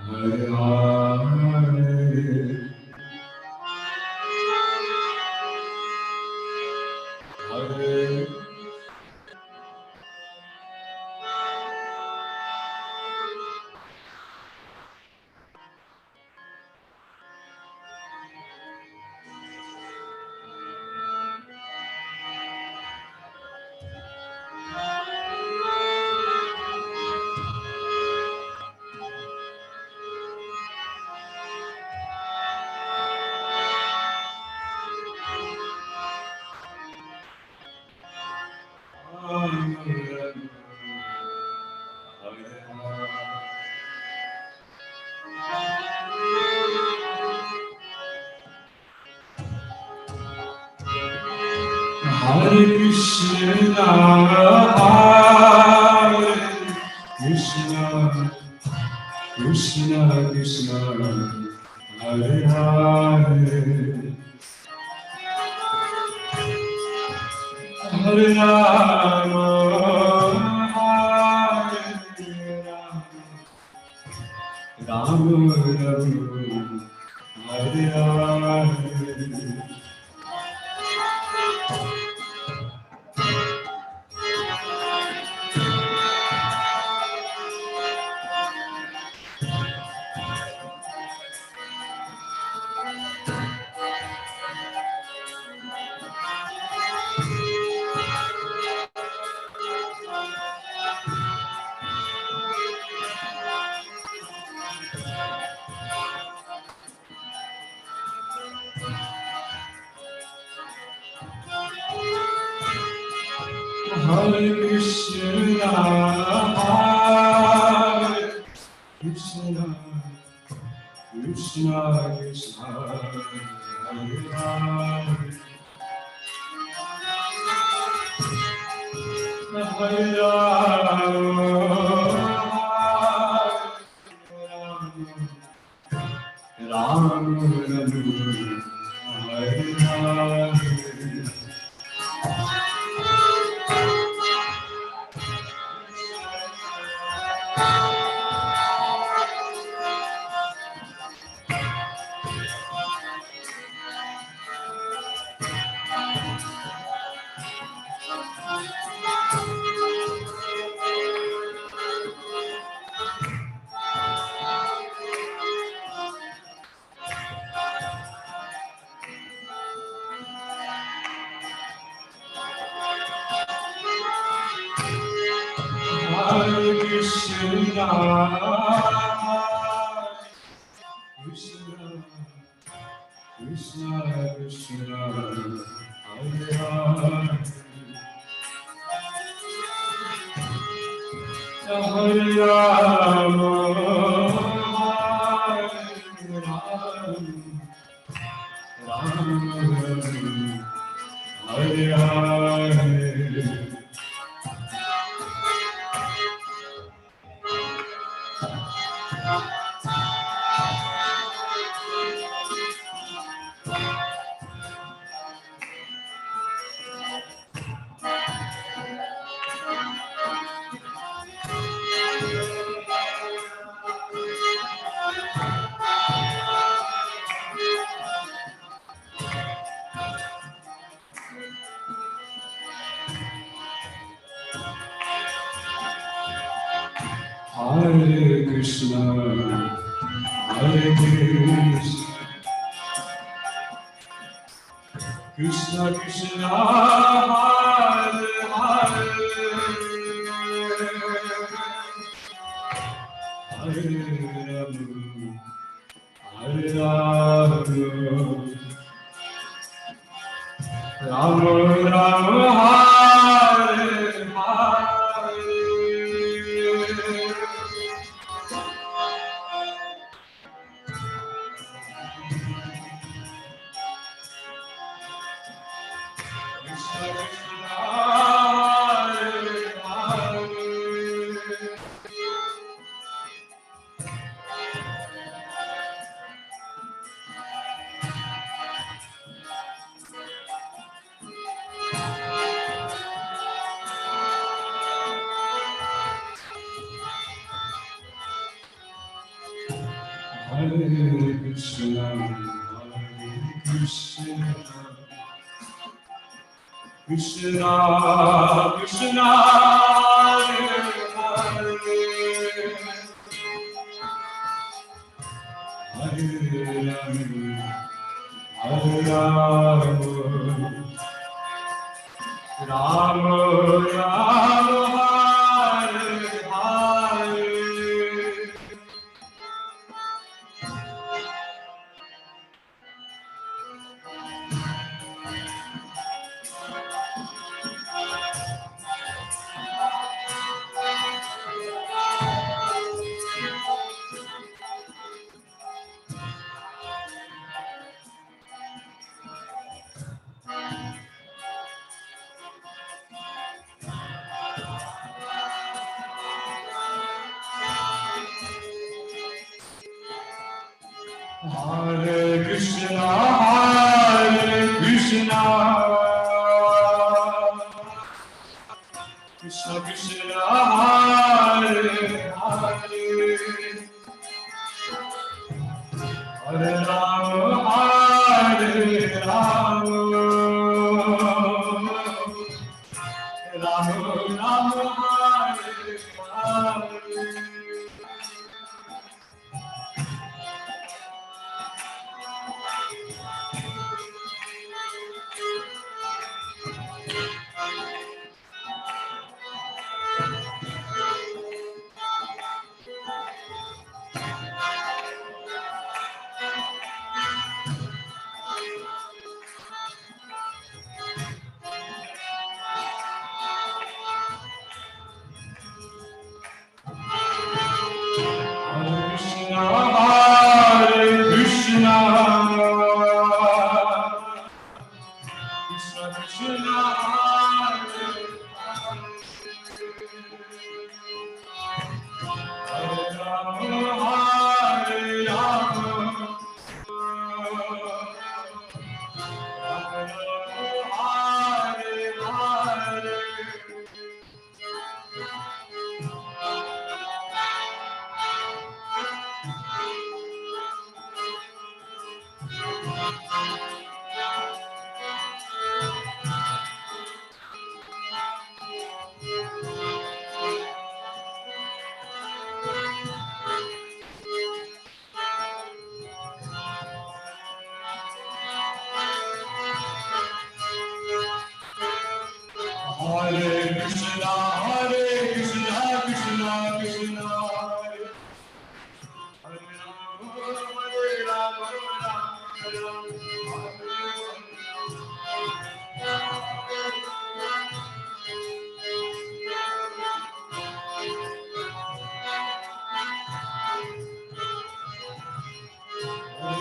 Hare, Hare. Hare Krishna, Krishna Krishna, Hare Hare, Hare Rama, Hare Rama, Rama Rama, Hare Hare. Hare Krishna, Hare Krishna, Krishna Krishna, Hare Hare, Hare Rama, Rama Rama, Hare Hare. Hare Krishna, Krishna, Krishna Krishna, Hare Hare, Hare Rama, Hare Rama, Rama Rama, Hare Hare. Hare Krishna, Hare Krishna, Krishna Krishna, Hare Hare, Hare Rama, Rama Rama, Hare Hare. Hare Krishna, Hare Krishna, Krishna Krishna, Hare Hare, Hare Rama, Rama Rama, Hare Hare. Hare Krishna, Hare Krishna, Krishna Krishna, Hare Hare, Hare Rama, Hare Rama, Rama Rama, Hare Hare. Hare Krishna, Krishna Krishna, Hare Hare, Hare Rama, Hare Rama, Rama Rama, Hare Hare. Hare Krishna, Krishna Krishna, Hare Hare Rama, Hare Rama,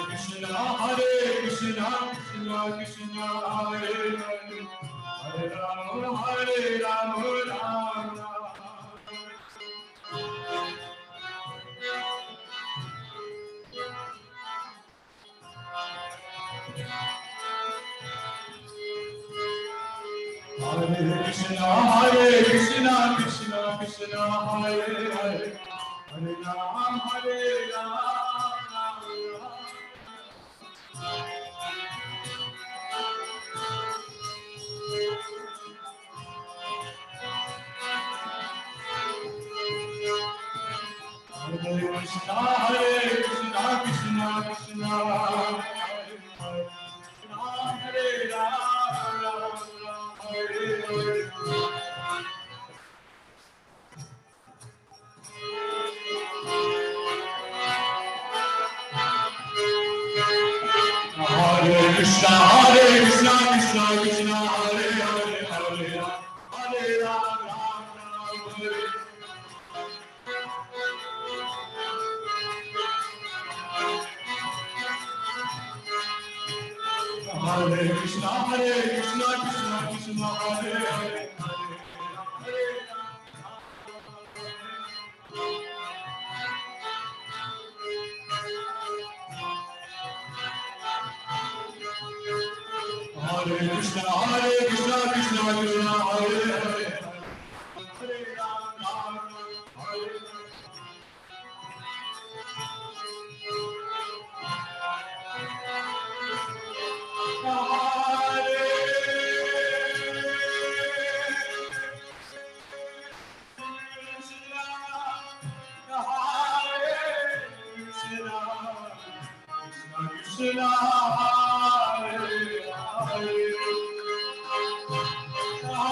Krishna, Hare Krishna, Krishna Krishna, Hare Hare, Hare Rama, Hare Rama, Rama Hare Krishna, Krishna Krishna, Hare Hare, Hare Ram, Hare Ram, Ram Ram. Hare Krishna, Krishna Krishna, Hare Hare, Hare Ram, Ram Ram, Hare Hare. Hare Krishna, Krishna Krishna, Hare Hare, Hare Ram, Hare Ram, Ram Ram, Hare. Hare Krishna, Krishna Krishna, Hare Hare, Hare Ram. Hare Krishna, Krishna Krishna, Hare Hare, Hare Ram, Ram Ram, Hare Hare. Krishna, Hare Hare, Hare Rama, Hare Rama, Rama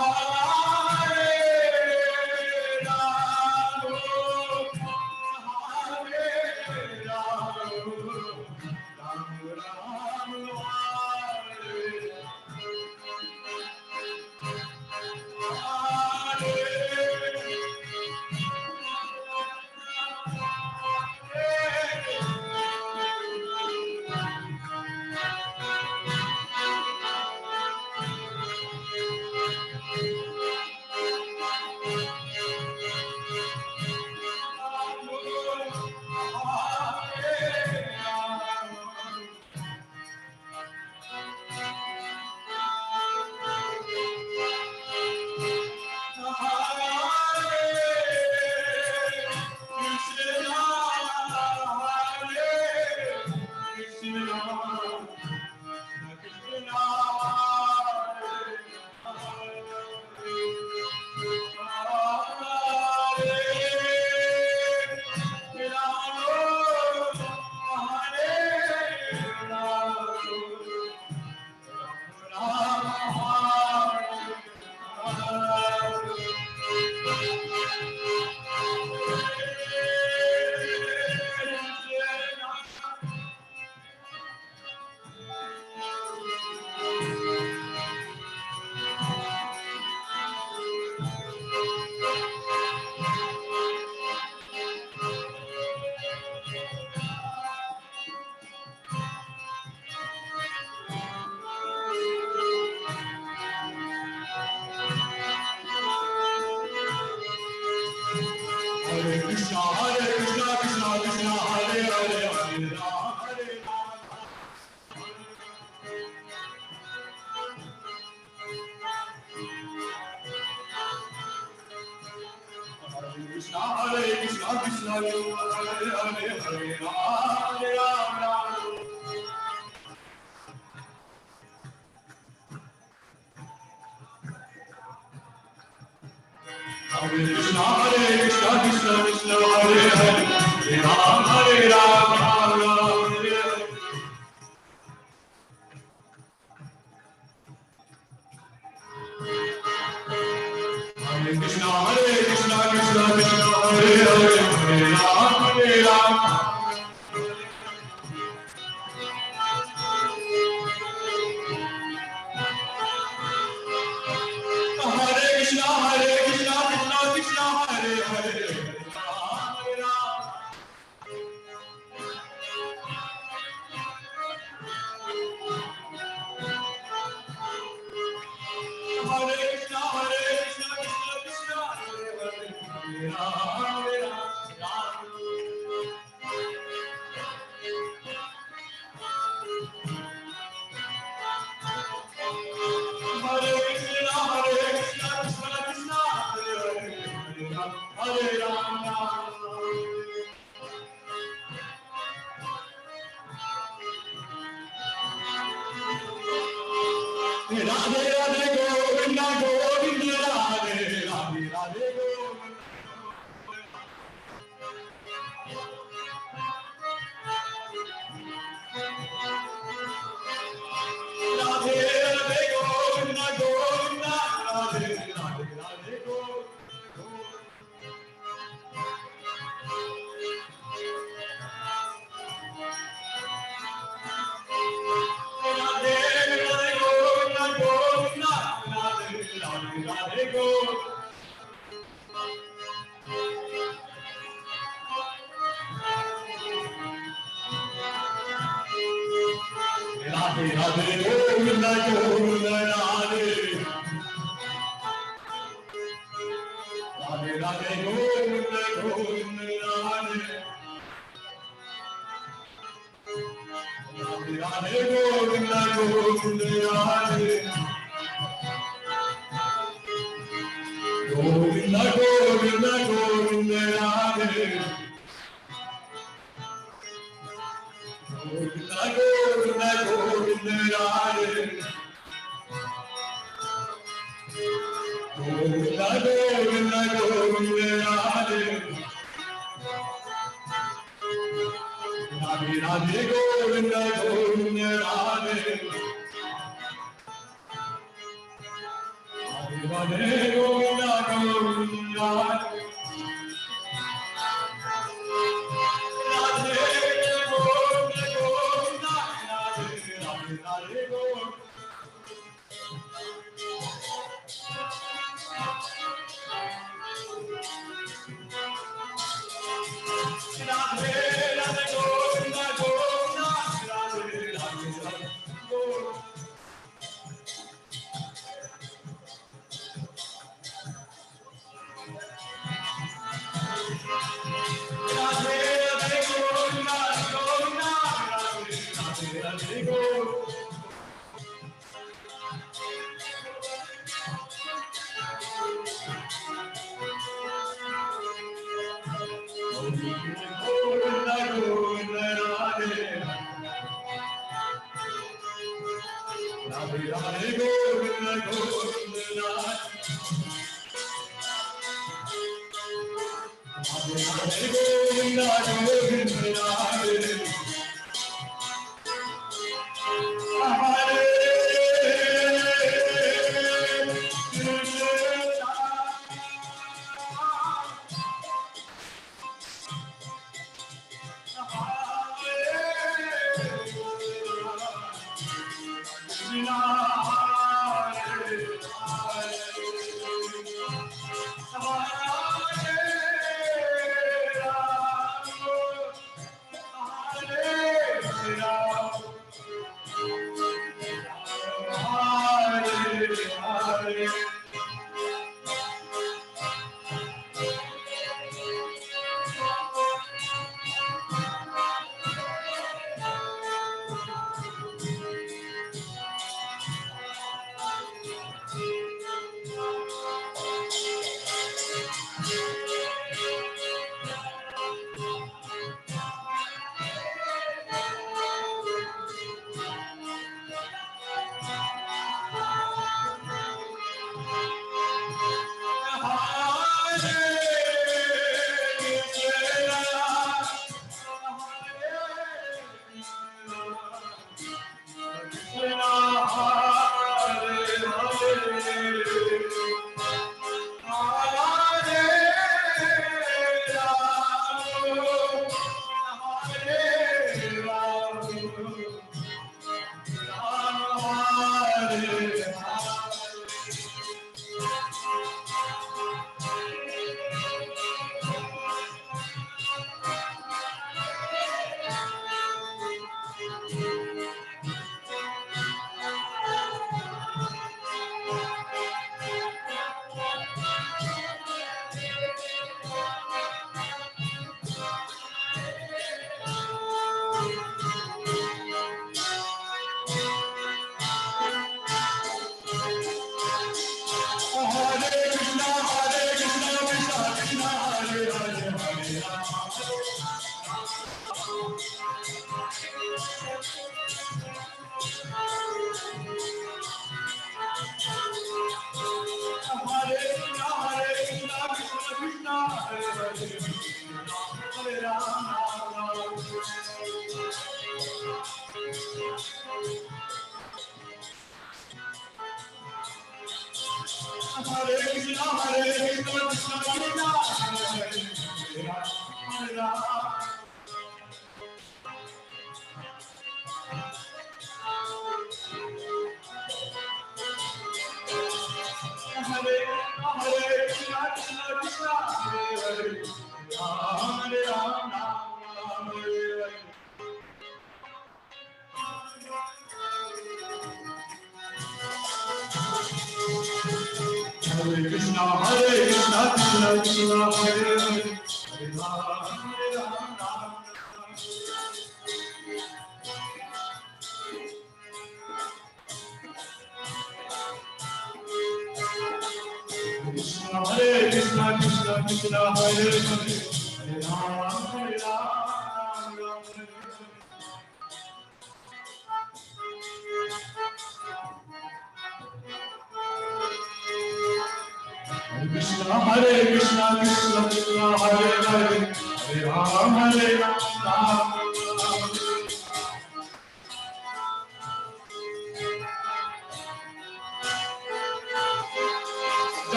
Rama, Krishna, Krishna, Hare Hare, Hare Rama, Rama. Hare Krishna, Krishna, Krishna, Hare Hare, Hare Rama, Rama, Hare Hare. Hare Krishna, Krishna, Krishna, Hare Hare, Hare Rama, Rama. Hare Krishna, Krishna, Krishna, Hare Hare, Hare Rama. Hare Krishna, Krishna, Krishna, Hare Hare, Hare Rama, Rama. Hare Krishna, Krishna, Krishna, Hare Hare, Hare Rama, Hare Rama. Radhe Radhe Govinda Govinda Radhe Radhe Radhe Govinda. Radhe Radhe Govinda Govinda Radhe Radhe Radhe Govinda. Radhe Radhe Govinda Govinda Radhe Radhe Radhe Govinda Govinda Radhe Radhe Radhe Govinda Govinda Radhe Govinda Govinda Govinda Radhe Govinda Govinda Govinda Radhe Govinda Govinda Govinda Radhe Radhe Radhe Govinda Govinda Radhe Radhe Radhe Govinda Govinda Radhe Hare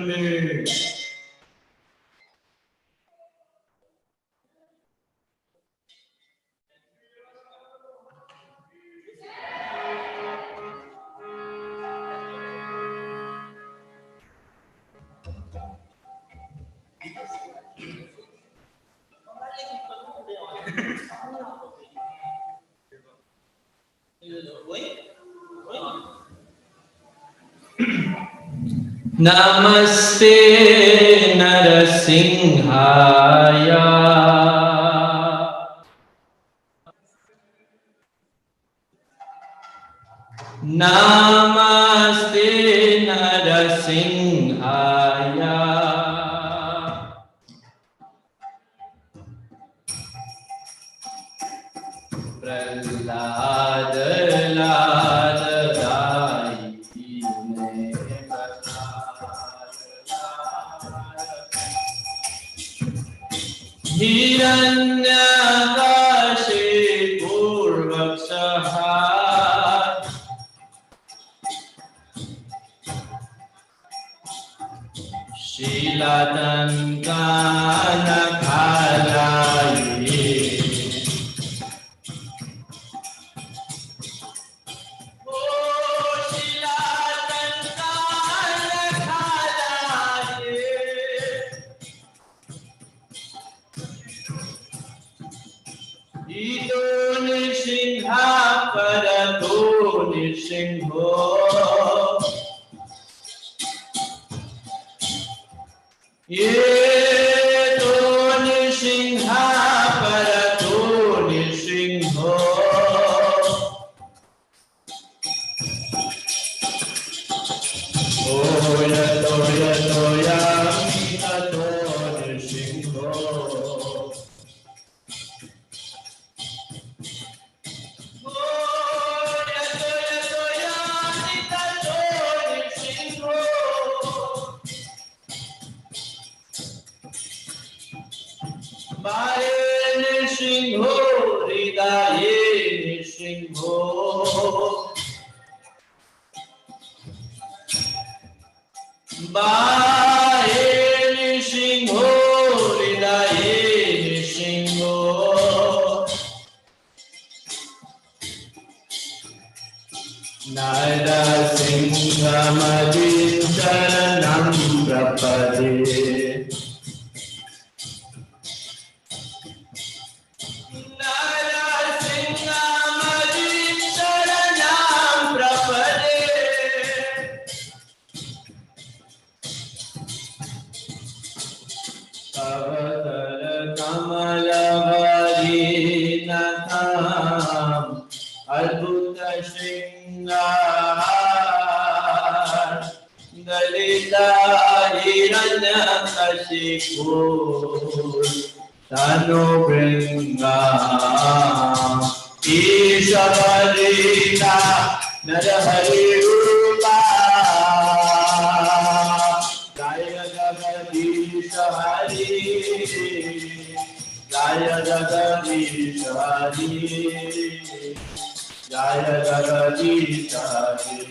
Premanande. Namaste Narasimhaya. Namaste Narasimhaya. Prahlad Hiranyakashipurvakshaha Shilatankanakhalaye Ito Nishingha Parato Nishingho Ito Nishingha Parato Nishingho Oya Toya Toya Mitato Nishingho Baye Nishingho, Ridaye Nishingho. Baye Nishingho, Ridaye Nishingho. Nara Singhamadin Sharanam Prapade. Adbhuta Shringar Dalita Hiranyakashipu Tanu Bringa Ishavarita Narahari Rupa Jaya Jagadisha Hari Jaya Jagadisha Hari Jaya Jagadisha Hari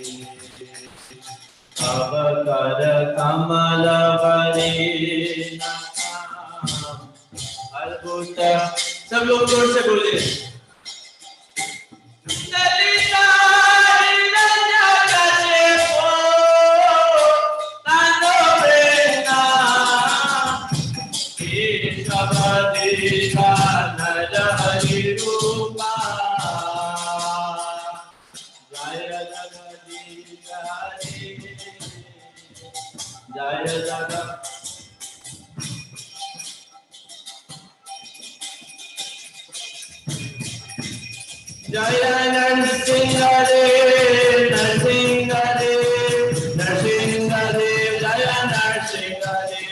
Avakara Kamala Varena Adbhuta सब लोग जोर से बोलिए Dalita Hiranyakashipu Tanu Bringa Ishavarita Narahari Rupa Jaya Jagadisha Hari Jaya Jagadisha Jaya Narsingadev, Narsingadev, Narsingadev, Jaya Narsingadev.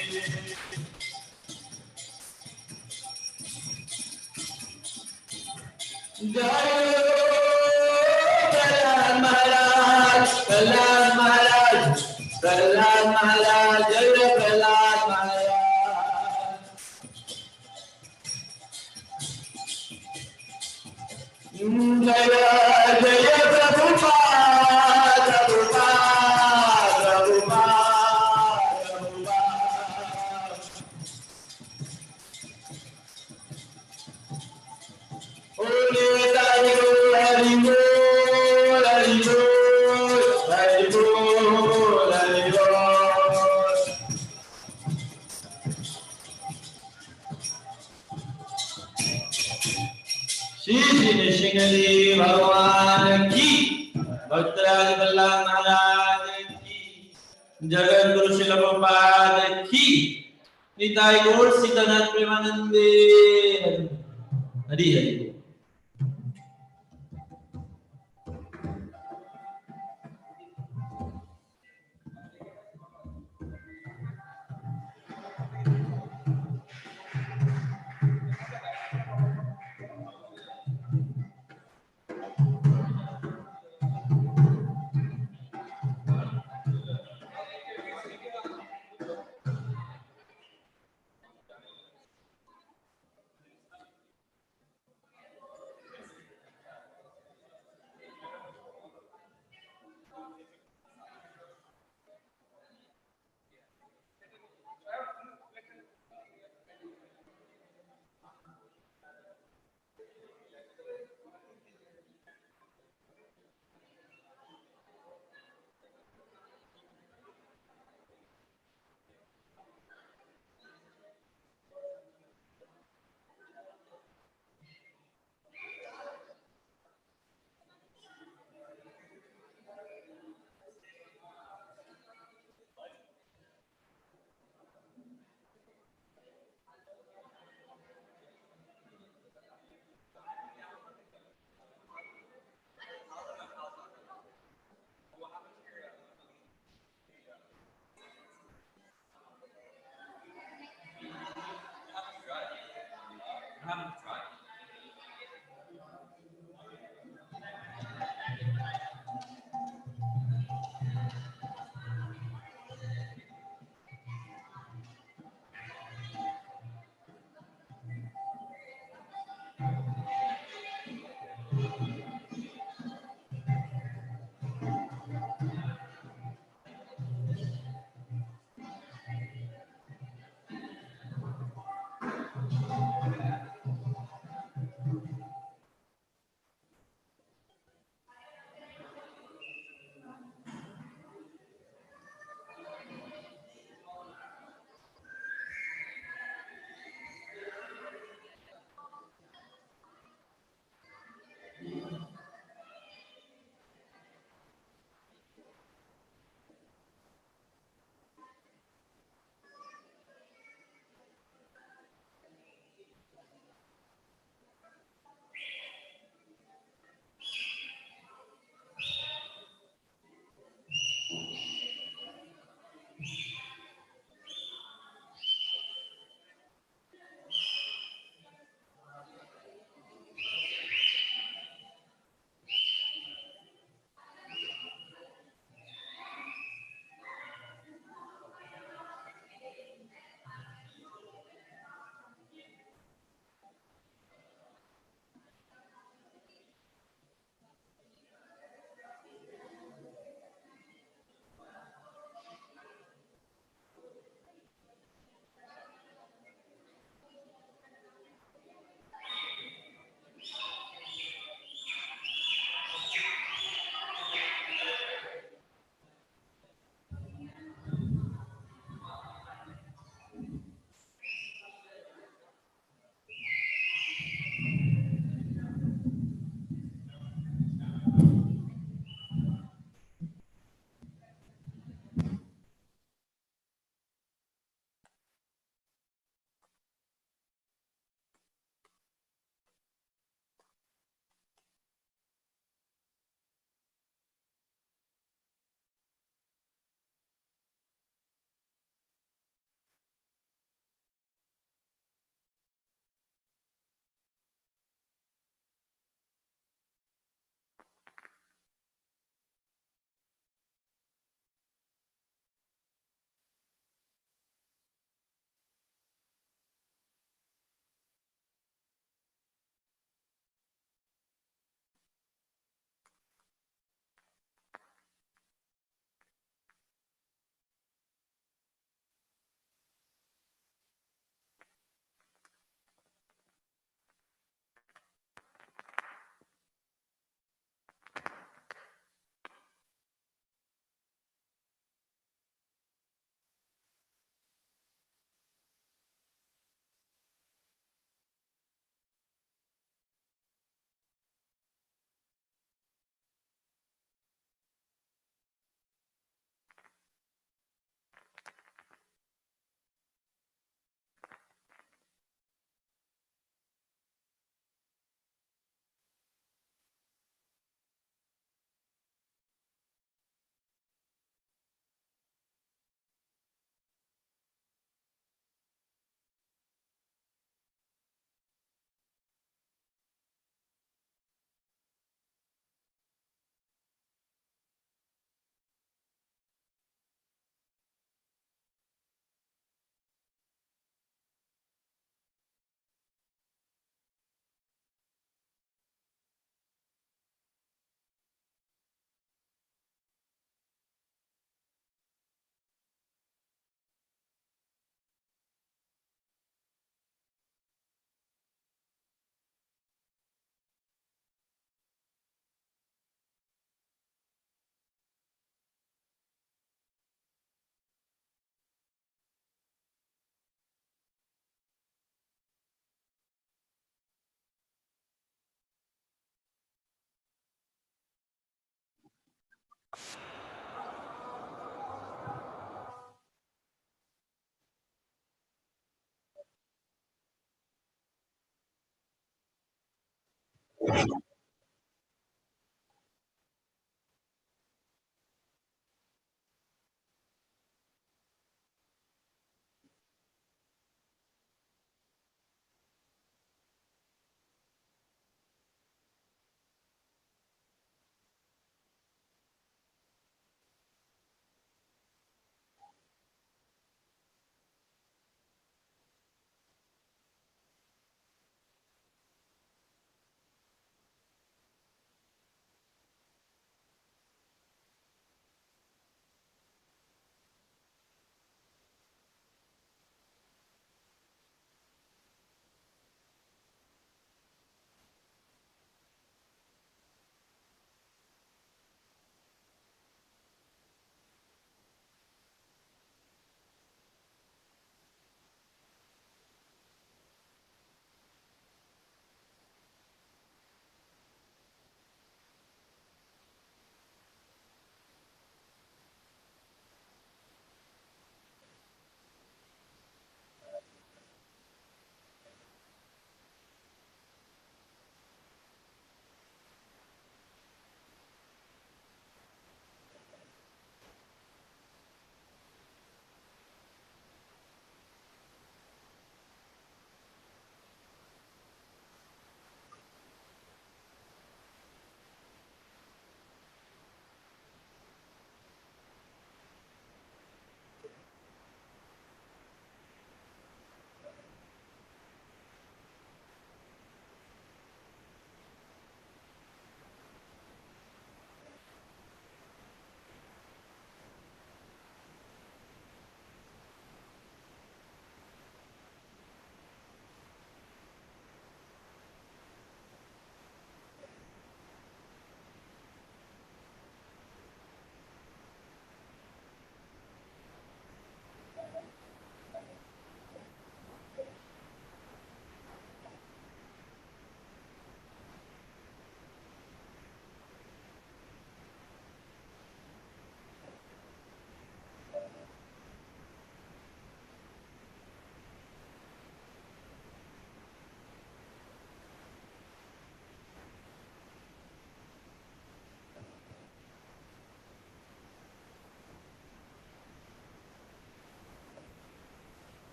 Jaya Prahlad Maharaj, Prahlad Maharaj, Prahlad Maharaj, Jaya Prahlad Maharaj. Jaya Jaya Prabhupada, Prabhupada, Prabhupada, Shri Shri Nrisimhadeva भगवान की, भक्तराज प्रहलाद महाराज की, जगत गुरु श्रील प्रभुपाद की, निताई गौर सीतानाथ प्रेमानंदे। हरि हरि।